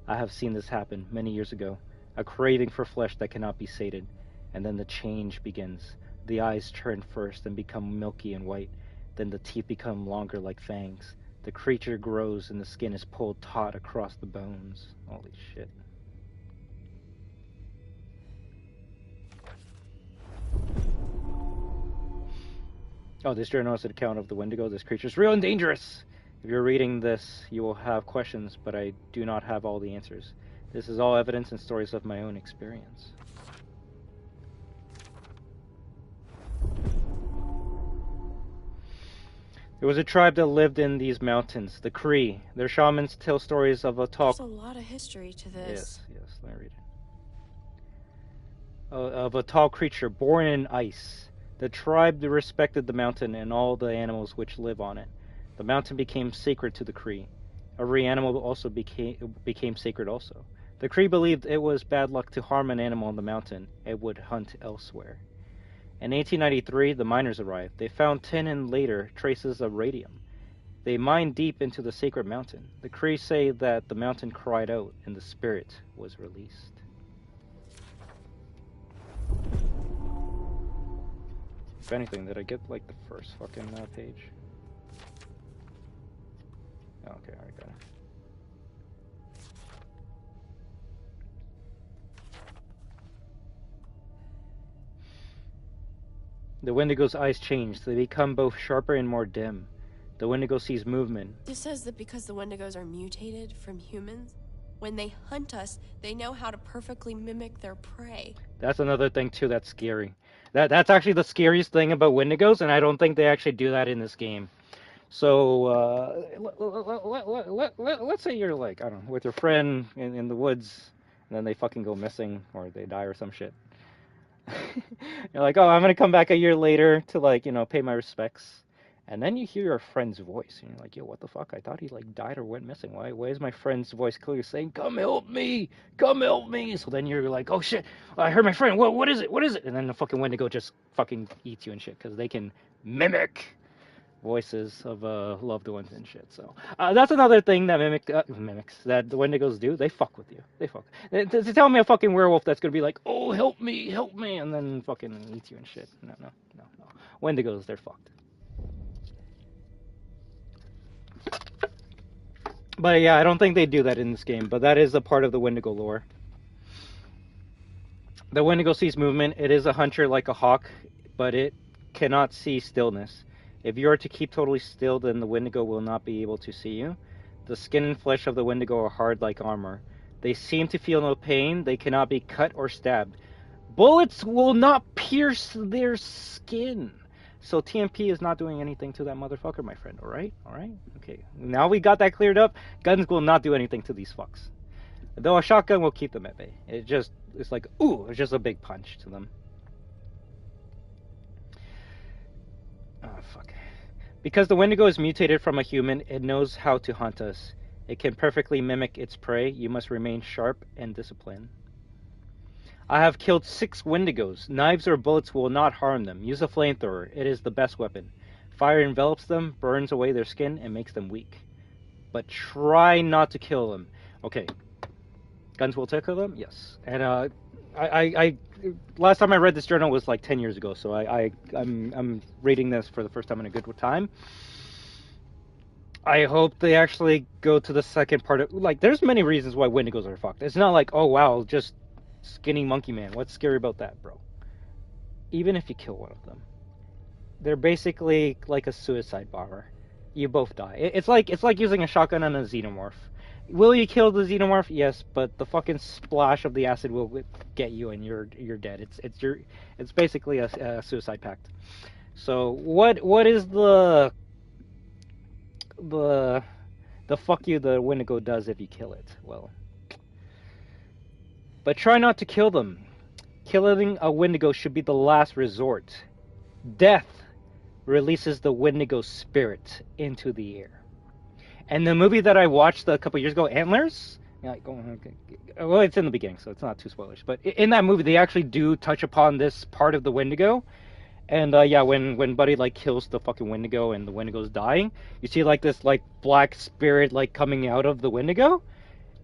I have seen this happen many years ago. A craving for flesh that cannot be sated. And then the change begins. The eyes turn first and become milky and white. Then the teeth become longer like fangs. The creature grows and the skin is pulled taut across the bones. Holy shit. Oh, this journal is an account of the Wendigo. This creature is real and dangerous. If you're reading this, you will have questions, but I do not have all the answers. This is all evidence and stories of my own experience. There was a tribe that lived in these mountains, the Cree. Their shamans tell stories of a tall... There's a lot of history to this. Yes, let me read it. Of a tall creature born in ice. The tribe respected the mountain and all the animals which live on it. The mountain became sacred to the Cree. Every animal also became sacred also. The Cree believed it was bad luck to harm an animal on the mountain. It would hunt elsewhere. In 1893, the miners arrived. They found tin and later traces of radium. They mined deep into the sacred mountain. The Cree say that the mountain cried out and the spirit was released. If anything, did I get like the first fucking page? Oh, okay, I got it. The Wendigo's eyes change. They become both sharper and more dim. The Wendigo sees movement. This says that because the Wendigos are mutated from humans, when they hunt us, they know how to perfectly mimic their prey. That's another thing too that's scary. That's actually the scariest thing about Wendigos, and I don't think they actually do that in this game. So, let's say you're like, I don't know, with your friend in the woods, and then they fucking go missing, or they die or some shit. You're like, oh, I'm gonna come back a year later to, like, you know, pay my respects. And then you hear your friend's voice, and you're like, yo, what the fuck? I thought he, like, died or went missing. Why is my friend's voice clearly saying, come help me! Come help me! So then you're like, oh shit, I heard my friend, what is it? What is it? And then the fucking Wendigo just fucking eats you and shit, because they can mimic. voices of loved ones and shit. So that's another thing that mimics that the Wendigos do. They fuck with you. They fuck. To tell me a fucking werewolf that's gonna be like, oh help me, and then fucking eats you and shit. No. Wendigos, they're fucked. But yeah, I don't think they do that in this game. But that is a part of the Wendigo lore. The Wendigo sees movement. It is a hunter like a hawk, but it cannot see stillness. If you are to keep totally still, then the Wendigo will not be able to see you. The skin and flesh of the Wendigo are hard like armor. They seem to feel no pain. They cannot be cut or stabbed. Bullets will not pierce their skin. So TMP is not doing anything to that motherfucker, my friend. Alright? Okay. Now we got that cleared up. Guns will not do anything to these fucks. Though a shotgun will keep them at bay. It's like, ooh, it's just a big punch to them. Oh, fuck. Because the Wendigo is mutated from a human, it knows how to hunt us. It can perfectly mimic its prey. You must remain sharp and disciplined. I have killed 6 Wendigos. Knives or bullets will not harm them. Use a flamethrower. It is the best weapon. Fire envelops them, burns away their skin, and makes them weak. But try not to kill them. Okay. Guns will kill them? Yes. And I last time I read this journal was like 10 years ago, so I'm reading this for the first time in a good time. I hope they actually go to the second part of, like, there's many reasons why Wendigos are fucked. It's not like, oh wow, just skinny monkey man. What's scary about that, bro? Even if you kill one of them, they're basically like a suicide bomber. You both die. It's like using a shotgun on a xenomorph. Will you kill the xenomorph? Yes, but the fucking splash of the acid will get you, and you're dead. It's basically a suicide pact. So what is the fuck you the Wendigo does if you kill it? Well, but try not to kill them. Killing a Wendigo should be the last resort. Death releases the Wendigo spirit into the air. And the movie that I watched a couple years ago, Antlers, well, it's in the beginning, so it's not too spoilers. But in that movie, they actually do touch upon this part of the Wendigo. And yeah, when Buddy like kills the fucking Wendigo and the Wendigo's dying, you see like this like black spirit like coming out of the Wendigo,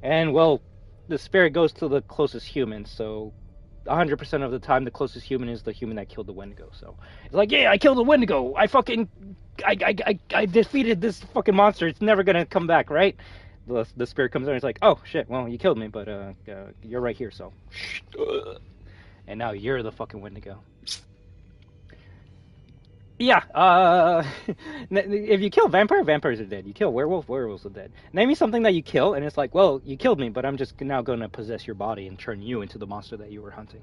and well, the spirit goes to the closest human. So 100% of the time, the closest human is the human that killed the Wendigo. So it's like, yeah, I killed the Wendigo. I defeated this fucking monster. It's never gonna come back, right? The spirit comes out and it's like, oh shit, well you killed me, but you're right here, so. And now you're the fucking Wendigo. Yeah, if you kill vampires are dead. You kill werewolves are dead. Name me something that you kill, and it's like, well, you killed me, but I'm just now going to possess your body and turn you into the monster that you were hunting.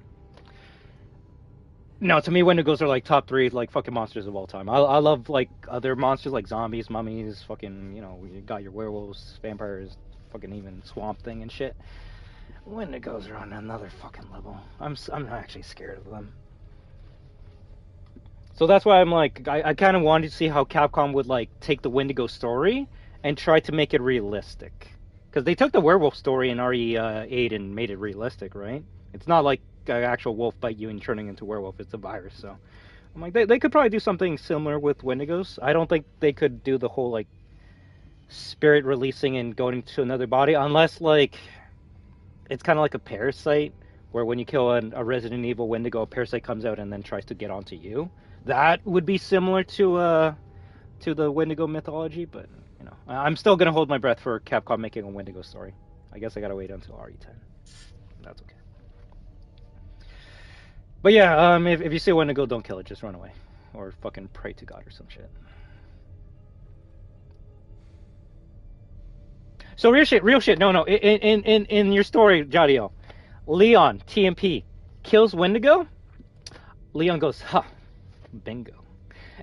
No, to me, Wendigos are like top 3 like fucking monsters of all time. I love like other monsters like zombies, mummies, fucking, you know, you got your werewolves, vampires, fucking even Swamp Thing and shit. Wendigos are on another fucking level. I'm not actually scared of them. So that's why I'm like, I kind of wanted to see how Capcom would like take the Wendigo story and try to make it realistic. Because they took the werewolf story in RE8 and made it realistic, right? It's not like an actual wolf bite you and turning into a werewolf, it's a virus, so. I'm like, they could probably do something similar with Wendigos. I don't think they could do the whole like spirit releasing and going to another body, unless like, it's kind of like a parasite, where when you kill a Resident Evil Wendigo, a parasite comes out and then tries to get onto you. That would be similar to the Wendigo mythology, but you know, I'm still gonna hold my breath for Capcom making a Wendigo story. I guess I gotta wait until RE10. That's okay. But yeah, if you see a Wendigo, don't kill it. Just run away, or fucking pray to God or some shit. So real shit. No. In your story, Jadiel, Leon TMP kills Wendigo. Leon goes, ha. Bingo.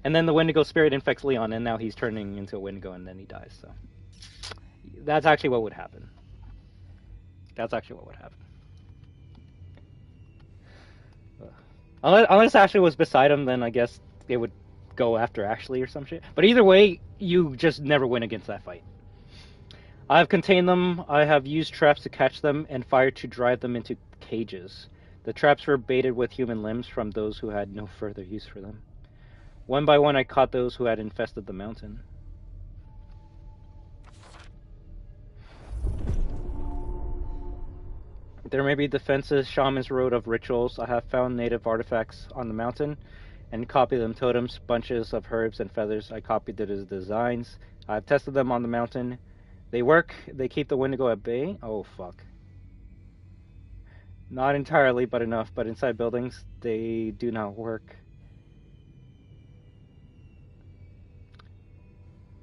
And then the Wendigo spirit infects Leon, and now he's turning into a Wendigo, and then he dies. So that's actually what would happen. Unless Ashley was beside him, then I guess they would go after Ashley or some shit. But either way, you just never win against that fight. I have contained them. I have used traps to catch them and fire to drive them into cages. The traps were baited with human limbs from those who had no further use for them. One by one, I caught those who had infested the mountain. There may be defenses shamans wrote of rituals. I have found native artifacts on the mountain and copied them. Totems, bunches of herbs and feathers. I copied the designs. I've tested them on the mountain. They work. They keep the Wendigo at bay. Oh, fuck. Not entirely, but enough. But inside buildings, they do not work.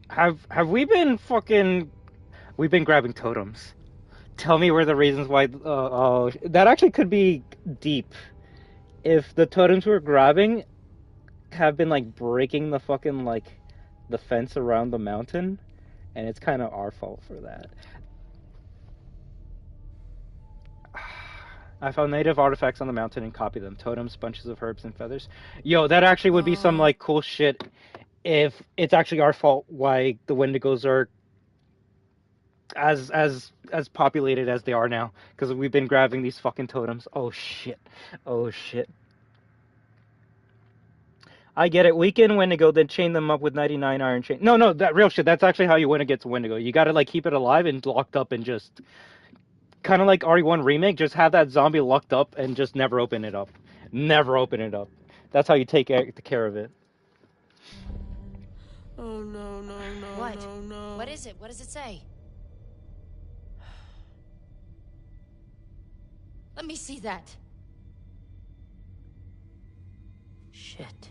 Have we been fucking... We've been grabbing totems. Tell me where the reasons why... oh, that actually could be deep. If the totems we're grabbing have been, like, breaking the fucking, like, the fence around the mountain, and it's kind of our fault for that. I found native artifacts on the mountain and copied them. Totems, bunches of herbs and feathers. Yo, that actually would be some, like, cool shit if it's actually our fault why the Wendigos are as populated as they are now, because we've been grabbing these fucking totems. Oh shit. Oh shit. I get it. Weaken Wendigo, then chain them up with 99 iron chain. No, that real shit. That's actually how you win against Wendigo. You gotta, like, keep it alive and locked up and just... Kind of like RE1 Remake, just have that zombie locked up and just never open it up. Never open it up. That's how you take care of it. Oh, no. What? No. What is it? What does it say? Let me see that. Shit.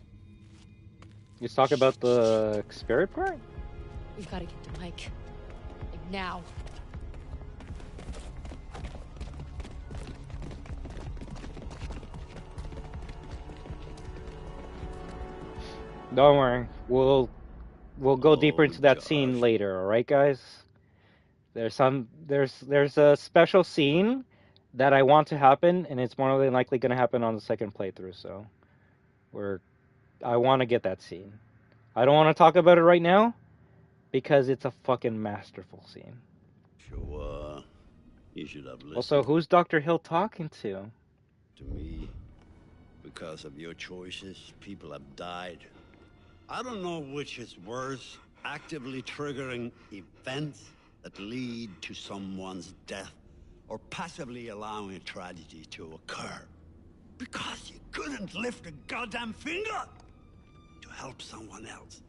Let's talk about the spirit part? We've got to get to Mike. Like, now. Don't worry. We'll go deeper into that scene later, alright guys? There's a special scene that I want to happen, and it's more than likely gonna happen on the second playthrough, so I wanna get that scene. I don't wanna talk about it right now, because it's a fucking masterful scene. Sure, you should have listened. Also, who's Dr. Hill talking to? To me. Because of your choices, people have died. I don't know which is worse, actively triggering events that lead to someone's death, or passively allowing a tragedy to occur. Because you couldn't lift a goddamn finger to help someone else.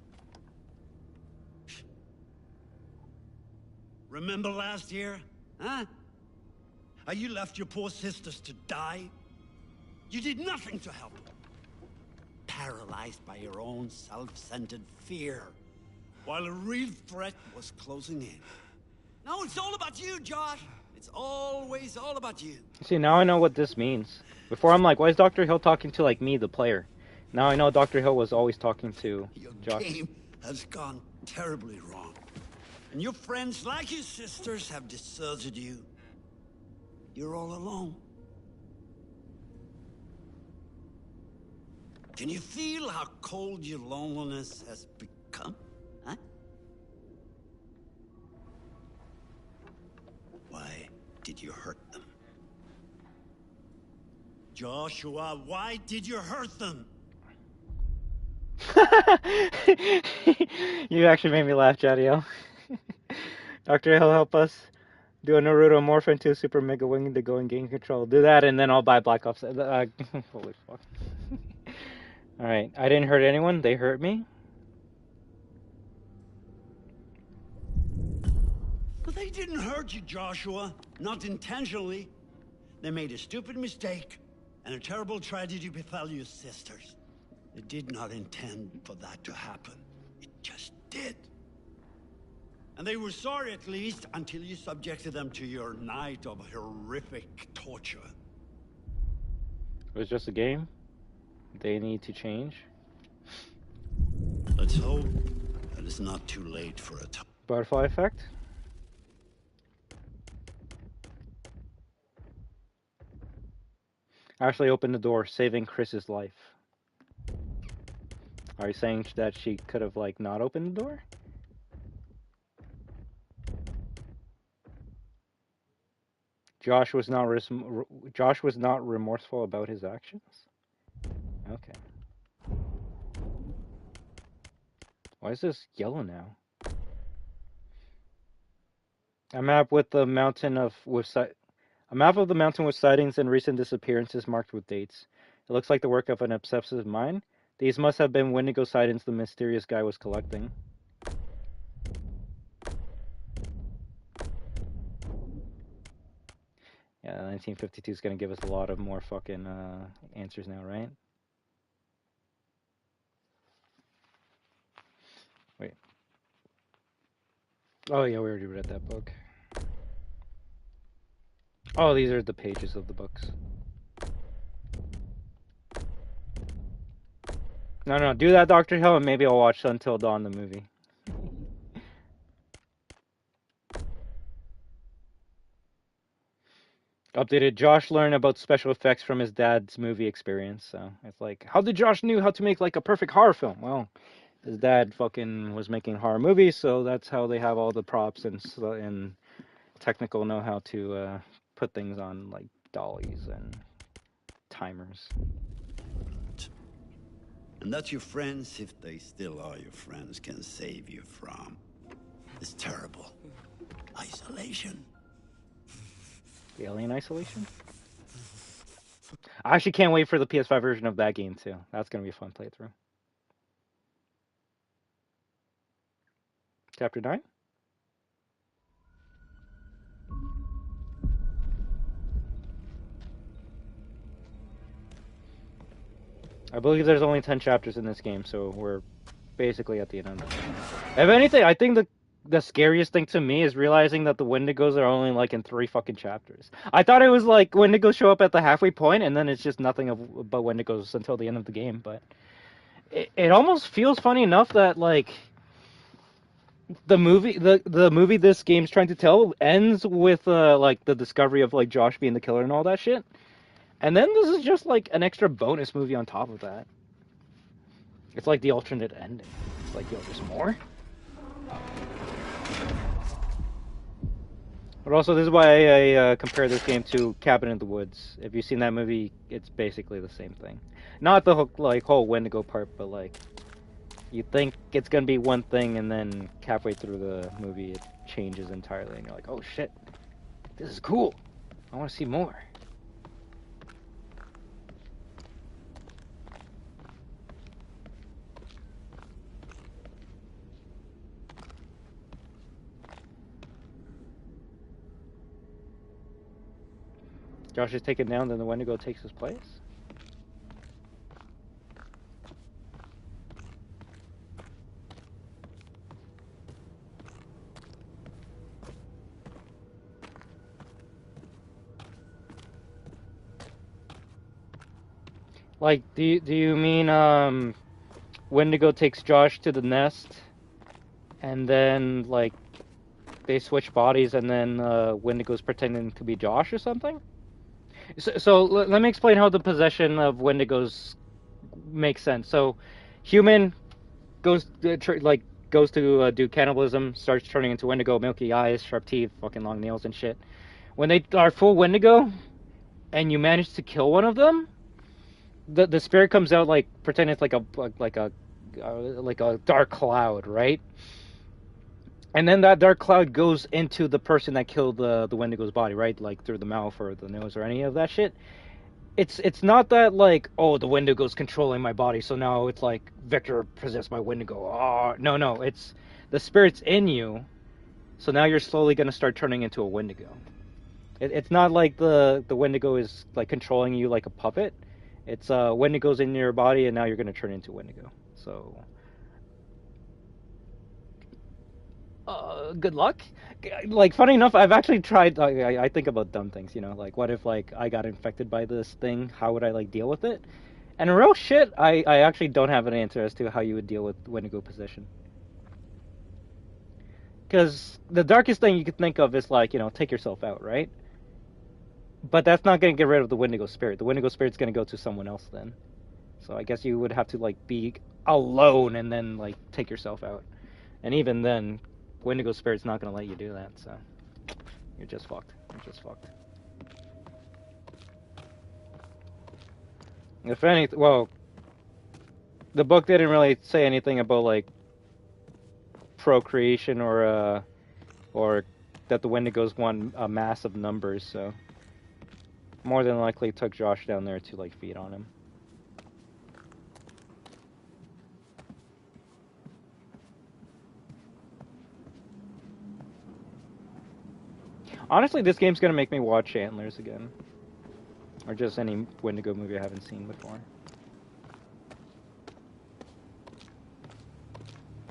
Remember last year, huh? How you left your poor sisters to die? You did nothing to help them. Paralyzed by your own self-centered fear, while a real threat was closing in. Now it's all about you, Josh. It's always all about you. See, now I know what this means. Before I'm like, why is Dr. Hill talking to, like, me, the player? Now I know Dr. Hill was always talking to Josh. Your game has gone terribly wrong. And your friends, like your sisters, have deserted you. You're all alone. Can you feel how cold your loneliness has become? Huh? Why did you hurt them? Joshua, why did you hurt them? You actually made me laugh, Jadiel. Dr. Hill, help us do a Naruto morph into a super mega wing to go and gain control. Do that, and then I'll buy Black Ops. Holy fuck. Alright, I didn't hurt anyone. They hurt me. But they didn't hurt you, Joshua. Not intentionally. They made a stupid mistake, and a terrible tragedy befell your sisters. They did not intend for that to happen. It just did. And they were sorry, at least, until you subjected them to your night of horrific torture. It was just a game. They need to change. Let's hope that it's not too late for a time. Butterfly effect. Ashley opened the door, saving Chris's life. Are you saying that she could have, like, not opened the door? Josh was not remorseful about his actions? Okay. Why is this yellow now? A map with the mountain of a map of the mountain with sightings and recent disappearances marked with dates. It looks like the work of an obsessive mind. These must have been Wendigo sightings the mysterious guy was collecting. Yeah, 1952 is gonna give us a lot of more fucking answers now, right? Wait. Oh yeah, we already read that book. Oh, these are the pages of the books. No, do that, Dr. Hill, and maybe I'll watch Until Dawn, the movie. Updated. Josh learned about special effects from his dad's movie experience. So it's like, how did Josh knew how to make like a perfect horror film? Well, his dad fucking was making horror movies, so that's how they have all the props and technical know-how to put things on like dollies and timers. And that your friends, if they still are your friends, can save you from this terrible isolation. The Alien Isolation? I actually can't wait for the PS5 version of that game too. That's gonna be a fun playthrough. Chapter 9? I believe there's only 10 chapters in this game, so we're basically at the end of it. If anything, I think the scariest thing to me is realizing that the Wendigos are only like in 3 fucking chapters. I thought it was like Wendigos show up at the halfway point and then it's just nothing but Wendigos until the end of the game, but it almost feels funny enough that like the movie this game's trying to tell ends with like the discovery of like Josh being the killer and all that shit. And then this is just like an extra bonus movie on top of that. It's like the alternate ending. It's like, yo, there's more? But also, this is why I compare this game to Cabin in the Woods. If you've seen that movie, it's basically the same thing. Not the whole Wendigo part, but like, you think it's gonna be one thing, and then halfway through the movie, it changes entirely, and you're like, oh shit, this is cool. I want to see more. Josh is taken down, then the Wendigo takes his place? Like, do you mean, Wendigo takes Josh to the nest, and then, like, they switch bodies, and then, Wendigo's pretending to be Josh or something? So let me explain how the possession of Wendigos makes sense. So, human goes to do cannibalism, starts turning into Wendigo, milky eyes, sharp teeth, fucking long nails and shit. When they are full Wendigo, and you manage to kill one of them, the spirit comes out like pretending it's like a dark cloud, right? And then that dark cloud goes into the person that killed the Wendigo's body, right? Like through the mouth or the nose or any of that shit. It's not that like, oh, the Wendigo's controlling my body, so now it's like Victor possessed by Wendigo. Oh, no, it's the spirit's in you, so now you're slowly gonna start turning into a Wendigo. It's not like the Wendigo is like controlling you like a puppet. It's Wendigo's in your body, and now you're gonna turn into Wendigo. So. Good luck. Like, funny enough, I've actually tried. I think about dumb things, you know, like what if like I got infected by this thing? How would I like deal with it? And in real shit, I actually don't have an answer as to how you would deal with Wendigo possession. Because the darkest thing you could think of is like, you know, take yourself out, right? But that's not gonna get rid of the Wendigo spirit. The Wendigo spirit's gonna go to someone else then. So I guess you would have to like be alone and then like take yourself out. And even then, Wendigo Spirit's not gonna let you do that, so you're just fucked. You're just fucked. If anything, well, the book didn't really say anything about like procreation or that the Wendigos want a mass of numbers, so more than likely took Josh down there to like feed on him. Honestly, this game's gonna make me watch Antlers again. Or just any Wendigo movie I haven't seen before.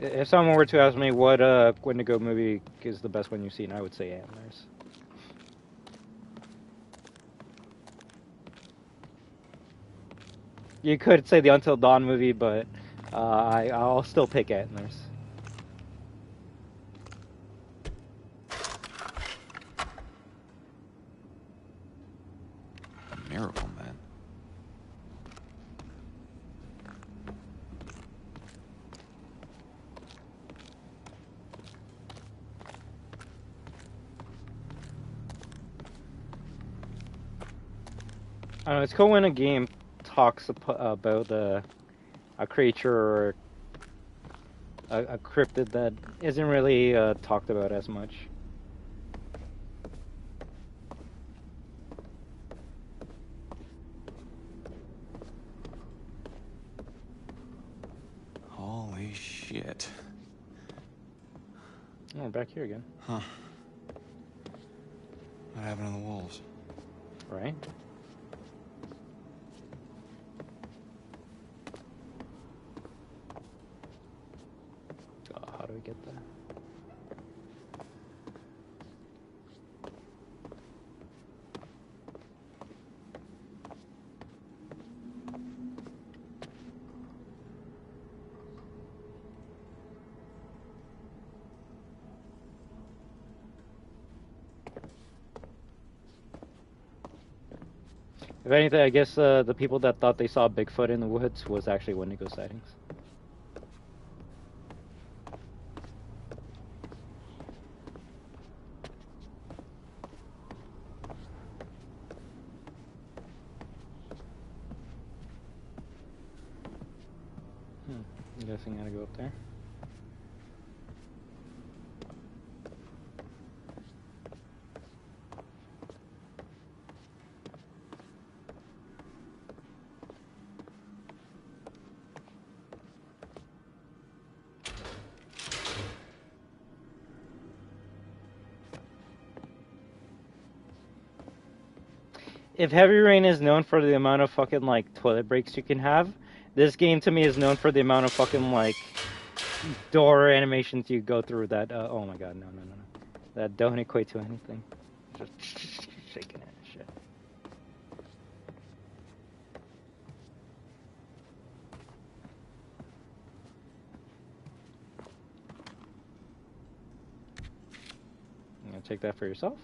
If someone were to ask me what Wendigo movie is the best one you've seen, I would say Antlers. You could say the Until Dawn movie, but I'll still pick Antlers. A miracle, man. I don't know, it's cool when a game talks about a creature or a cryptid that isn't really talked about as much. Holy shit. Oh, we're back here again. Huh. What happened to the wolves? Right? How do we get there? If anything, I guess the people that thought they saw Bigfoot in the woods was actually Wendigo sightings. I'm guessing I gotta go up there. If Heavy Rain is known for the amount of fucking like toilet breaks you can have, this game to me is known for the amount of fucking like door animations you go through that oh my god, no. That don't equate to anything. Just shaking it and shit. You gonna take that for yourself?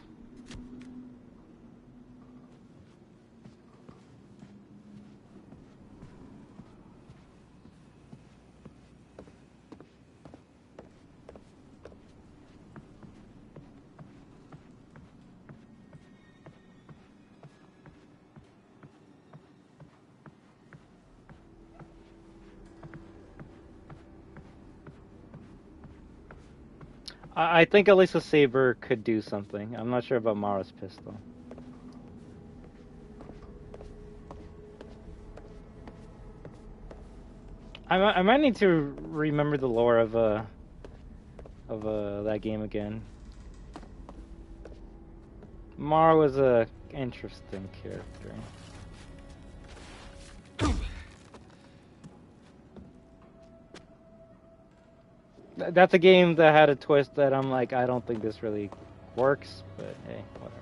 I think at least a saber could do something. I'm not sure about Mara's pistol. I might need to remember the lore of that game again. Mara was a interesting character. That's a game that had a twist that I'm like, I don't think this really works, but hey, whatever.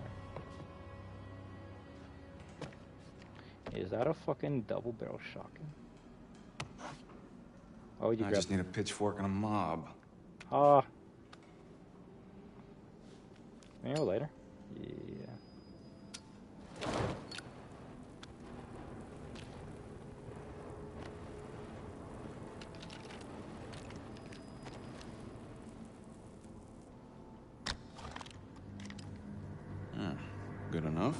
Is that a fucking double barrel shotgun? Oh, you I grab just need a pitchfork and a mob. Ah. Maybe later. Yeah. Good enough.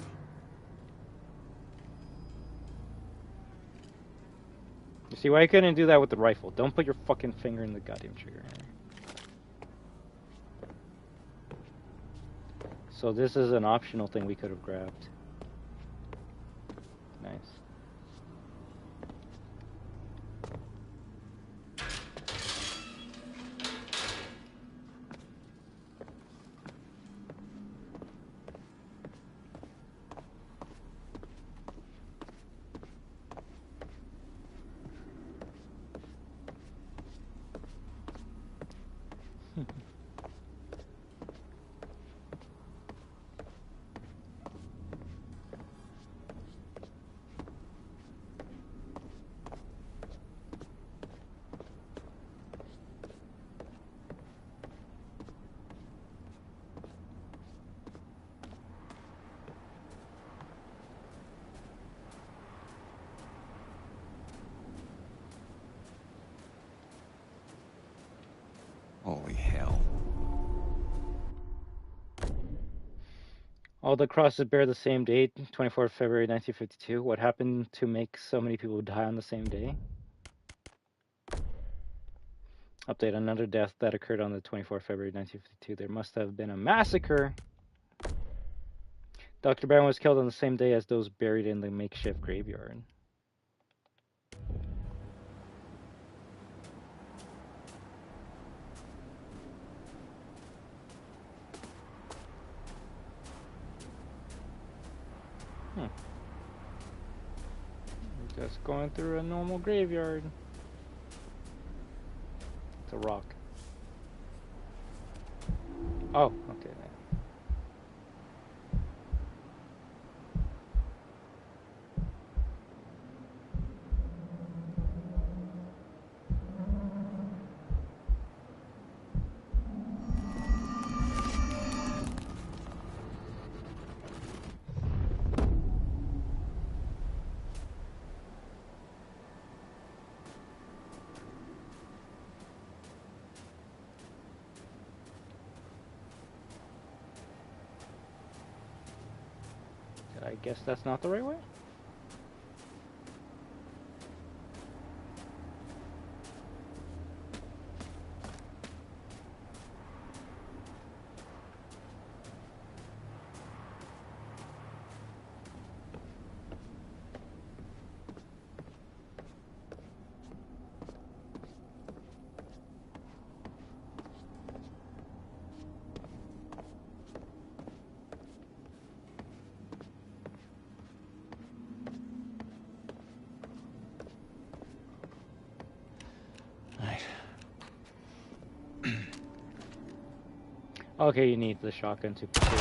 You see why I couldn't do that with the rifle? Don't put your fucking finger in the goddamn trigger. So this is an optional thing we could have grabbed. Nice. Holy hell. All the crosses bear the same date, 24th February 1952. What happened to make so many people die on the same day? Update, another death that occurred on the 24th February 1952. There must have been a massacre. Dr. Barron was killed on the same day as those buried in the makeshift graveyard. Just going through a normal graveyard. It's a rock. Oh, okay. I guess that's not the right way? Okay, you need the shotgun to pull it.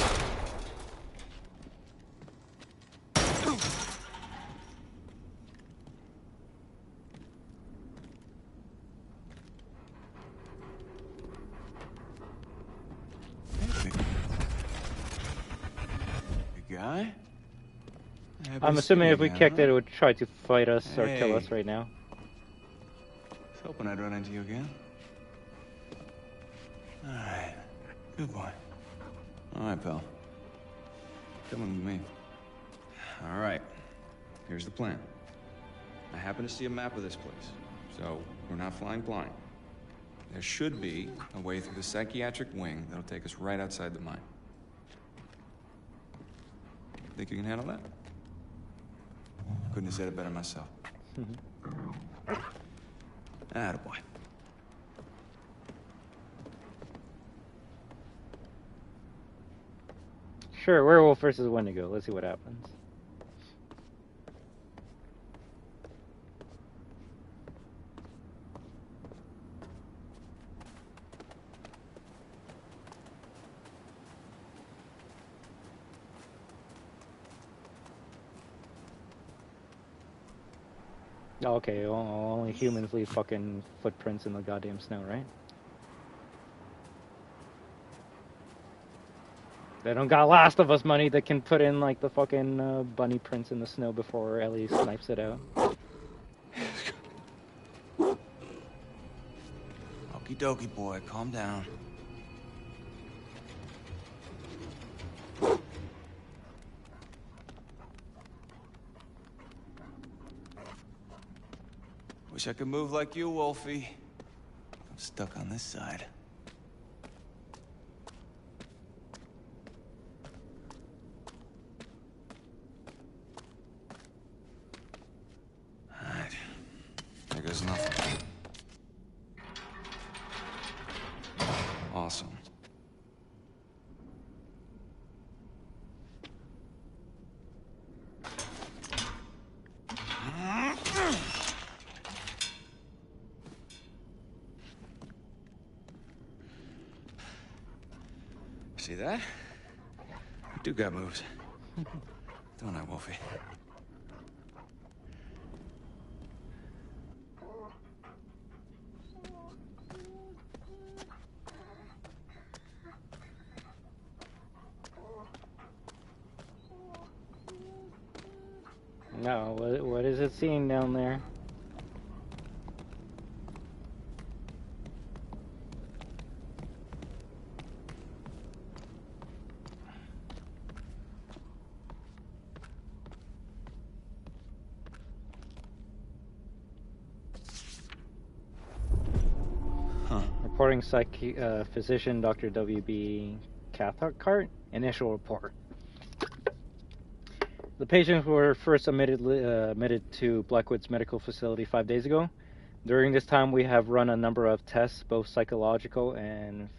Hey, guy? I'm assuming if we kicked it, it would try to fight us or kill Hey. us right now. I was hoping I'd run into you again. Alright. Good boy. Alright, pal. Coming with me. Alright. Here's the plan. I happen to see a map of this place, so we're not flying blind. There should be a way through the psychiatric wing that'll take us right outside the mine. Think you can handle that? Couldn't have said it better myself. Attaboy. Sure, werewolf versus Wendigo. Let's see what happens. Okay, only humans leave fucking footprints in the goddamn snow, right? They don't got Last of Us money that can put in like the fucking bunny prints in the snow before Ellie snipes it out. Okie dokie, boy, calm down. Wish I could move like you, Wolfie. I'm stuck on this side. See that? I do got moves. Don't I, Wolfie? No, what is it seeing down there? Reporting physician Dr. W.B. Cathcart. Initial report. The patients were first admitted to Blackwood's medical facility 5 days ago. During this time, we have run a number of tests, both psychological and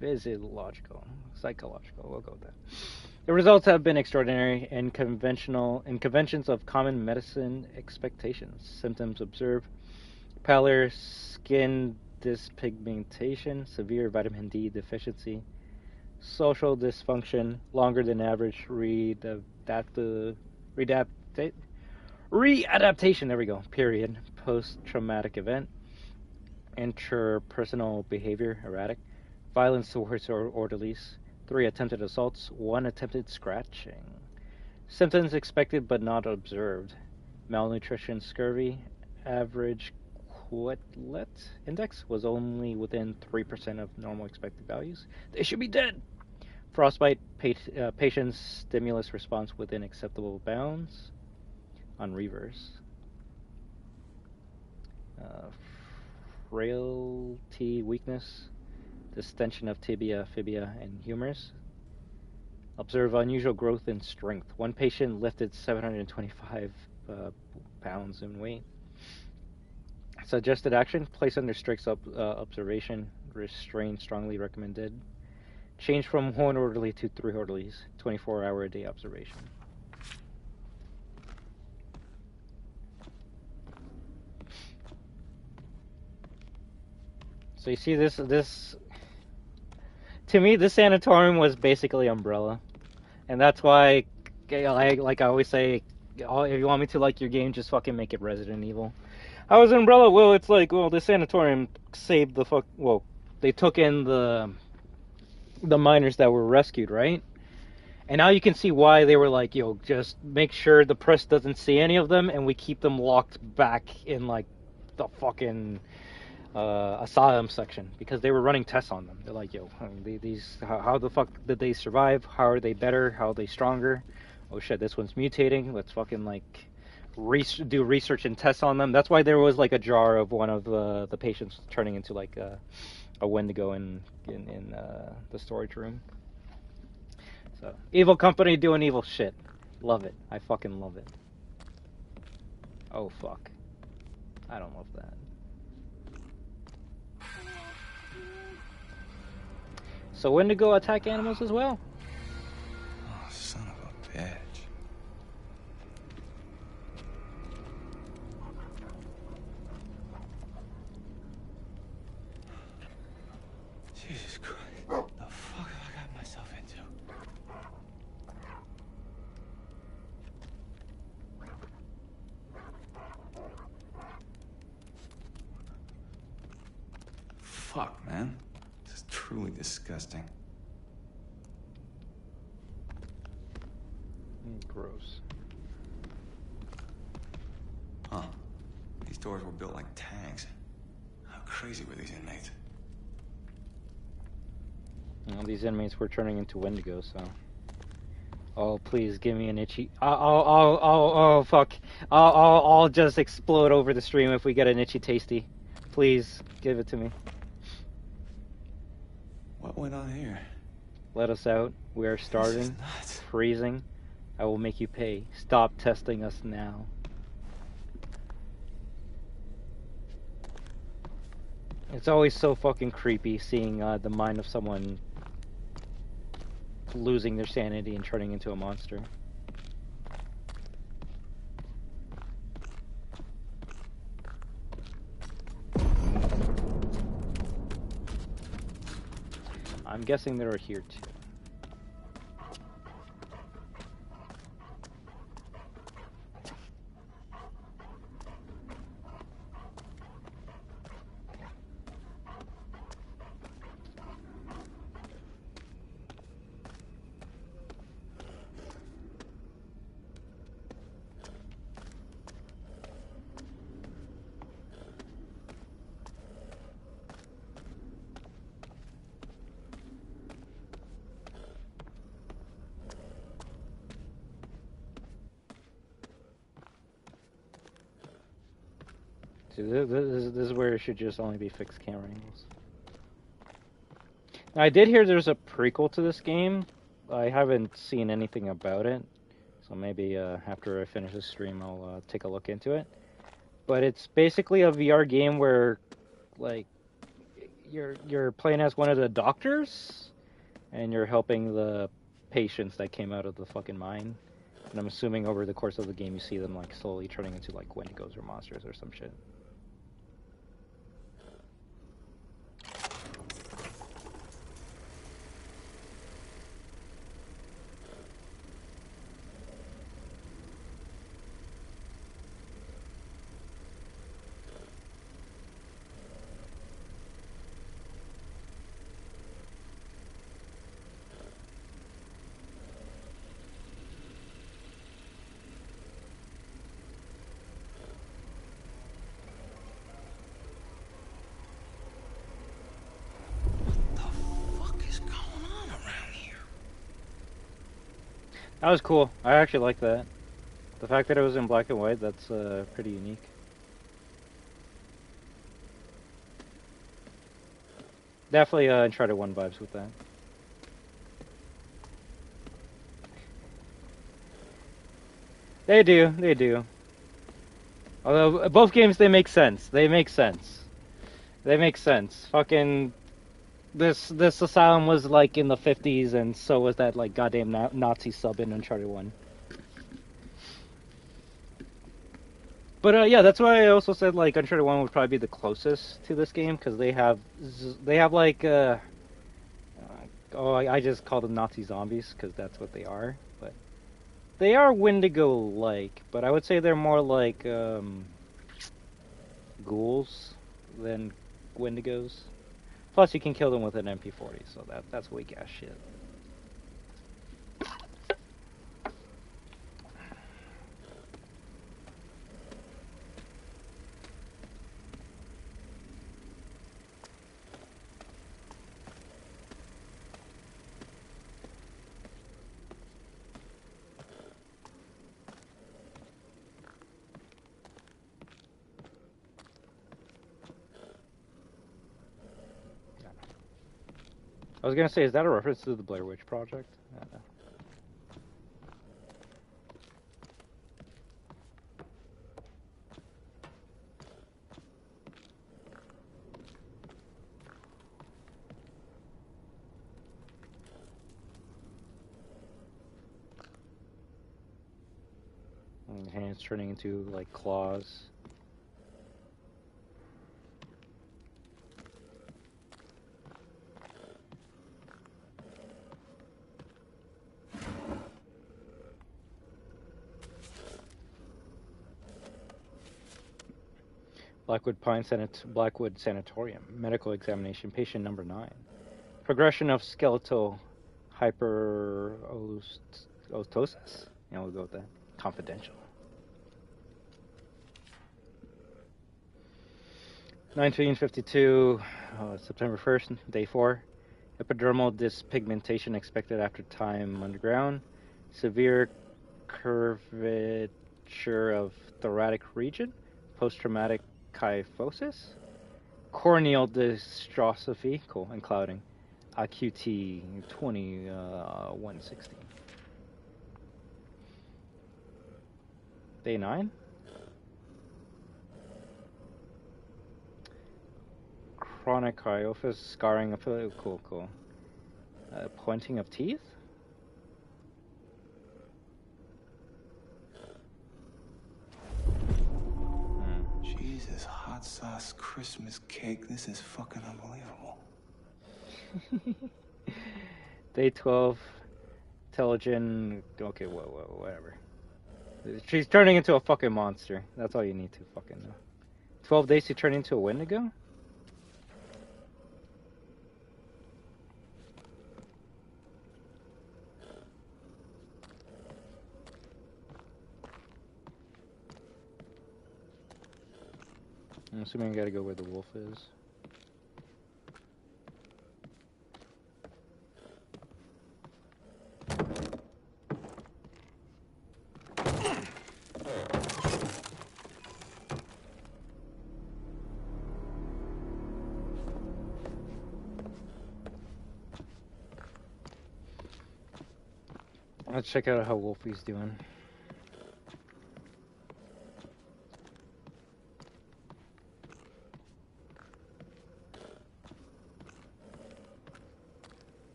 physiological. Psychological, we'll go with that. The results have been extraordinary in conventions of common medicine expectations. Symptoms observed: pallor, skin dyspigmentation, severe vitamin D deficiency, social dysfunction, longer than average readaptation, there we go, period, post-traumatic event, interpersonal behavior, erratic, violence towards orderlies, 3 attempted assaults, 1 attempted scratching, symptoms expected but not observed, malnutrition, scurvy, average Quetelet index was only within 3% of normal expected values. They should be dead. Frostbite, patient's stimulus response within acceptable bounds. On reverse. Frailty, weakness, distension of tibia, fibia, and humerus. Observe unusual growth in strength. 1 patient lifted 725 pounds in weight. Suggested action: place under strict observation. Restrain strongly recommended. Change from 1 orderly to 3 orderlies. 24-hour-a-day observation. So you see this to me, this sanatorium was basically Umbrella. And that's why, like I always say, if you want me to like your game, just fucking make it Resident Evil. How is Umbrella? Well, it's like, well, the sanatorium saved the fuck. Well, they took in the miners that were rescued, right? And now you can see why they were like, yo, just make sure the press doesn't see any of them, and we keep them locked back in like the fucking asylum section, because they were running tests on them. They're like, yo, I mean, these how the fuck did they survive? How are they better? How are they stronger? Oh shit, this one's mutating. Let's fucking like do research and tests on them. That's why there was like a jar of one of the patients turning into like a Wendigo in the storage room. So evil company doing evil shit. Love it. I fucking love it. Oh fuck. I don't love that. So Wendigo attack animals as well? Oh, son of a bitch. Jesus Christ. What the fuck have I got myself into? Fuck, man. This is truly disgusting. Gross. Huh. These doors were built like tanks. How crazy were these inmates? Well, these inmates were turning into Wendigo, so. Oh, please give me an itchy. Oh, fuck. I'll just explode over the stream if we get an itchy tasty. Please give it to me. What went on here? Let us out. We are starving, freezing. I will make you pay. Stop testing us now. It's always so fucking creepy seeing the mind of someone losing their sanity and turning into a monster. I'm guessing they're here too. See, this is where it should just only be fixed camera angles. Now, I did hear there's a prequel to this game. I haven't seen anything about it, so maybe after I finish this stream, I'll take a look into it. But it's basically a VR game where, like, you're playing as one of the doctors, and you're helping the patients that came out of the fucking mine. And I'm assuming over the course of the game, you see them like slowly turning into like Wendigos or monsters or some shit. That was cool. I actually like that. The fact that it was in black and white, that's pretty unique. Definitely Uncharted 1 vibes with that. They do. Although, both games, they make sense. They make sense. Fucking... This asylum was like in the 50s, and so was that like goddamn Nazi sub in Uncharted 1. But yeah, that's why I also said like Uncharted 1 would probably be the closest to this game, because they have like I just call them Nazi zombies because that's what they are. But they are Wendigo-like, but I would say they're more like ghouls than Wendigos. Plus, you can kill them with an MP40, so that's weak ass shit. I was gonna say, is that a reference to the Blair Witch Project? And hands turning into like claws. Blackwood Sanatorium. Medical examination. Patient number 9. Progression of skeletal hyperostosis. Yeah, we'll go with that. Confidential. 1952, September 1st, day 4. Epidermal dyspigmentation expected after time underground. Severe curvature of thoracic region. Post-traumatic kyphosis. Corneal dystrophy, cool, and clouding. QT 2160. Day 9. Chronic kyphosis, scarring of cool. Pointing of teeth. Jesus, hot sauce Christmas cake. This is fucking unbelievable. Day 12. Intelligent. Okay, whatever. She's turning into a fucking monster. That's all you need to fucking know. 12 days to turn into a Wendigo? I'm assuming I gotta go where the wolf is. Let's check out how Wolfie's doing.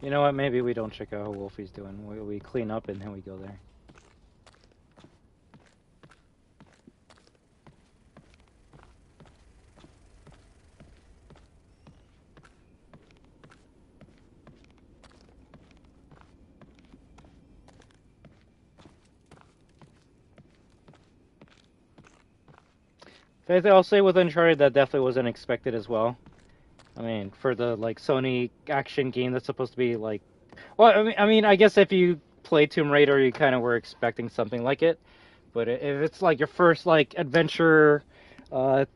You know what? Maybe we don't check out how Wolfie's doing. We clean up and then we go there. I'll say with Uncharted that definitely wasn't expected as well. I mean, for the like Sony action game that's supposed to be like, well, I guess if you play Tomb Raider, you kind of were expecting something like it. But if it's like your first like adventure, like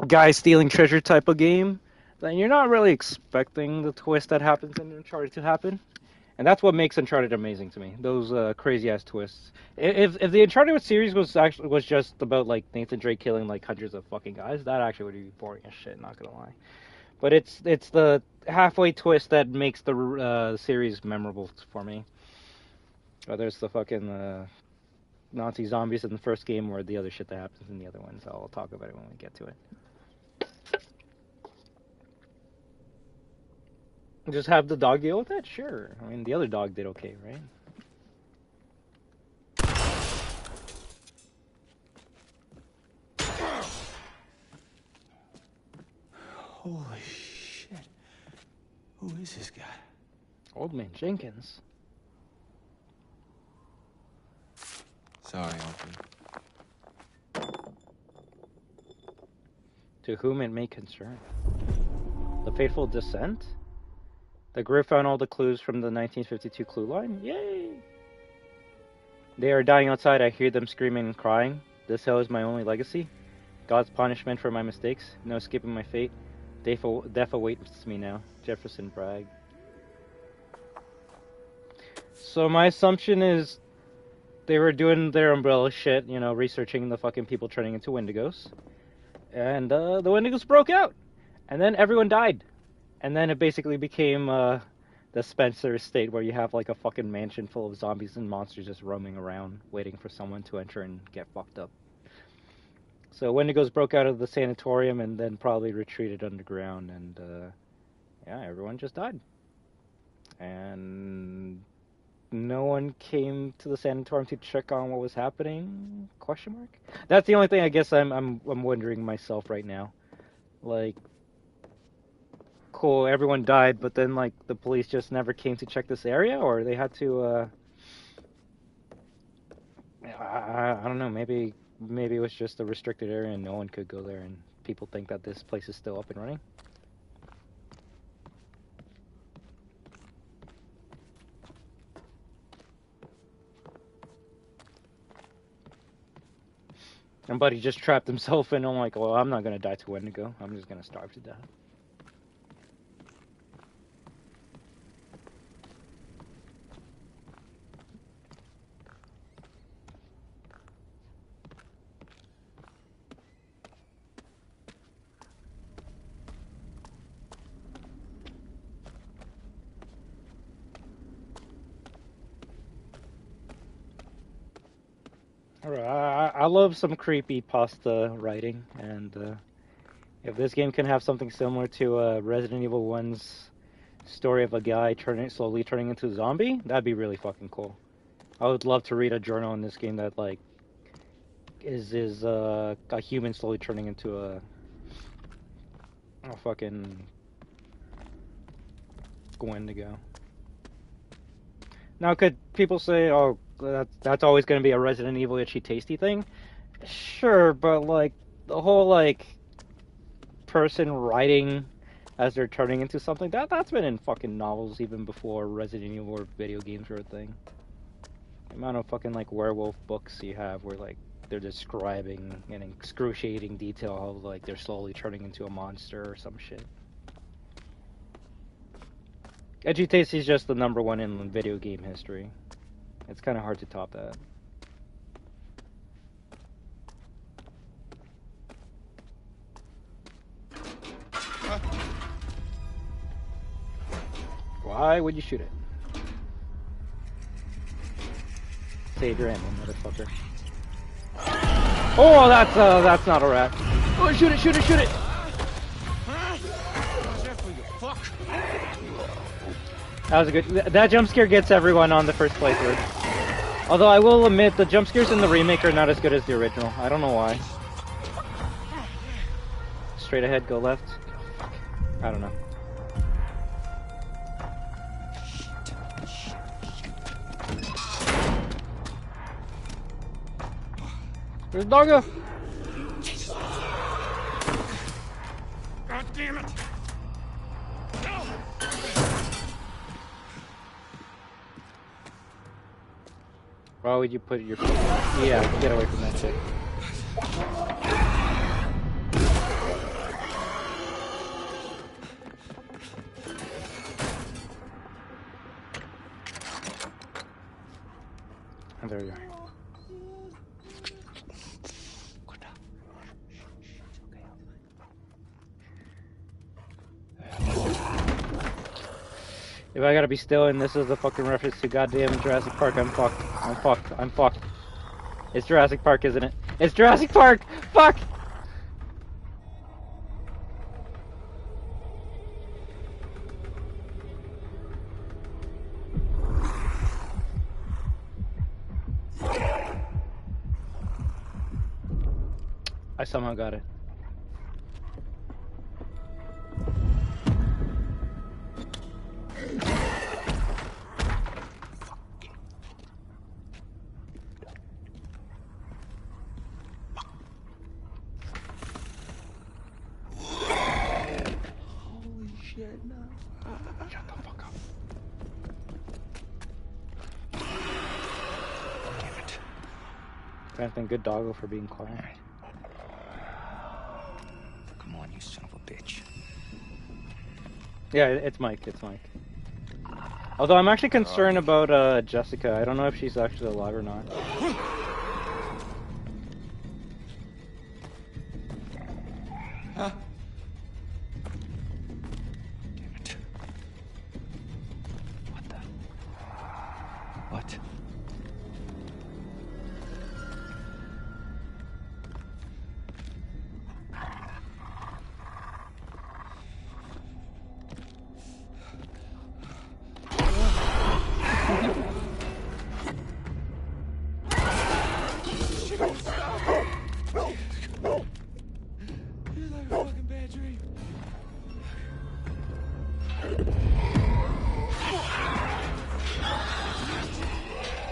guy stealing treasure type of game, then you're not really expecting the twist that happens in Uncharted to happen. And that's what makes Uncharted amazing to me. Those crazy ass twists. If the Uncharted series was just about like Nathan Drake killing like hundreds of fucking guys, that actually would be boring as shit. Not gonna lie. But it's the halfway twist that makes the series memorable for me. Whether it's the fucking Nazi zombies in the first game or the other shit that happens in the other ones, I'll talk about it when we get to it. Just have the dog deal with it? Sure. I mean, the other dog did okay, right? Holy shit. Who is this guy? Old Man Jenkins. Sorry, Uncle. To whom it may concern. The Fateful Descent? The group found all the clues from the 1952 clue line? Yay! They are dying outside. I hear them screaming and crying. This hell is my only legacy. God's punishment for my mistakes. No escaping my fate. Death awaits me now. Jefferson Bragg. So my assumption is they were doing their umbrella shit, you know, researching the fucking people turning into Wendigos. And the Wendigos broke out. And then everyone died. And then it basically became the Spencer estate where you have like a fucking mansion full of zombies and monsters just roaming around waiting for someone to enter and get fucked up. So Wendigos broke out of the sanatorium and then probably retreated underground and yeah, everyone just died. And no one came to the sanatorium to check on what was happening? Question mark? That's the only thing I guess I'm wondering myself right now. Like, cool, everyone died, but then like the police just never came to check this area, or they had to I don't know, maybe it was just a restricted area and no one could go there and people think that this place is still up and running. And Buddy just trapped himself in. I'm like, well, I'm not gonna die to Wendigo. I'm just gonna starve to death. I love some creepy pasta writing, and if this game can have something similar to Resident Evil 1's story of a guy slowly turning into a zombie, that'd be really fucking cool. I would love to read a journal in this game that like is a human slowly turning into a fucking Wendigo. Now, could people say, oh, that's always going to be a Resident Evil itchy tasty thing? Sure, but like the whole like person writing as they're turning into something, that's been in fucking novels even before Resident Evil or video games were a thing. The amount of fucking like werewolf books you have where like they're describing in excruciating detail how like they're slowly turning into a monster or some shit. Edgy Tasty is just the #1 in video game history. It's kind of hard to top that. Why would you shoot it? Save your ammo, motherfucker. Oh, that's not a rat. Oh, shoot it, shoot it, shoot it! That was a good. That jump scare gets everyone on the first playthrough. Although I will admit, the jump scares in the remake are not as good as the original. I don't know why. Straight ahead, go left. I don't know. Where's Doggo? God damn it! No! Why would you put your feet? Yeah, get away from that shit. Oh, there you are. If I gotta be still and this is a fucking reference to goddamn Jurassic Park, I'm fucked. I'm fucked. I'm fucked. It's Jurassic Park, isn't it? It's Jurassic Park! Fuck! I somehow got it. Trying to thank good doggo for being quiet. Come on, you son of a bitch. Yeah, it's Mike. It's Mike. Although I'm actually concerned about Jessica. I don't know if she's actually alive or not. Huh? What the? What?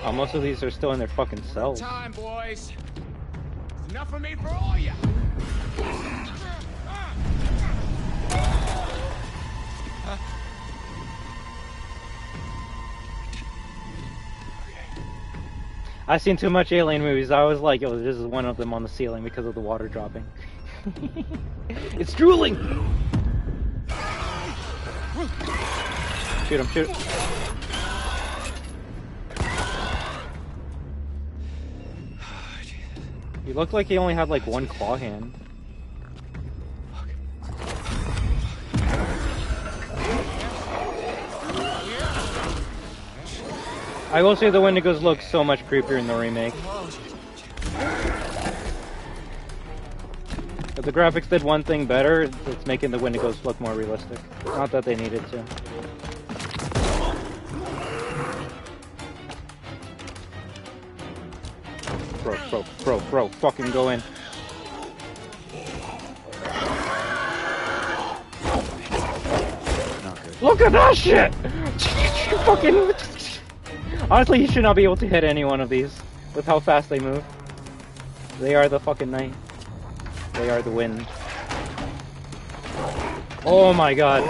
Oh, most of these are still in their fucking cells. Time, boys. It's enough for me for all ya. I've seen too much Alien movies. I was like, oh, this is one of them on the ceiling because of the water dropping. It's drooling! Shoot him, shoot. He looked like he only had like one claw hand. I will say the Wendigos look so much creepier in the remake. If the graphics did one thing better, it's making the Wendigos look more realistic. Not that they needed to. Bro, fucking go in. Look at that shit! Fucking... Honestly, you should not be able to hit any one of these with how fast they move. They are the fucking night. They are the wind. Oh my god.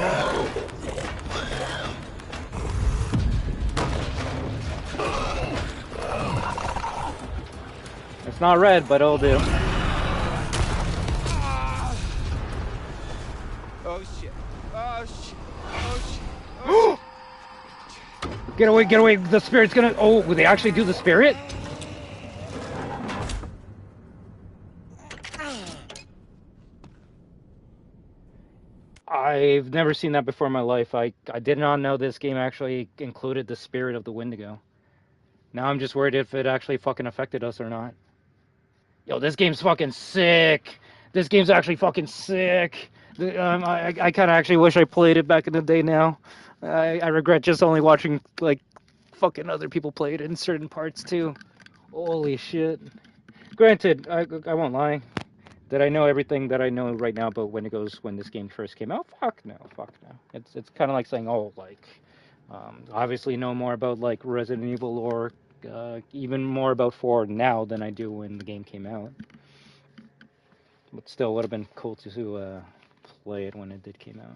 It's not red, but it'll do. Oh shit. Oh shit. Oh shit. Oh shit. Get away, get away. The spirit's gonna... Oh, they actually do the spirit? I've never seen that before in my life. I did not know this game actually included the spirit of the Wendigo. Now I'm just worried if it actually fucking affected us or not. Yo, this game's fucking sick. This game's actually fucking sick. I kind of actually wish I played it back in the day now. I regret just only watching, like, fucking other people play it in certain parts, too. Holy shit. Granted, I won't lie. Did I know everything that I know right now about Wendigos when this game first came out? Fuck no, fuck no. It's kind of like saying, oh, like, obviously know more about, like, Resident Evil lore, even more about 4 now than I do when the game came out. But still, would have been cool to play it when it did came out.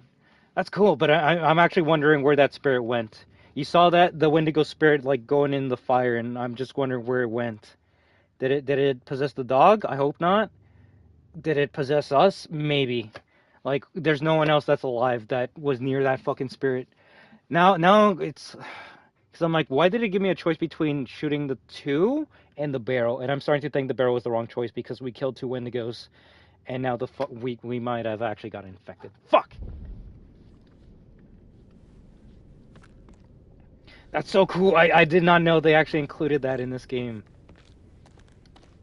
That's cool, but I'm actually wondering where that spirit went. You saw that, the Wendigo spirit, like, going in the fire, and I'm just wondering where it went. Did it possess the dog? I hope not. Did it possess us? Maybe. Like, there's no one else that's alive that was near that fucking spirit. Now it's... Because I'm like, why did it give me a choice between shooting the 2 and the barrel? And I'm starting to think the barrel was the wrong choice because we killed 2 Wendigos. And now we might have actually got infected. Fuck! That's so cool. I did not know they actually included that in this game.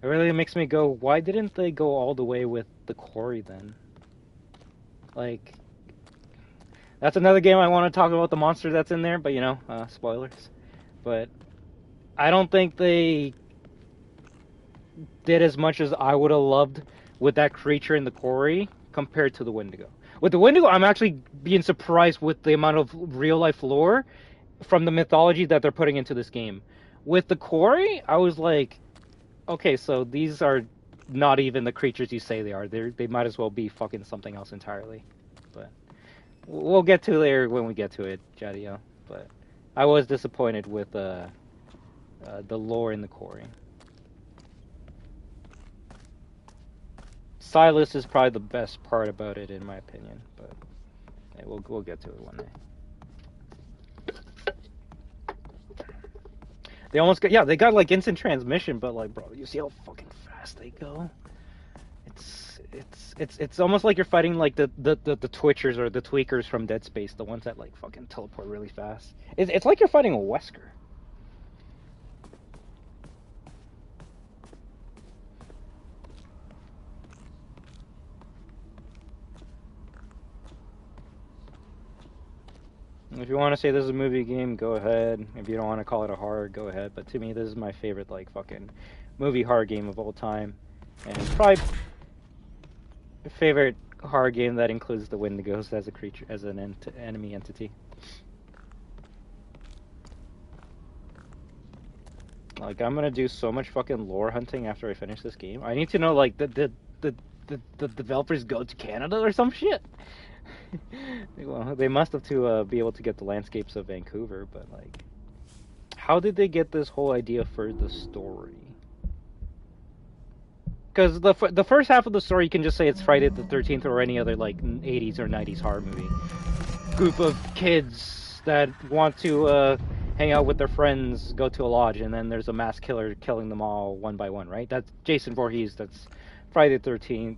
It really makes me go, why didn't they go all the way with the quarry then? Like, that's another game I want to talk about the monster that's in there, but you know, spoilers. But I don't think they did as much as I would have loved with that creature in the quarry compared to the Wendigo. With the Wendigo, I'm actually being surprised with the amount of real-life lore from the mythology that they're putting into this game. With the quarry, I was like, okay, so these are not even the creatures you say they are. They might as well be fucking something else entirely. But we'll get to there when we get to it, Jadio. But I was disappointed with the lore in the quarry. Silas is probably the best part about it, in my opinion. But hey, we'll get to it one day. They almost got, they got like instant transmission, but like, bro, you see how fucking fast they go? It's almost like you're fighting like the Twitchers or the Tweakers from Dead Space, the ones that like fucking teleport really fast. It's like you're fighting a Wesker. If you want to say this is a movie game, go ahead. If you don't want to call it a horror, go ahead. But to me, this is my favorite, like, fucking movie horror game of all time. And probably favorite horror game that includes the Wendigos as a creature, as an enemy entity. Like, I'm gonna do so much fucking lore hunting after I finish this game. I need to know, like, the developers go to Canada or some shit. Well, they must have to be able to get the landscapes of Vancouver, but like, how did they get this whole idea for the story? Because the first half of the story, you can just say it's Friday the 13th or any other like 80s or 90s horror movie. Group of kids that want to hang out with their friends, go to a lodge, and then there's a mass killer killing them all one by one, right? That's Jason Voorhees. That's Friday the 13th.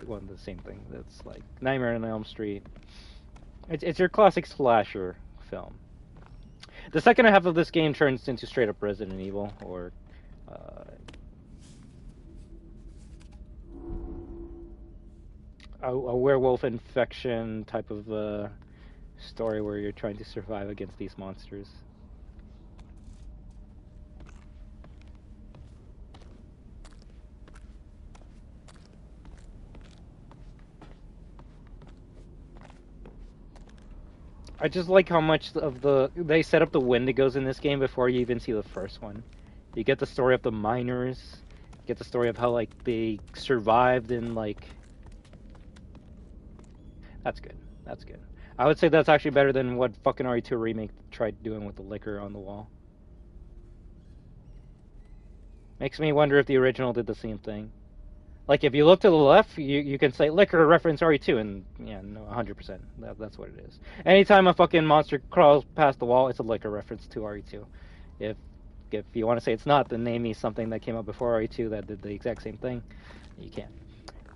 One the same thing. That's like Nightmare on Elm Street. It's your classic slasher film. The second half of this game turns into straight up Resident Evil, or a werewolf infection type of story where you're trying to survive against these monsters. I just like how much of they set up the Wendigos in this game before you even see the first one. You get the story of the miners, you get the story of how like they survived and like. That's good. That's good. I would say that's actually better than what fucking RE2 remake tried doing with the liquor on the wall. Makes me wonder if the original did the same thing. Like if you look to the left, you can say liquor reference RE2, and yeah, no, 100%. That's what it is. Anytime a fucking monster crawls past the wall, it's a liquor reference to RE2. If you want to say it's not, then name me something that came out before RE2 that did the exact same thing. You can't.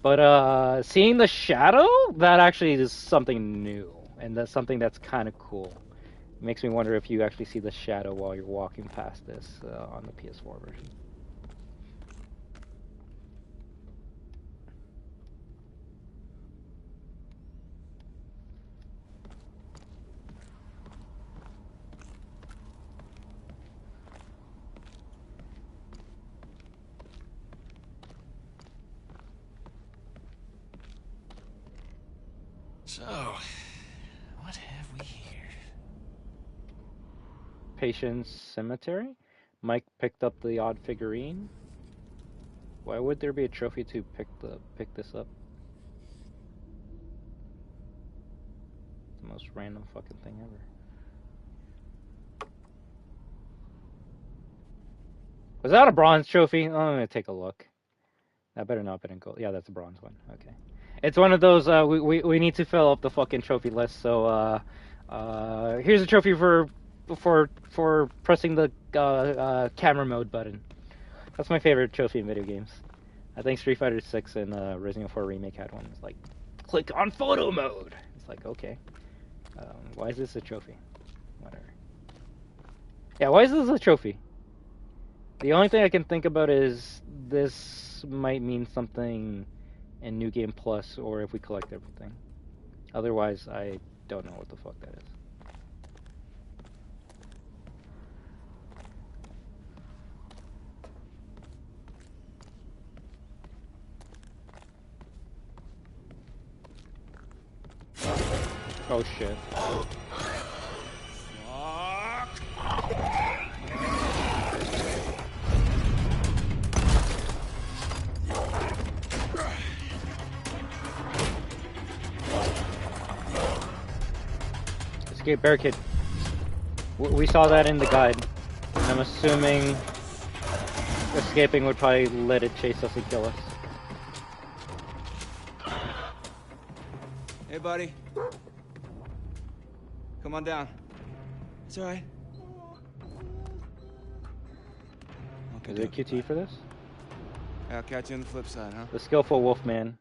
But seeing the shadow, that actually is something new, and that's something that's kind of cool. It makes me wonder if you actually see the shadow while you're walking past this on the PS4 version. So, what have we here? Patience Cemetery. Mike picked up the odd figurine. Why would there be a trophy to pick this up? It's the most random fucking thing ever. Was that a bronze trophy? Oh, I'm gonna take a look. That better not be in gold. Yeah, that's a bronze one. Okay. It's one of those, we need to fill up the fucking trophy list, so, here's a trophy for pressing the, camera mode button. That's my favorite trophy in video games. I think Street Fighter 6 and, Resident Evil 4 Remake had one. It's like, click on photo mode! It's like, okay. Why is this a trophy? Whatever. Yeah, why is this a trophy? The only thing I can think about is this might mean something in New Game Plus, or if we collect everything. Otherwise, I don't know what the fuck that is. Oh shit. Escape barricade. We saw that in the guide, and I'm assuming escaping would probably let it chase us and kill us. Hey, buddy. Come on down. It's all right. Okay, Is there QT for this? I'll catch you on the flip side, huh? The skillful wolfman.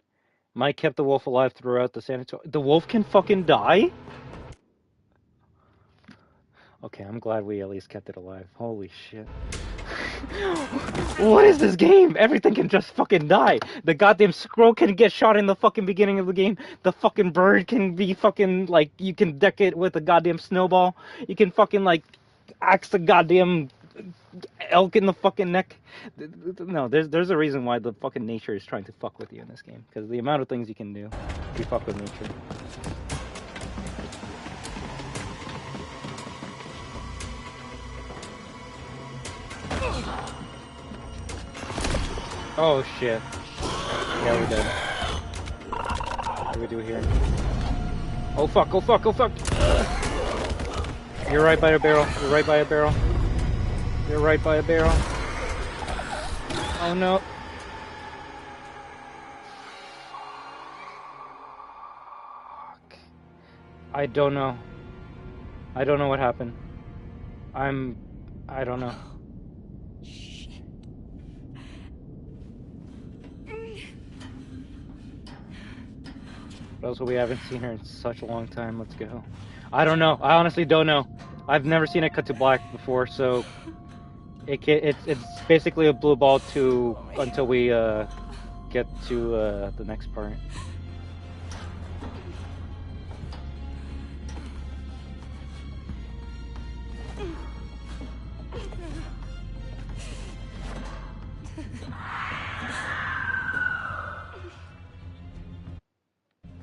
Mike kept the wolf alive throughout the sanatorium. The wolf can fucking die? Okay, I'm glad we at least kept it alive. Holy shit. What is this game? Everything can just fucking die. The goddamn squirrel can get shot in the fucking beginning of the game. The fucking bird can be fucking, like, you can deck it with a goddamn snowball. You can fucking, like, axe the goddamn elk in the fucking neck. No, there's a reason why the fucking nature is trying to fuck with you in this game. Because the amount of things you can do, you fuck with nature. Oh shit. Yeah, we're dead. What do we do here? Oh fuck, oh fuck, oh fuck! You're right by a barrel. You're right by a barrel. You're right by a barrel. Oh no. Fuck. I don't know. I don't know what happened. I don't know. Also, we haven't seen her in such a long time. Let's go. I don't know. I honestly don't know. I've never seen it cut to black before, so it's basically a blue ball until we get to the next part.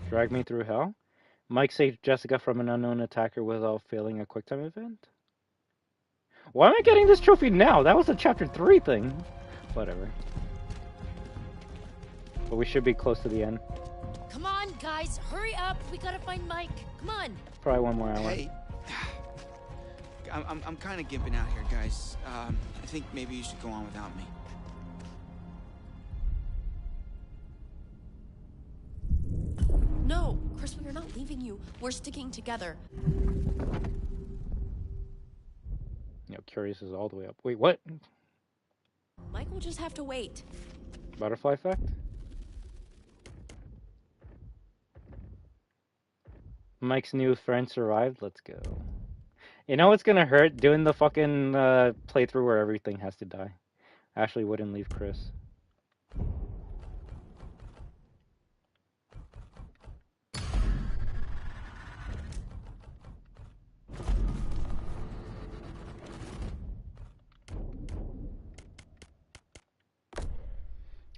Drag me through hell? Mike saved Jessica from an unknown attacker without failing a QuickTime event? Why am I getting this trophy now? That was a Chapter 3 thing. Whatever. But we should be close to the end. Come on, guys, hurry up. We gotta find Mike. Come on. Probably one more hour. Hey, I'm kind of gimping out here, guys. I think maybe you should go on without me. you, we're sticking together. You know, curious is all the way up. Wait, what? Mike will just have to wait. Butterfly effect? Mike's new friend survived. Let's go. You know what's gonna hurt? Doing the fucking playthrough where everything has to die. Ashley wouldn't leave Chris.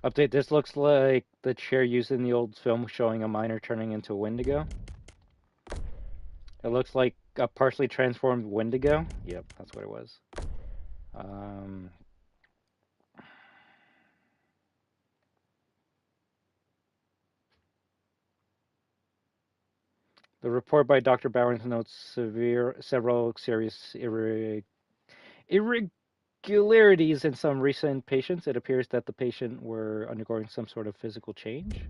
Update, this looks like the chair used in the old film showing a miner turning into a Wendigo. It looks like a partially transformed Wendigo. Yep, that's what it was. The report by Dr. Bowers notes several serious irregularities in some recent patients. It appears that the patient were undergoing some sort of physical change.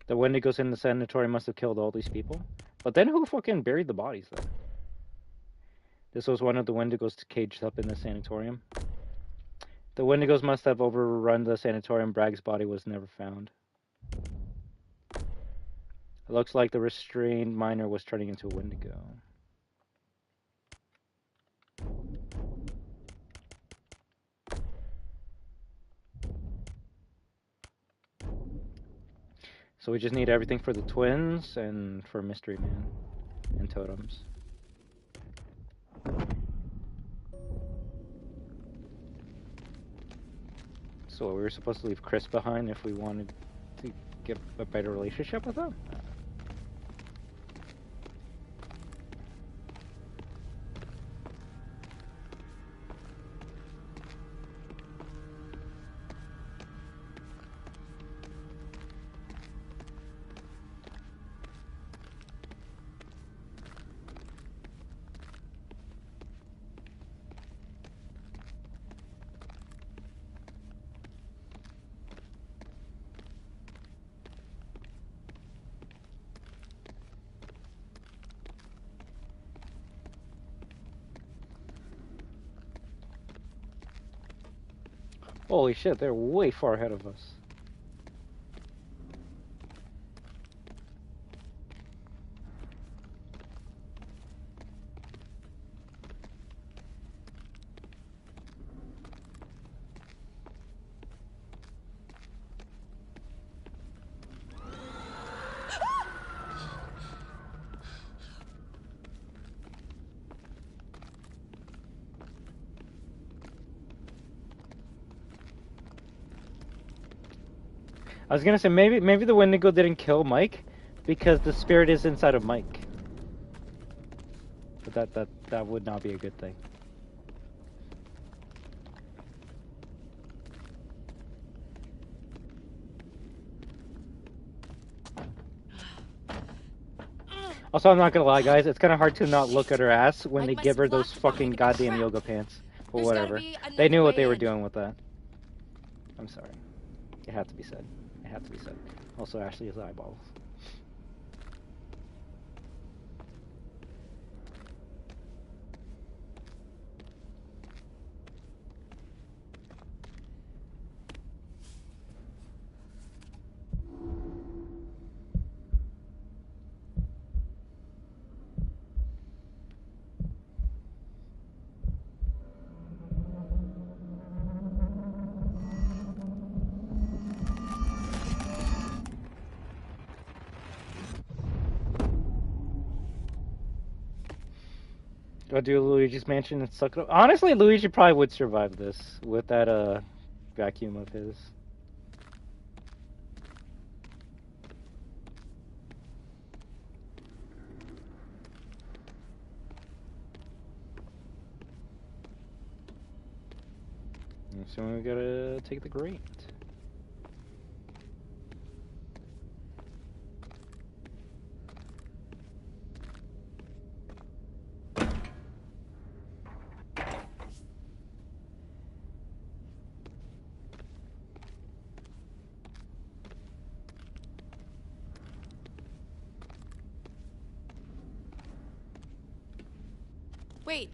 The Wendigos in the sanatorium must have killed all these people. But then who fucking buried the bodies then? This was one of the Wendigos caged up in the sanatorium. The Wendigos must have overrun the sanatorium. Bragg's body was never found. It looks like the restrained miner was turning into a Wendigo. So we just need everything for the twins and for Mystery Man and totems. So we were supposed to leave Chris behind if we wanted to get a better relationship with him? Holy shit, they're way far ahead of us. I was gonna say maybe the Wendigo didn't kill Mike because the spirit is inside of Mike. But that would not be a good thing. Also, I'm not gonna lie, guys. It's kind of hard to not look at her ass when they give her those fucking goddamn yoga pants. But whatever. They knew what they were doing with that. I'm sorry. It had to be said. It had to be said. Also, Ashley has eyeballs. Go do Luigi's Mansion and suck it up. Honestly, Luigi probably would survive this with that vacuum of his. So we gotta take the grate. Wait.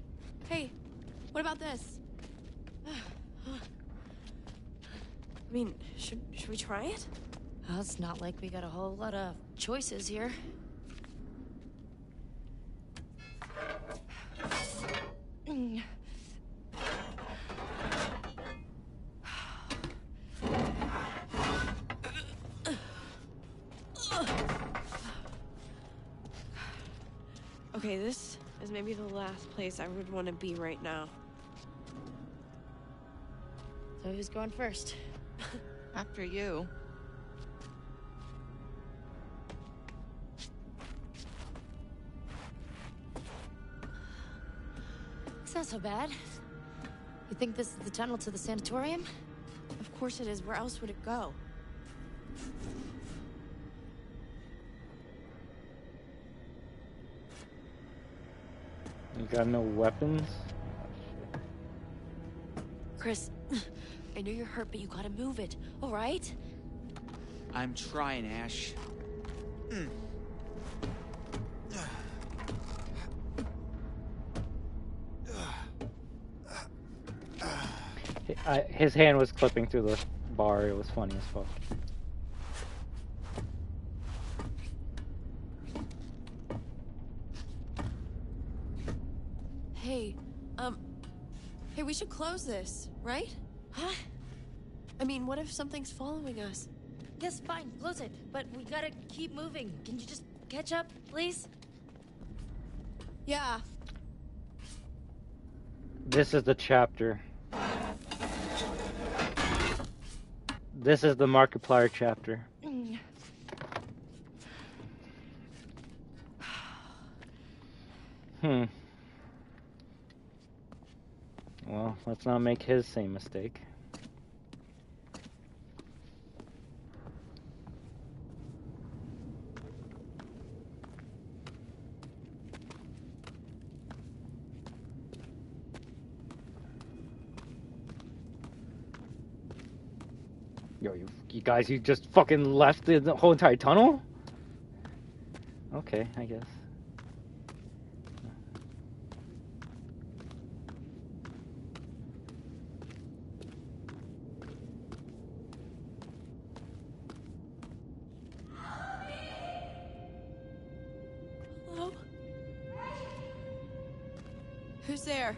Hey, what about this? I mean, should we try it? Well, it's not like we got a whole lot of choices here. Okay, this is maybe the last place I would want to be right now. So who's going first? After you. It's not so bad. You think this is the tunnel to the sanatorium? Of course it is. Where else would it go? You got no weapons? Chris, I know you're hurt, but you gotta move it, all right? I'm trying, Ash. His hand was clipping through the bar. It was funny as fuck. Hey, hey, we should close this, right? Huh? I mean, what if something's following us? Yes, fine, close it. But we gotta keep moving. Can you just catch up, please? Yeah. This is the chapter. This is the Markiplier chapter. Well, let's not make his same mistake. Yo, you guys, you just fucking left the whole entire tunnel? Okay, I guess. Hello? Who's there?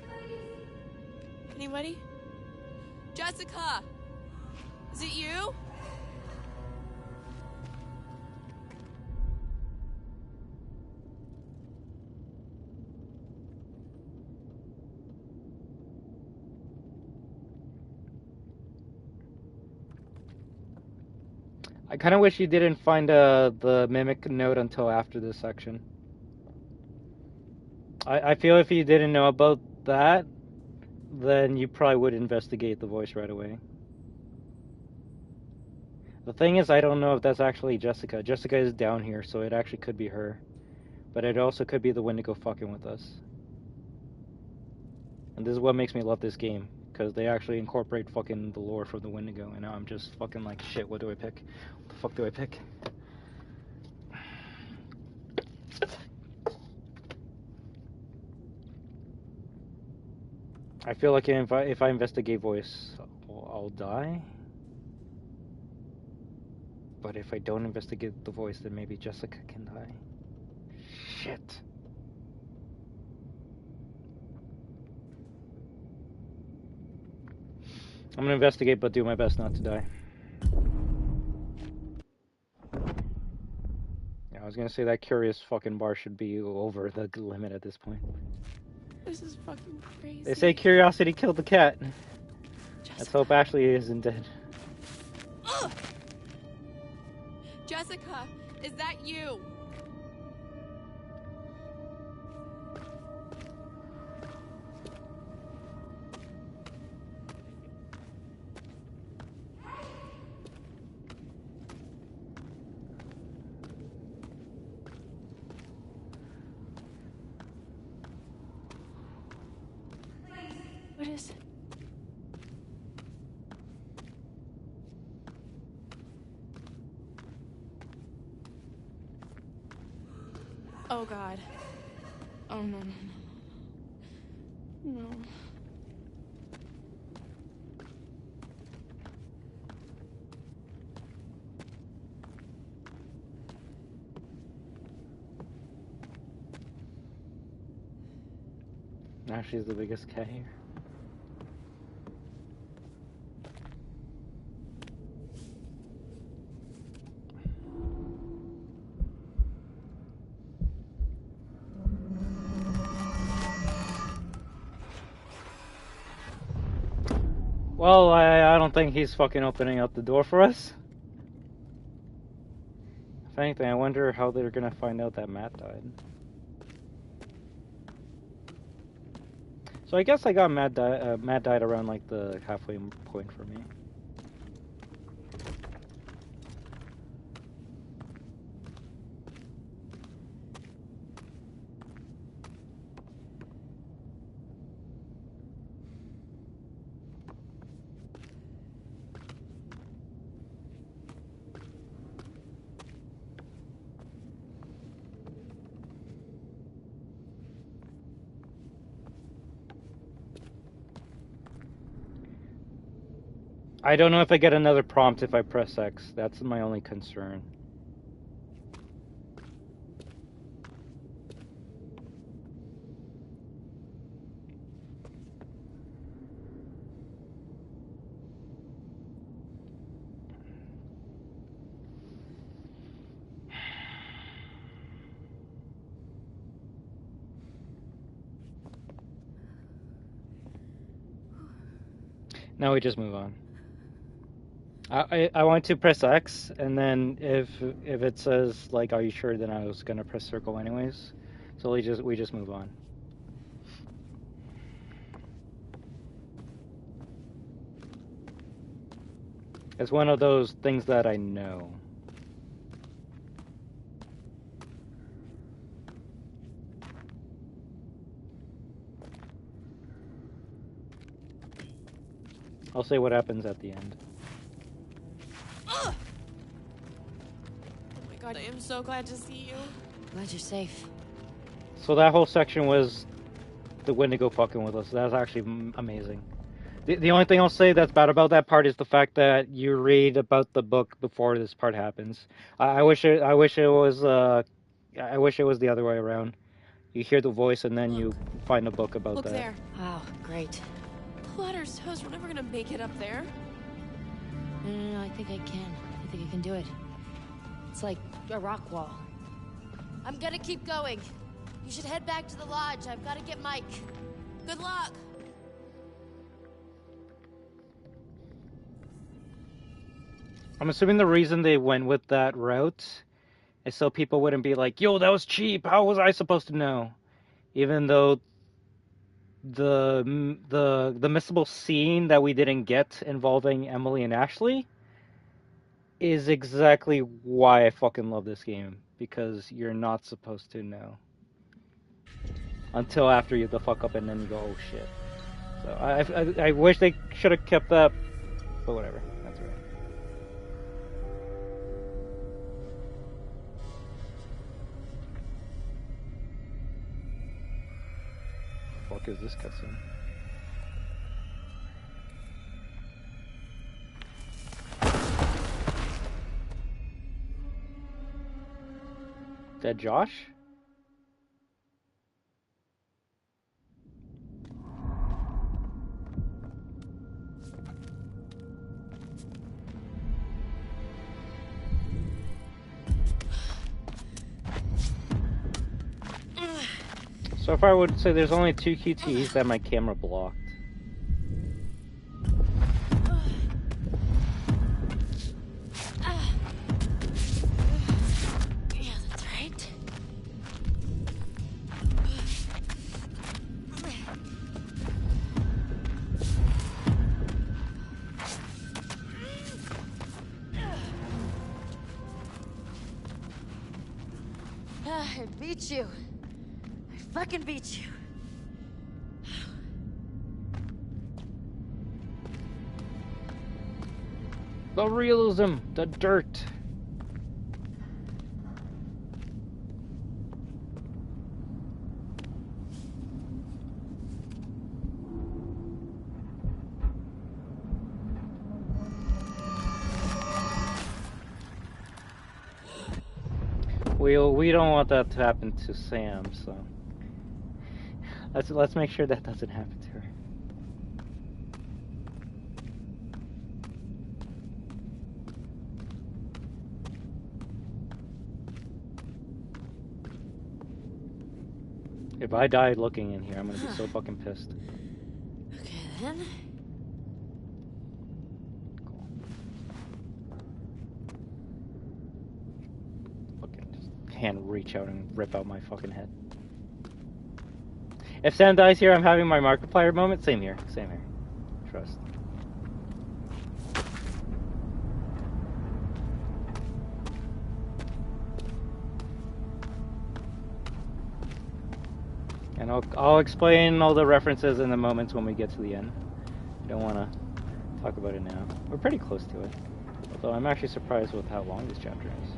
Anybody? Jessica! Is it you? I kind of wish you didn't find the mimic note until after this section. I feel if you didn't know about that, then you probably would investigate the voice right away. The thing is, I don't know if that's actually Jessica. Jessica is down here, so it actually could be her. But it also could be the Wendigo fucking with us. And this is what makes me love this game, because they actually incorporate fucking the lore from the Wendigo, and now I'm just fucking like, shit, what do I pick? What the fuck do I pick? I feel like if I investigate voice, I'll die. But if I don't investigate the voice, then maybe Jessica can die. Shit. I'm gonna investigate, but do my best not to die. Yeah, I was gonna say that curious fucking bar should be over the limit at this point. This is fucking crazy. They say curiosity killed the cat. Jessica. Let's hope Ashley isn't dead. Ugh! Jessica, is that you? What is it? Oh God. Oh no. No. Now she's the biggest cat here. Well, I don't think he's fucking opening up the door for us. If anything, I wonder how they're gonna find out that Matt died. So I guess I got Matt died around like the halfway point for me. I don't know if I get another prompt if I press X. That's my only concern. Now we just move on. I want to press X, and then if it says like, "Are you sure?" then I was gonna press circle anyways. So we just move on. It's one of those things that I know. I'll say what happens at the end. Oh my god, I am so glad to see you. Glad you're safe. So that whole section was the Wendigo fucking with us. That's actually amazing. The only thing I'll say that's bad about that part is the fact that you read about the book before this part happens. I wish it was the other way around. You hear the voice and then you find a book about Look that. there. Wow, great. The ladder's toast. We're never gonna make it up there. No, I think I can. I think I can do it. It's like a rock wall. I'm gonna keep going. You should head back to the lodge. I've got to get Mike. Good luck. I'm assuming the reason they went with that route is so people wouldn't be like, "Yo, that was cheap. How was I supposed to know?" Even though the missable scene that we didn't get involving Emily and Ashley is exactly why I fucking love this game, because you're not supposed to know until after you the fuck up and then you go, "Oh shit." So I wish they should have kept that, but whatever. That's right. Fuck is this cutscene? Is that Josh? So far I would say there's only 2 QTEs that my camera blocked. Yeah, that's right. I beat you. I fucking beat you. The realism, the dirt. We don't want that to happen to Sam, so let's make sure that doesn't happen to her. If I die looking in here, I'm gonna be so fucking pissed. Okay then. Cool. Fucking just hand reach out and rip out my fucking head. If Sam dies here, I'm having my Markiplier moment. Same here. Same here. Trust. And I'll explain all the references in the moments when we get to the end. I don't want to talk about it now. We're pretty close to it. Although I'm actually surprised with how long this chapter is.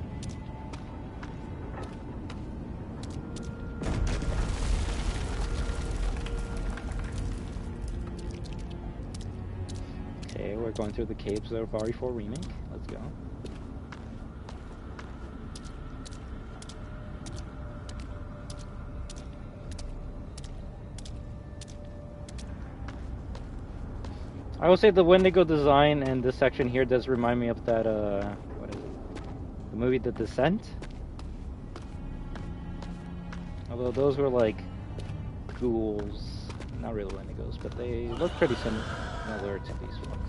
Okay, we're going through the caves of RE4 Remake. Let's go. I will say the Wendigo design and this section here does remind me of that, what is it? The movie The Descent? Although those were like ghouls, not really Wendigos, but they look pretty similar to these ones.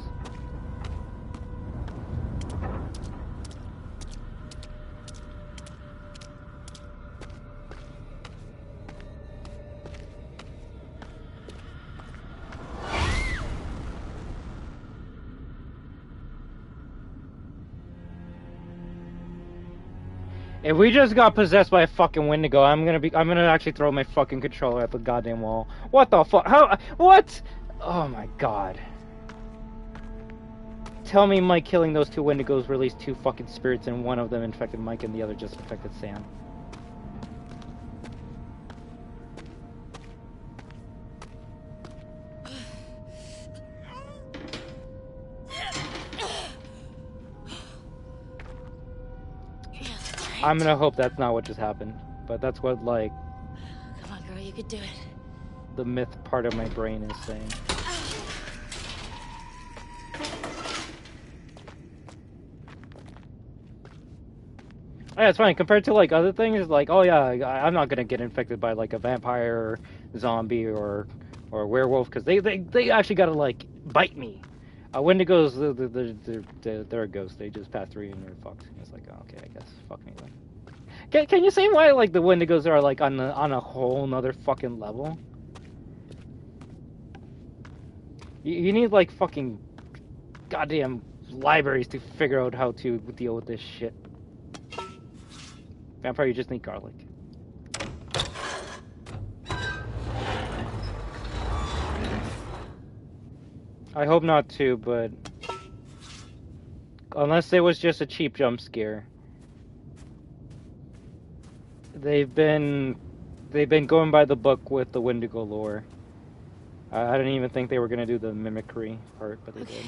If we just got possessed by a fucking Wendigo, I'm gonna actually throw my fucking controller at the goddamn wall. What the fuck? How? What? Oh my god. Tell me Mike killing those two Wendigos released two fucking spirits and one of them infected Mike and the other just infected Sam. I'm gonna hope that's not what just happened, but that's what, like... Come on, girl, you could do it. The myth part of my brain is saying. Oh, yeah, it's funny, compared to, like, other things, like, oh yeah, I'm not gonna get infected by, like, a vampire, or zombie, or a werewolf, because they actually gotta, like, bite me. Wendigos, they're a ghost. They just pass through you and you're fucked. It's like, oh, okay, I guess. Fuck me then. Can you say why, like, the Wendigos are, like, on a whole nother fucking level? You need, like, fucking goddamn libraries to figure out how to deal with this shit. Vampire, you just need garlic. I hope not too, but unless it was just a cheap jump scare. They've been going by the book with the Wendigo lore. I didn't even think they were gonna do the mimicry part, but they did.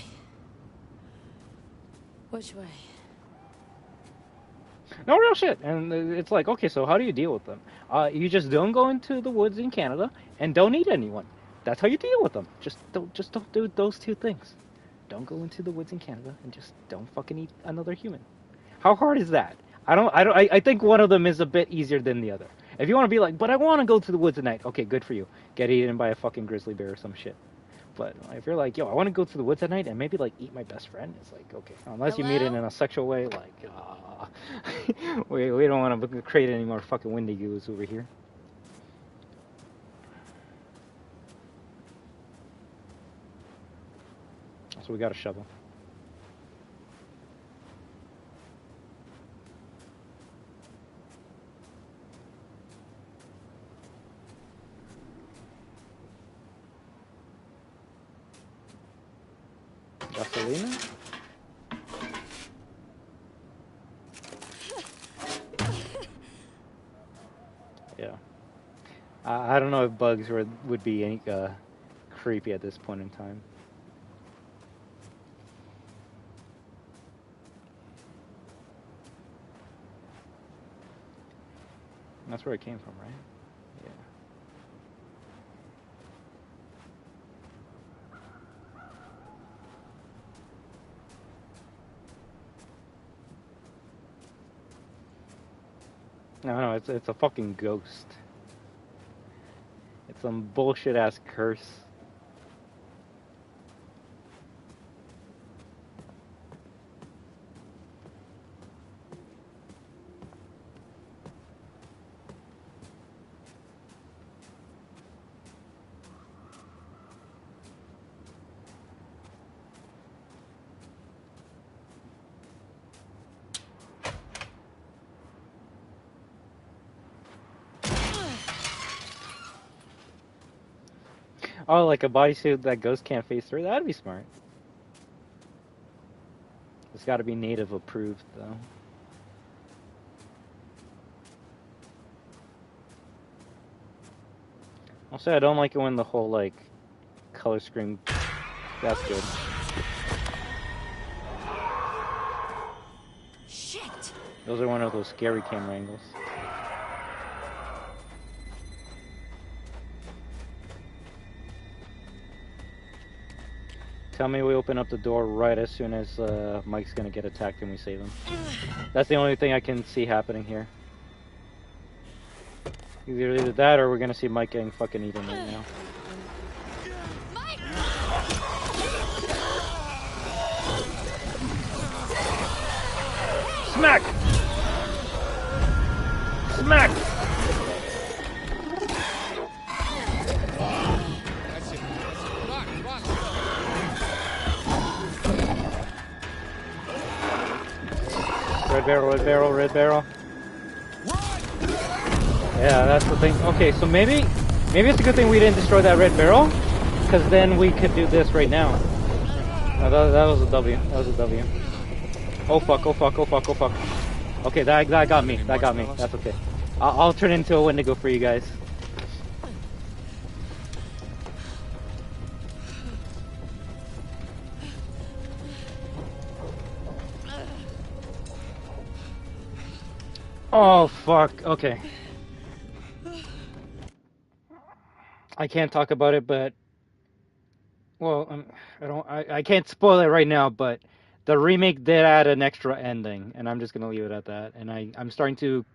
Which way? No, real shit. And it's like, okay, so how do you deal with them? You just don't go into the woods in Canada and don't eat anyone. That's how you deal with them. Just don't do those two things. Don't go into the woods in Canada and just don't fucking eat another human. How hard is that? I think one of them is a bit easier than the other. If you want to be like, but I want to go to the woods at night. Okay, good for you. Get eaten by a fucking grizzly bear or some shit. But if you're like, yo, I want to go to the woods at night and maybe like eat my best friend, it's like, okay, unless you meet it in a sexual way, like, we don't want to create any more fucking Wendigos over here. So we got a shovel. Gasolina? Yeah. I don't know if bugs would be any creepy at this point in time. That's where it came from, right? Yeah. No, it's a fucking ghost. It's some bullshit ass curse. Oh, like a bodysuit that ghost can't phase through? That'd be smart. It's gotta be native approved, though. Also, I don't like it when the whole, like, color screen... That's good. Shit! Those are one of those scary camera angles. Tell me we open up the door right as soon as Mike's gonna get attacked and we save him. That's the only thing I can see happening here. Either that or we're gonna see Mike getting fucking eaten right now. Mike! Smack! Smack! That's it. Come on, come on. Red barrel, red barrel, red barrel. Yeah, that's the thing. Okay, so maybe it's a good thing we didn't destroy that red barrel, because then we could do this right now. No, that was a W. That was a W. Oh fuck, oh fuck, oh fuck, oh fuck. Okay, that got me. That got me. That's okay. I'll turn into a Wendigo for you guys. Oh fuck. Okay. I can't talk about it, but well, I can't spoil it right now, but the remake did add an extra ending, and I'm just gonna leave it at that. And I'm starting to,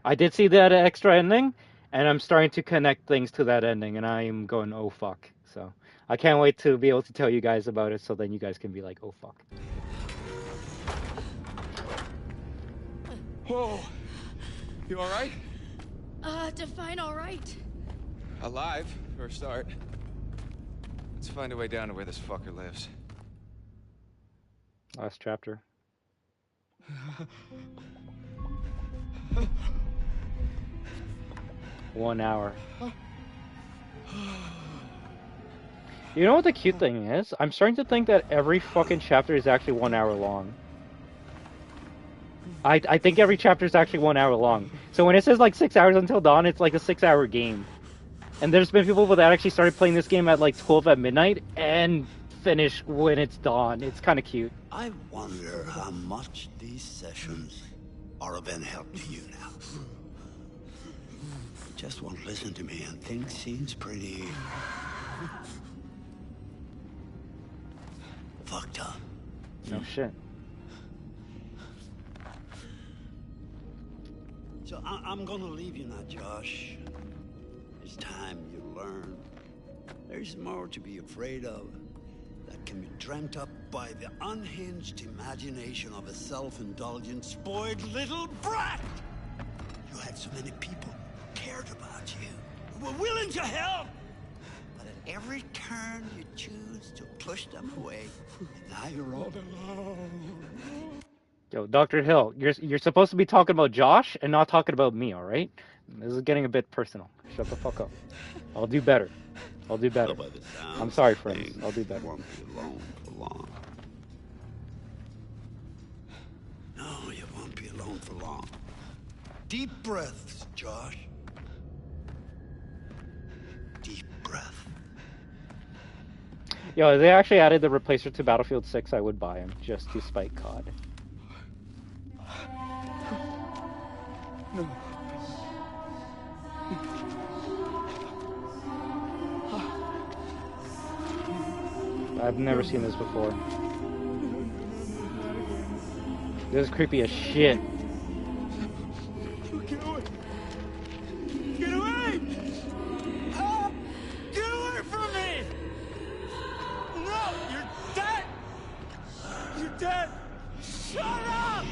I did see that extra ending, and I'm starting to connect things to that ending, and I'm going, oh fuck. So I can't wait to be able to tell you guys about it, so then you guys can be like, oh fuck. Whoa. You all right? Define all right. Alive, for a start. Let's find a way down to where this fucker lives. Last chapter. One hour. You know what the cute thing is? I'm starting to think that every fucking chapter is actually 1 hour long. I think every chapter is actually 1 hour long. So when it says like 6 hours until dawn, it's like a 6 hour game. And there's been people that actually started playing this game at like 12 at midnight and finish when it's dawn. It's kind of cute. I wonder how much these sessions are of any help to you now. Just won't listen to me, and things seems pretty fucked up. No shit. So I'm gonna leave you now, Josh. It's time you learn. There's more to be afraid of that can be dreamt up by the unhinged imagination of a self-indulgent, spoiled little brat. You had so many people who cared about you, who were willing to help. But at every turn, you choose to push them away. And now you're all alone. Yo, Dr. Hill, you're supposed to be talking about Josh and not talking about me, all right? This is getting a bit personal. Shut the fuck up. I'll do better. I'll do better. I'm sorry, friends. I'll do better. Won't be alone for long. No, you won't be alone for long. Deep breaths, Josh. Deep breath. Yo, if they actually added the replacer to Battlefield 6, I would buy him just to spite COD. No. I've never seen this before. This is creepy as shit. Get away! Get away! Ah! Get away from me! No! You're dead! You're dead! Shut up!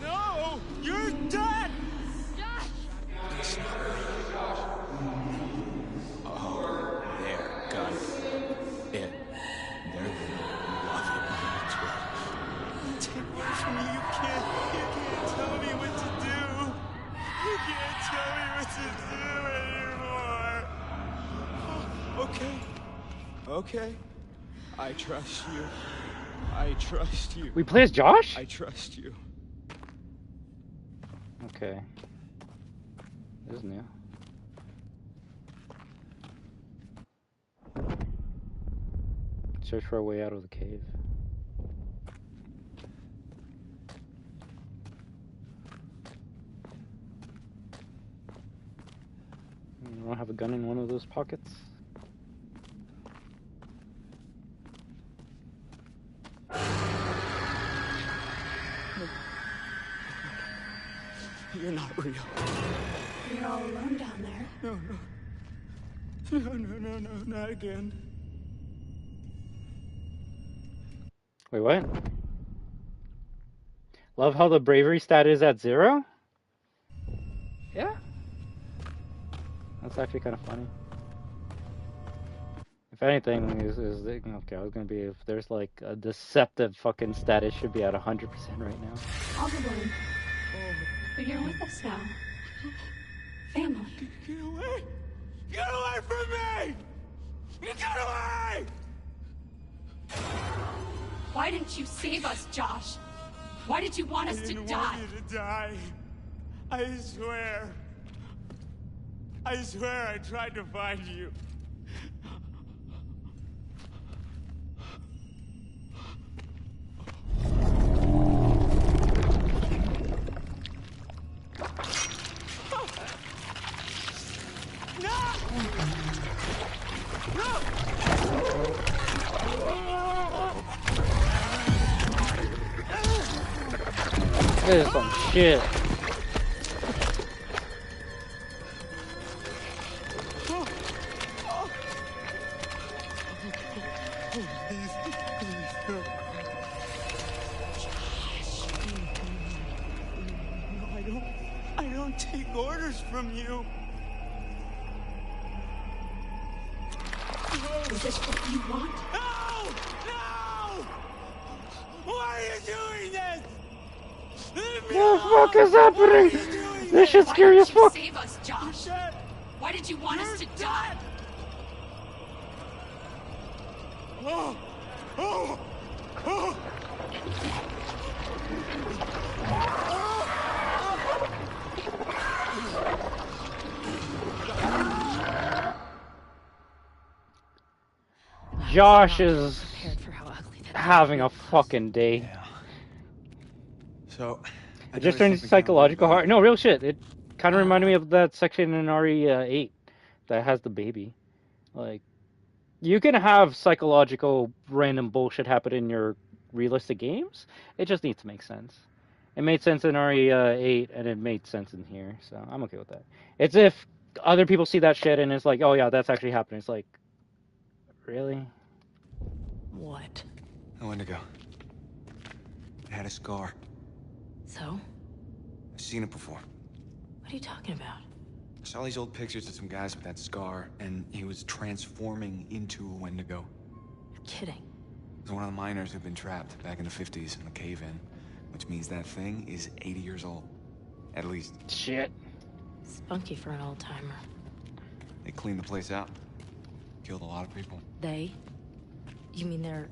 No! You're dead! It's not real, Josh. Oh, there, got it. They're gonna love it when it's real. Take away from me, you can't tell me what to do. You can't tell me what to do anymore. Okay. I trust you. I trust you. We play as Josh? I trust you. Okay. This is new. Search for a way out of the cave. You don't have a gun in one of those pockets? You're not real. You're all alone down there. No, not again. Wait, what? Love how the bravery stat is at 0? Yeah. That's actually kind of funny. If anything, okay, I was gonna be, if there's like a deceptive fucking stat, it should be at 100% right now. All the way. But you're with us now. Family. Get away! Get away from me! Get away! Why didn't you save us, Josh? Why did you want us to die? I didn't want you to die. I swear. I swear I tried to find you. This is some shit. I don't take orders from you. Is this what you want? No! No! Why are you doing this? What the fuck is happening? This shit's scary as fuck. Save us, Josh. Why did you want us to die? Oh! Oh! Oh! Josh is having a fucking day. Yeah. So, It just turned into psychological horror. No, real shit. It kind of reminded me of that section in RE8 that has the baby. Like, you can have psychological random bullshit happen in your realistic games. It just needs to make sense. It made sense in RE8, and it made sense in here, so I'm okay with that. It's if other people see that shit and it's like, oh yeah, that's actually happening. It's like, really? What? I went to go. It had a scar. So? I've seen it before. What are you talking about? I saw these old pictures of some guys with that scar, and he was transforming into a Wendigo. You're kidding. It was one of the miners who'd been trapped back in the 50s in the cave-in, which means that thing is 80 years old. At least. Shit. Spunky for an old-timer. They cleaned the place out. Killed a lot of people. They? You mean there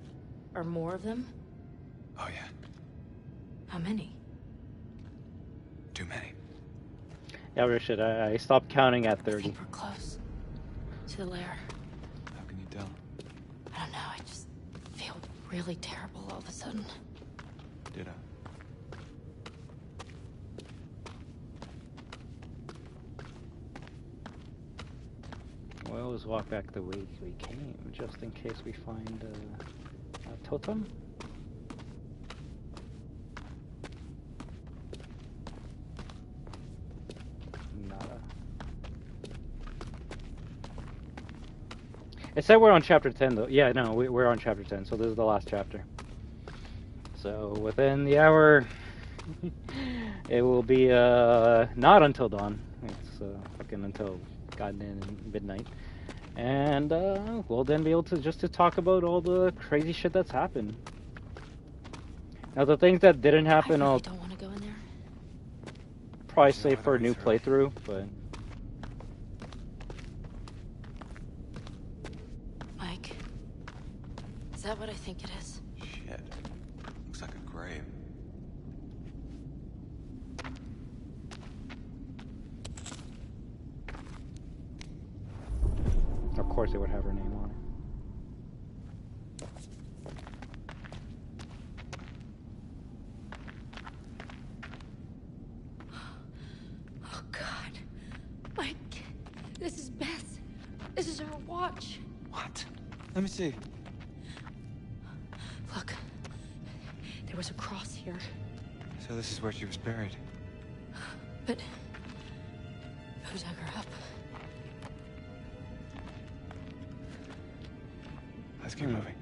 are more of them? Oh, yeah. How many? Too many. Yeah, real shit. I stopped counting at I 30. think we're close to the lair. How can you tell? I don't know, I just feel really terrible all of a sudden. Did I? We always walk back the way we came, just in case we find a totem. Nada. It said we're on chapter 10 though. Yeah, no, we're on chapter 10, so this is the last chapter. So within the hour, it will be not until dawn. It's fucking until goddamn midnight. And we'll then be able to just to talk about all the crazy shit that's happened. Now the things that didn't happen, I really don't want to go in there. Probably save for a new playthrough, but Mike, is that what I think it is? Shit. Looks like a grave. of course it would have her name on it. Oh God, Mike, this is Beth. This is her watch. What? Let me see. Look, there was a cross here. So this is where she was buried. But who dug her up? Let's keep moving.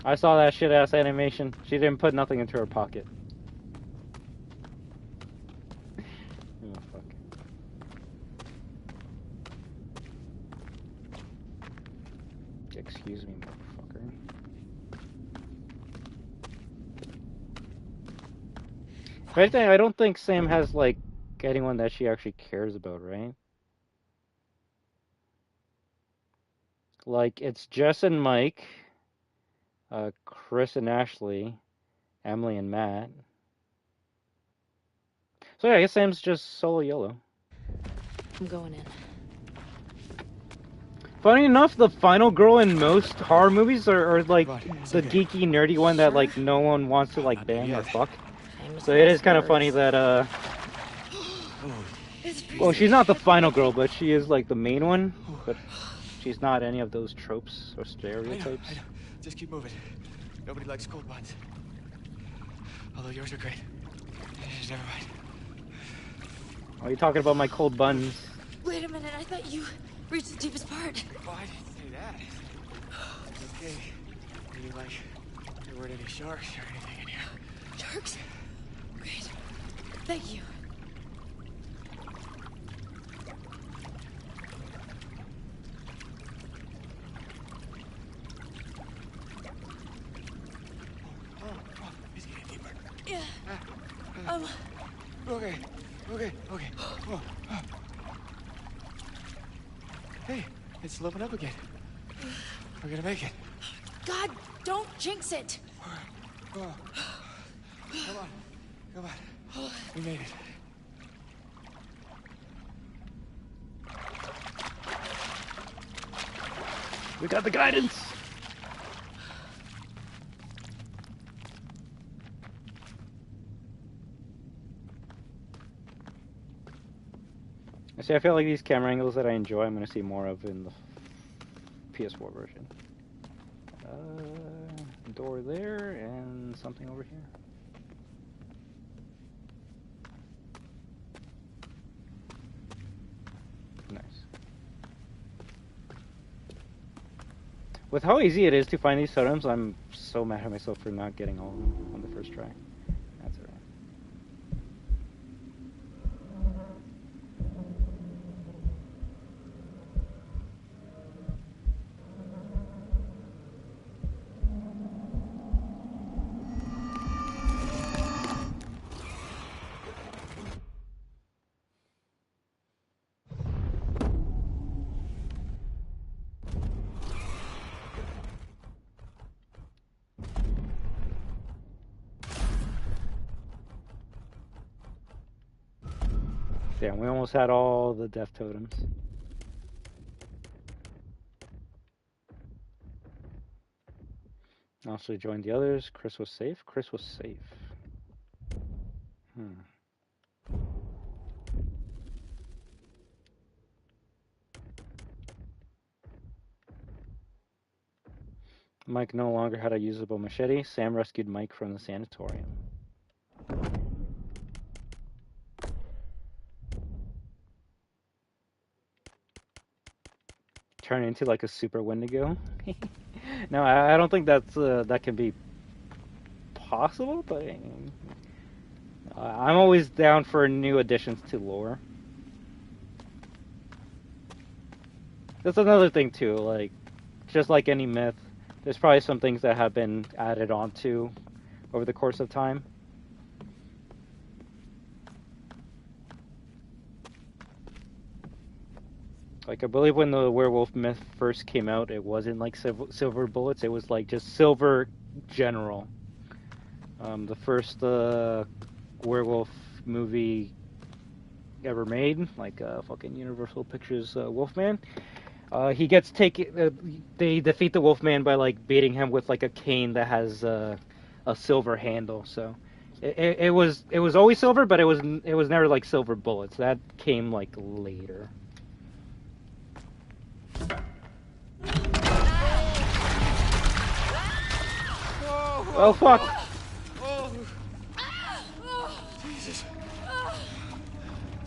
I saw that shit ass animation. She didn't put nothing into her pocket. Oh fuck. Excuse me, motherfucker. Right thing, I don't think Sam has like anyone that she actually cares about, right? Like it's Jess and Mike, Chris and Ashley, Emily and Matt. So yeah, I guess Sam's just solo YOLO. I'm going in. Funny enough, the final girl in most horror movies are like the geeky, nerdy one that like no one wants to like bang or fuck. So it is kind of funny that well, she's not the final girl, but she is like the main one. But she's not any of those tropes or stereotypes. I know. Just keep moving. Nobody likes cold buns. Although yours are great. Never mind. Are you talking about my cold buns? Wait a minute, I thought you reached the deepest part. Oh, I didn't say that. It's okay. Maybe like there weren't any sharks or anything in here. Sharks? Great. Thank you. He's getting deeper. Yeah. Okay. Oh. Hey, it's sloping up again. We're gonna make it. God, don't jinx it. Oh. Come on. We made it. We got the guidance. See, I feel like these camera angles that I enjoy, I'm going to see more of in the PS4 version. Door there, and something over here. Nice. With how easy it is to find these totems, I'm so mad at myself for not getting all of them on the first try. That's alright. Damn, we almost had all the death totems. Also joined the others. Chris was safe. Chris was safe. Mike no longer had a usable machete. Sam rescued Mike from the sanatorium. Turn into like a super Wendigo. No, I don't think that's that can be possible, but I'm always down for new additions to lore. That's another thing too, like, just like any myth, there's probably some things that have been added onto over the course of time. Like, I believe when the werewolf myth first came out, it wasn't like silver bullets, it was like just silver general. The first werewolf movie ever made, like fucking Universal Pictures Wolfman, he gets taken. They defeat the Wolfman by like beating him with like a cane that has a silver handle. So it was always silver, but it was never like silver bullets. That came like later. Oh fuck! Jesus.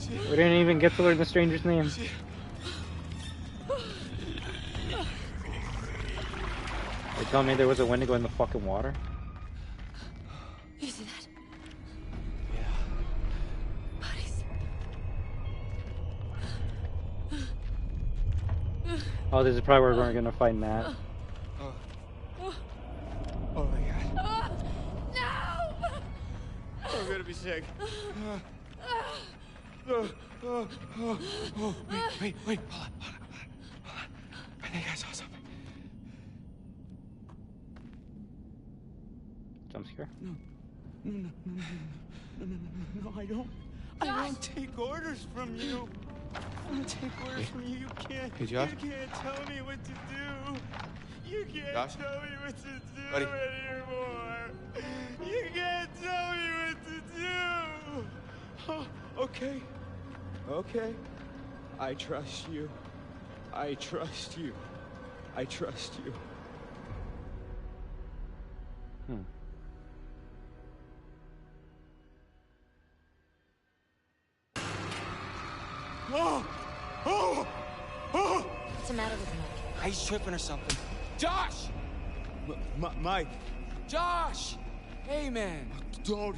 We didn't even get to learn the stranger's name. They telling me there was a Wendigo in the fucking water? You see that? Yeah. Bodies. Oh, this is probably where we're gonna find Matt. Oh my god. No! I'm gonna be sick. Wait. Hold on. I think I saw something. Jump scare? No, I don't take orders from you. I don't take orders from you. You can't. Hey, Josh? You can't tell me what to do. You can't Josh? tell me what to do Buddy? anymore. You can't tell me what to do. Oh, okay. I trust you. I trust you. What's the matter with Mike? He's tripping or something. Josh! Mike, Josh! Hey, man. don't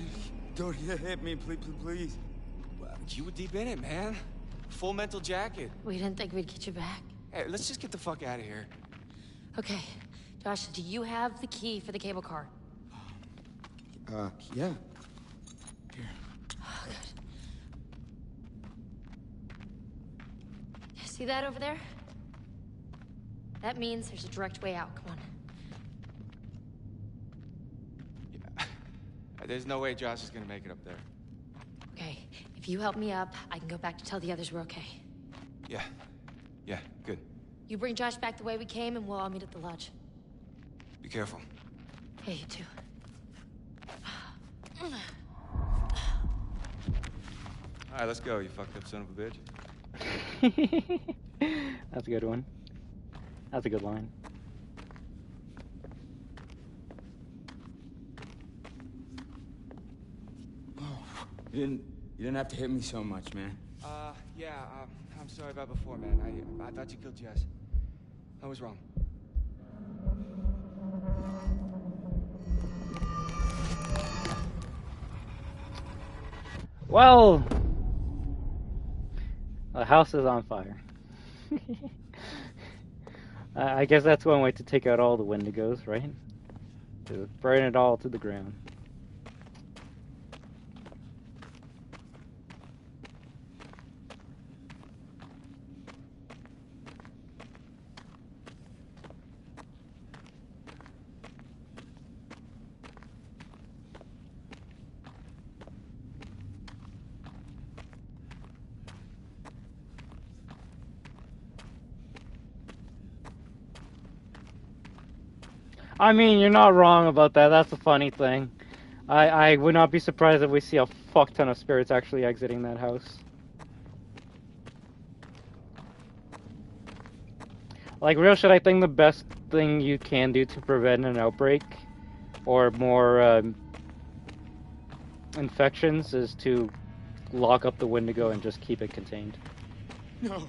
hit me, please. Well, you were deep in it, man. Full mental jacket. We didn't think we'd get you back. Hey, let's just get the fuck out of here. Okay, Josh, do you have the key for the cable car? Yeah. Oh, good. See that over there? That means there's a direct way out. Come on. Yeah. There's no way Josh is gonna make it up there. Okay, if you help me up, I can go back to tell the others we're okay. Yeah, good. You bring Josh back the way we came, and we'll all meet at the lodge. Be careful. Yeah, you too. All right, let's go, you fucked up son of a bitch. That's a good one. That's a good line. You didn't have to hit me so much, man. I'm sorry about before, man. I thought you killed Jess. I was wrong. Well, the house is on fire. I guess that's one way to take out all the Wendigos, right? To burn it all to the ground. I mean, you're not wrong about that. That's a funny thing. I would not be surprised if we see a fuck ton of spirits actually exiting that house. Like, real shit, I think the best thing you can do to prevent an outbreak or more infections is to lock up the Wendigo and just keep it contained. No.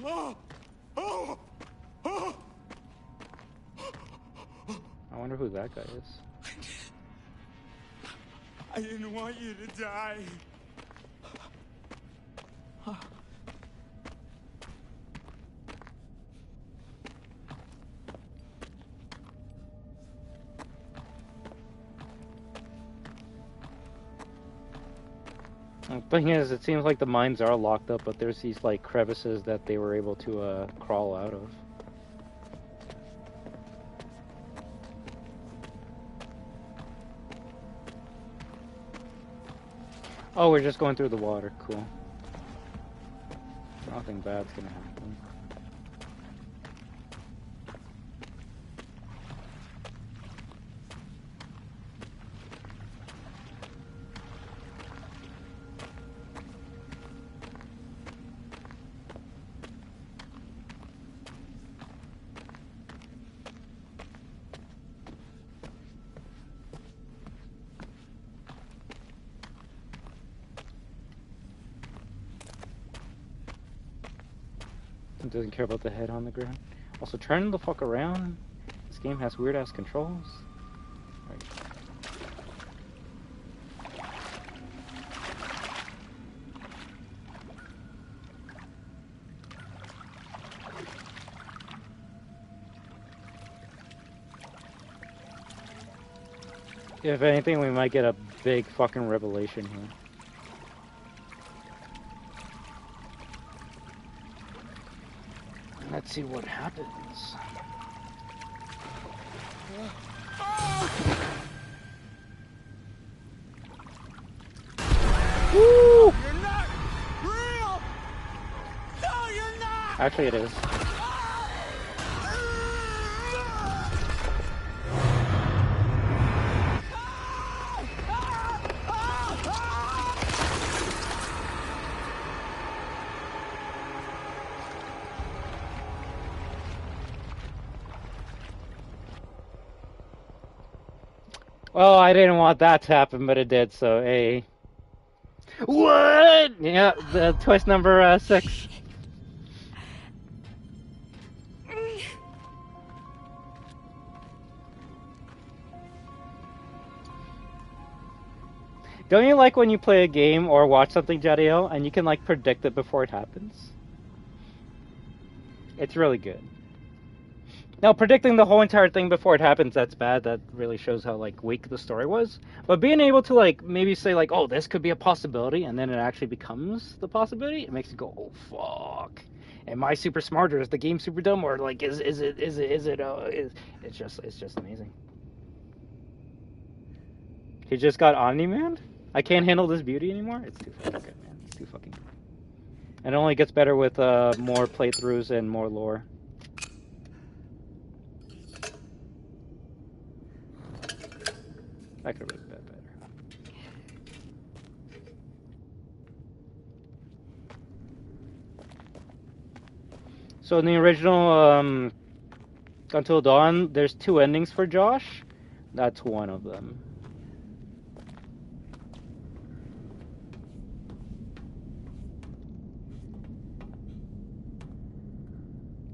Oh! Oh! Oh! I wonder who that guy is. I didn't want you to die. The thing is, it seems like the mines are locked up, but there's these like crevices that they were able to crawl out of. Oh, we're just going through the water. Cool. Nothing bad's gonna happen. It doesn't care about the head on the ground. Also, turn the fuck around. This game has weird ass controls. Right. If anything, we might get a big fucking revelation here. Let's see what happens. Woo! You're not real! No, you're not! Actually, it is. Well, I didn't want that to happen, but it did, so hey. What? Yeah, the twist number 6. Don't you like when you play a game or watch something, Jadiel, and you can like predict it before it happens? It's really good. Now, predicting the whole entire thing before it happens, that's bad. That really shows how, like, weak the story was. But being able to, like, maybe say, like, oh, this could be a possibility, and then it actually becomes the possibility, it makes you go, oh, fuck. Am I super smart, or is the game super dumb, or, like, it's just amazing. He just got Omni-Man? I can't handle this beauty anymore? It's too fucking good, man. It's too fucking good. And it only gets better with more playthroughs and more lore. That could have been better. So in the original Until Dawn, there's 2 endings for Josh. That's one of them.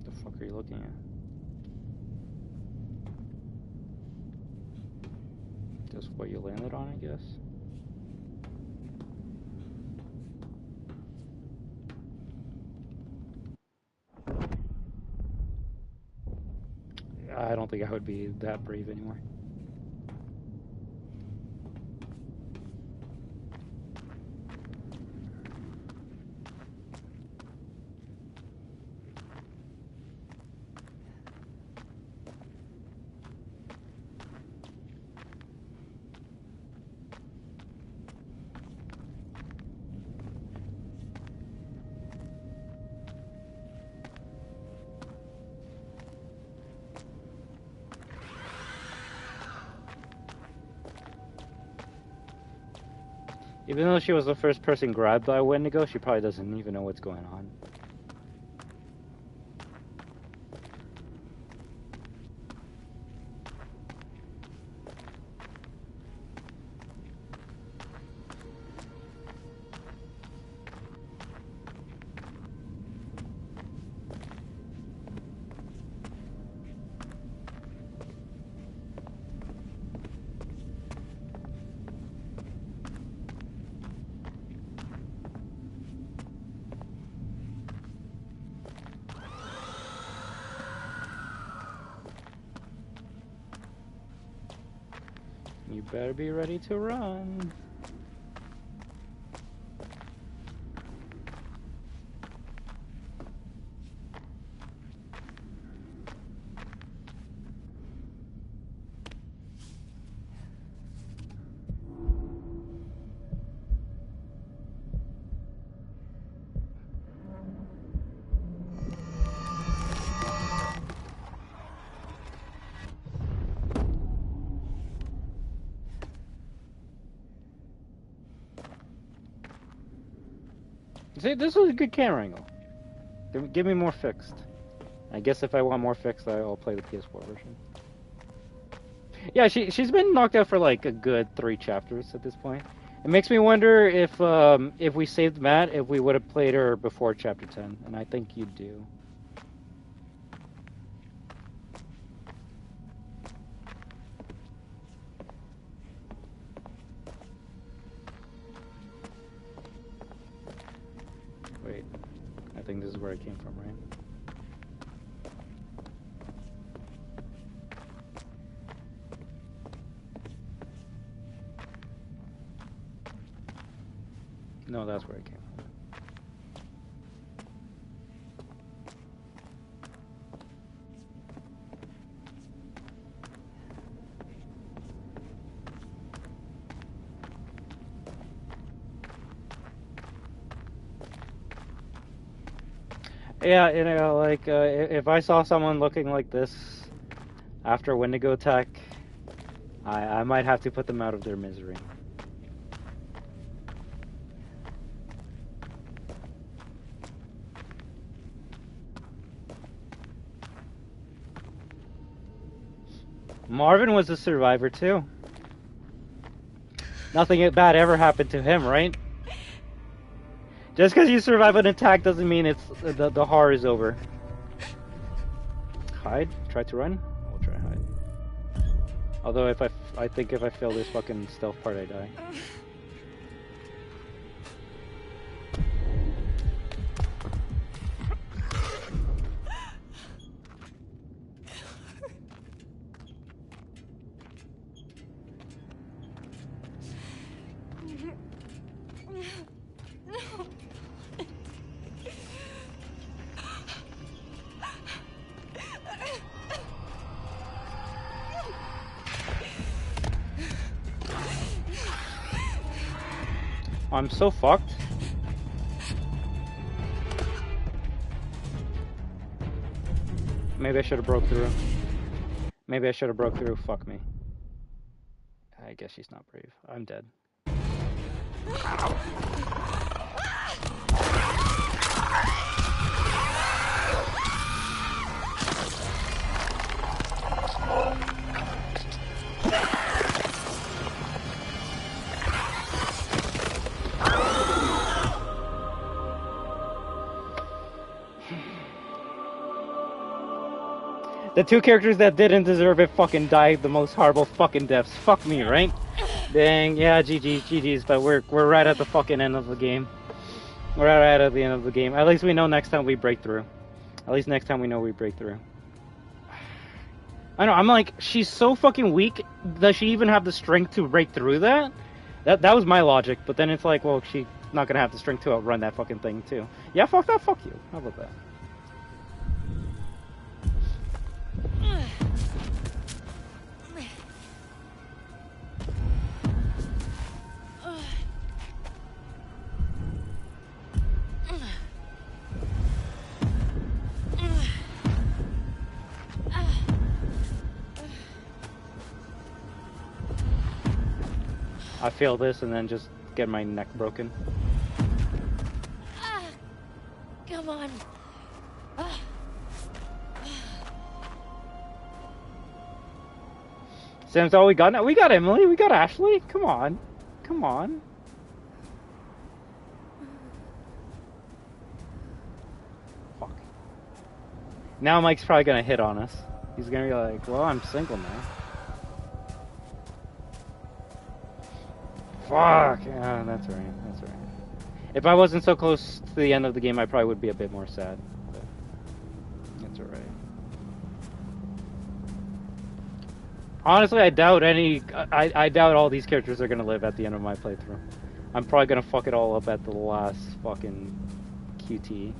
What the fuck are you looking at? Just what you landed on, I guess. I don't think I would be that brave anymore. Even though she was the first person grabbed by Wendigo, she probably doesn't even know what's going on. You better be ready to run. See, this was a good camera angle. Give me more fixed. I guess if I want more fixed, I'll play the PS4 version. Yeah, she's been knocked out for like a good 3 chapters at this point. It makes me wonder if we saved Matt, if we would have played her before chapter 10, and I think you do. Wait, I think this is where it came from, right? No, that's where it came from. Yeah, you know, like, if I saw someone looking like this after a Wendigo attack, I might have to put them out of their misery. Marvin was a survivor too. Nothing bad ever happened to him, right? Just because you survive an attack doesn't mean it's the horror is over. Hide? Try to run? I'll try hide. Although I think if I fail this fucking stealth part, I die. I'm so fucked. Maybe I should have broke through. Maybe I should have broke through. Fuck me. I guess she's not brave. I'm dead. The 2 characters that didn't deserve it fucking died the most horrible fucking deaths. Fuck me, right? Dang, yeah, GG's, but we're right at the fucking end of the game. We're right at the end of the game. At least we know next time we break through. At least next time we know we break through. I know, I'm like, she's so fucking weak. Does she even have the strength to break through that? That was my logic, but then it's like, well, she's not gonna have the strength to outrun that fucking thing too. Yeah, fuck that, fuck you. How about that? I fail this and then just get my neck broken. Come on. Sam's all we got now. We got Emily. We got Ashley. Come on. Come on. Fuck. Now Mike's probably gonna hit on us. He's gonna be like, well, I'm single now. Fuck. Yeah, that's right. That's right. If I wasn't so close to the end of the game, I probably would be a bit more sad. But that's alright. Honestly, I doubt I doubt all these characters are gonna live at the end of my playthrough. I'm probably gonna fuck it all up at the last fucking QT.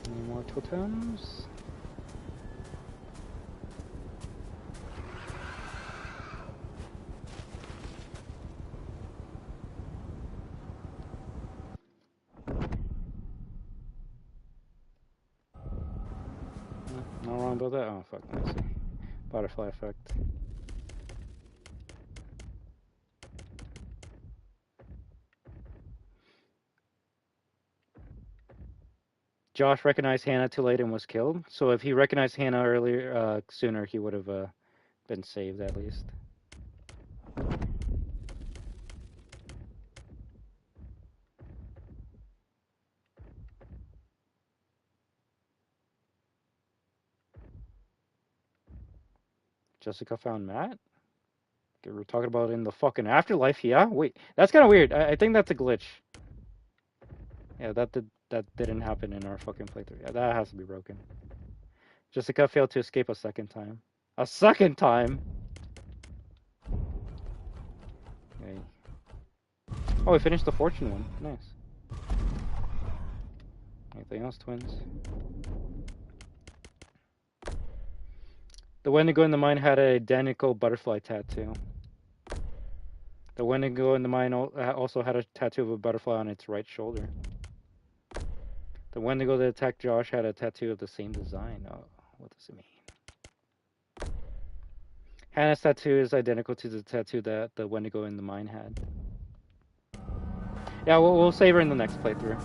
Any more totems? Not wrong about that. Oh fuck, let me see. Butterfly effect. Josh recognized Hannah too late and was killed. So if he recognized Hannah earlier, sooner, he would have been saved at least. Jessica found Matt? Okay, we're talking about in the fucking afterlife, yeah? Wait, that's kind of weird. I think that's a glitch. Yeah, that didn't happen in our fucking playthrough. Yeah, that has to be broken. Jessica failed to escape a second time. A second time? Okay. Oh, we finished the fortune one. Nice. Anything else, twins? The Wendigo in the mine had an identical butterfly tattoo. The Wendigo in the mine also had a tattoo of a butterfly on its right shoulder. The Wendigo that attacked Josh had a tattoo of the same design. Oh, what does it mean? Hannah's tattoo is identical to the tattoo that the Wendigo in the mine had. Yeah, we'll save her in the next playthrough.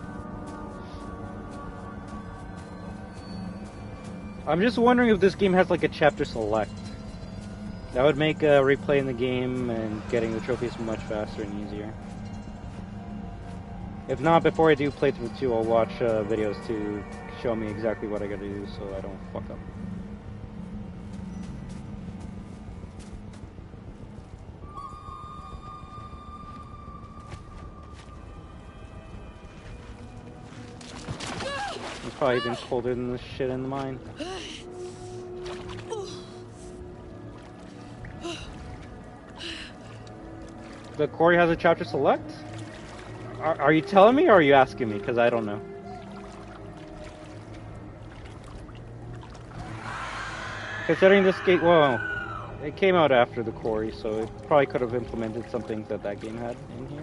I'm just wondering if this game has like a chapter select. That would make replaying the game and getting the trophies much faster and easier. If not, before I do playthrough 2, I'll watch videos to show me exactly what I gotta do so I don't fuck up. It's probably even colder than this shit in the mine. The Corey has a chapter select? Are you telling me or are you asking me? Because I don't know. Considering this game, well, it came out after the Corey, so it probably could have implemented some things that that game had in here.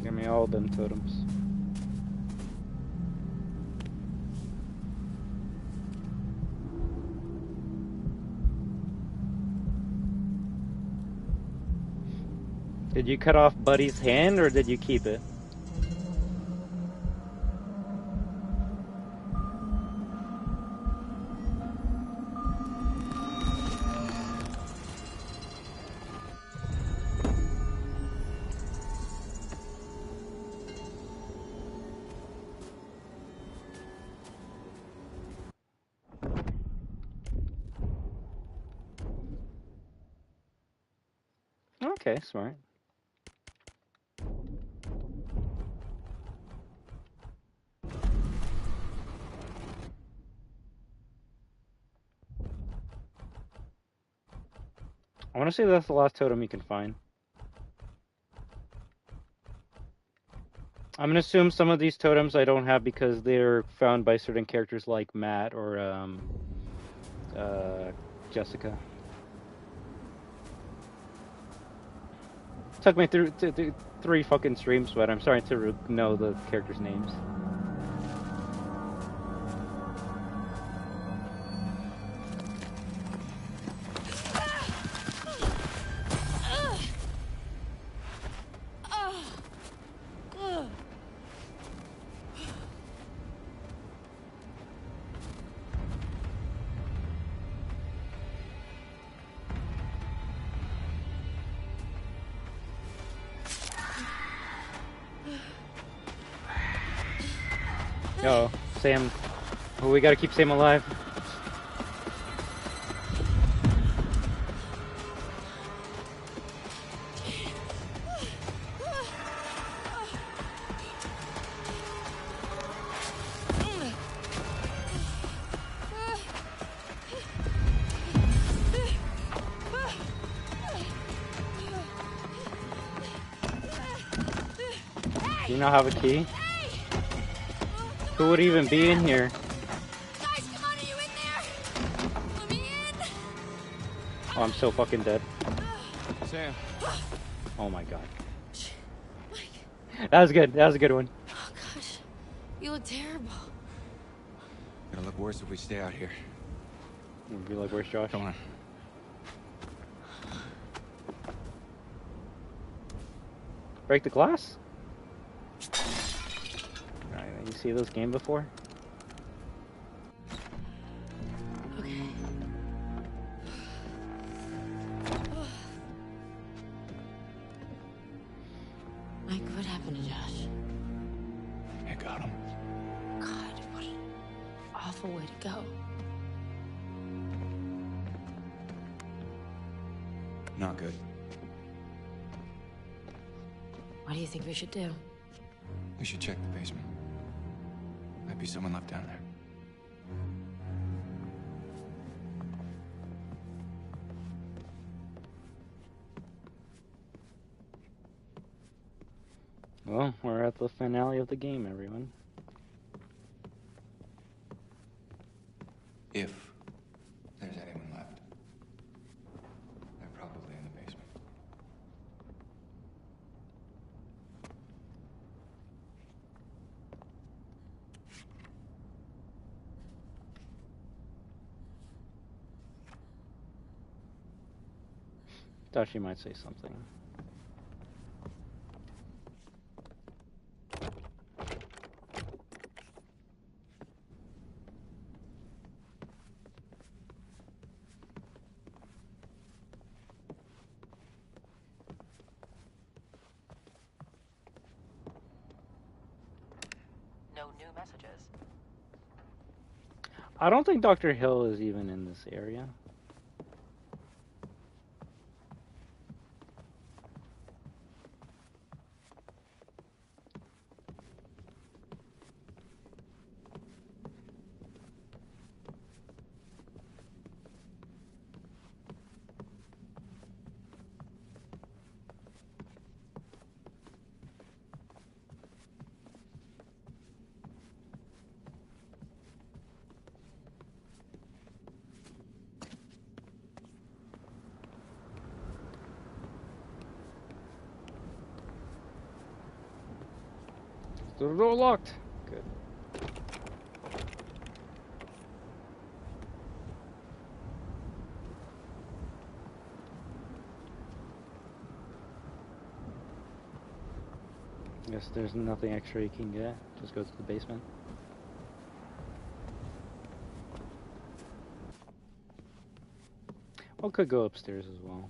Give me all them totems. Did you cut off Buddy's hand or did you keep it? Okay, smart. I want to say that's the last totem you can find. I'm gonna assume some of these totems I don't have because they're found by certain characters like Matt or Jessica. Took me through 3 fucking streams, but I'm starting to know the characters' names. Oh, Sam. Oh, we gotta keep Sam alive. Do you not have a key? Who would even be in here? Guys, come on, are you in there? Let me in. Oh, I'm so fucking dead. Sam. Oh my god. Mike. That was good. That was a good one. Oh gosh, you look terrible. It'll look worse if we stay out here. You'll be like, where's Josh? Come on. Break the glass? You see this game before? Okay. Mike, what happened to Josh? I got him. God, what an awful way to go. Not good. What do you think we should do? We should check the basement. Might be someone left down there. Well, we're at the finale of the game, everyone. If there's anyone left, they're probably in the basement. Thought she might say something. No new messages. I don't think Dr. Hill is even in this area. The door locked. Good. Guess there's nothing extra you can get. Just go to the basement. Well, could go upstairs as well.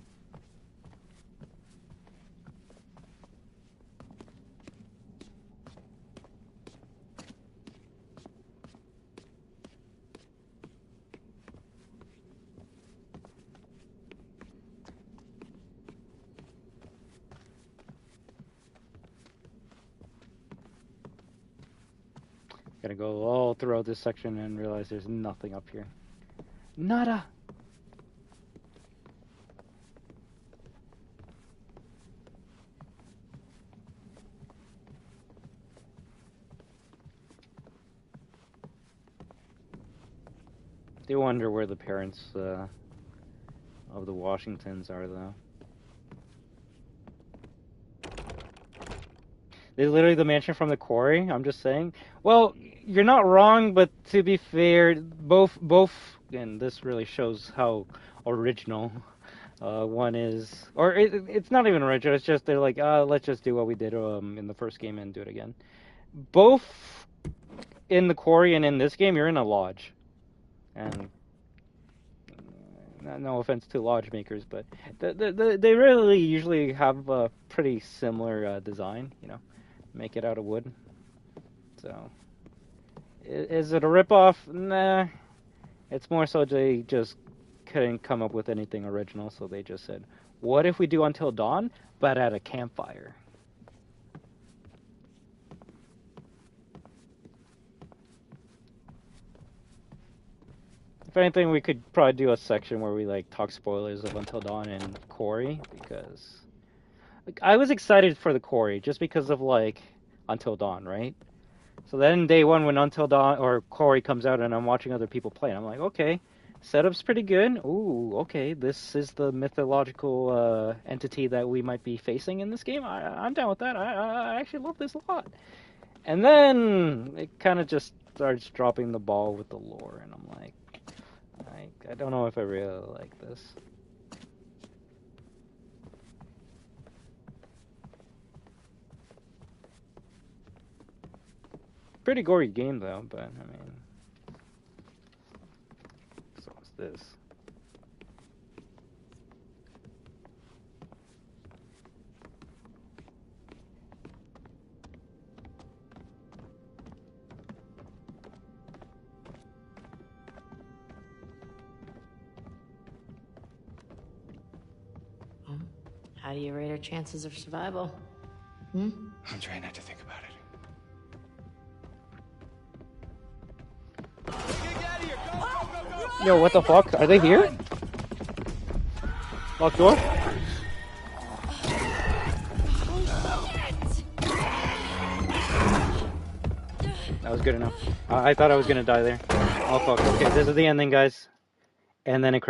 Gotta go all throughout this section and realize there's nothing up here. Nada! do wonder where the parents of the Washingtons are, though. They literally the mansion from the quarry. I'm just saying. Well, you're not wrong, but to be fair, both, and this really shows how original one is. Or it's not even original. It's just they're like, let's just do what we did in the first game and do it again. Both in the quarry and in this game, you're in a lodge, and no offense to lodge makers, but they really usually have a pretty similar design. You know. Make it out of wood. So, is it a ripoff? Nah. It's more so they just couldn't come up with anything original, so they just said, what if we do Until Dawn, but at a campfire? If anything, we could probably do a section where we, like, talk spoilers of Until Dawn and Quarry, because... I was excited for the quarry just because of like Until Dawn, right? So then day one when Until Dawn or Quarry comes out and I'm watching other people play, and I'm like, okay, setup's pretty good. Ooh, okay, this is the mythological entity that we might be facing in this game. I'm down with that. I actually love this a lot. And then it kind of just starts dropping the ball with the lore, and I'm like, I don't know if I really like this. Pretty gory game though, but I mean, so what's this? How do you rate our chances of survival? I'm trying not to think about it. Yo, what the fuck? Are they here? Lock door? That was good enough. I thought I was gonna die there. Oh fuck, okay, this is the ending, guys. And then it crashed.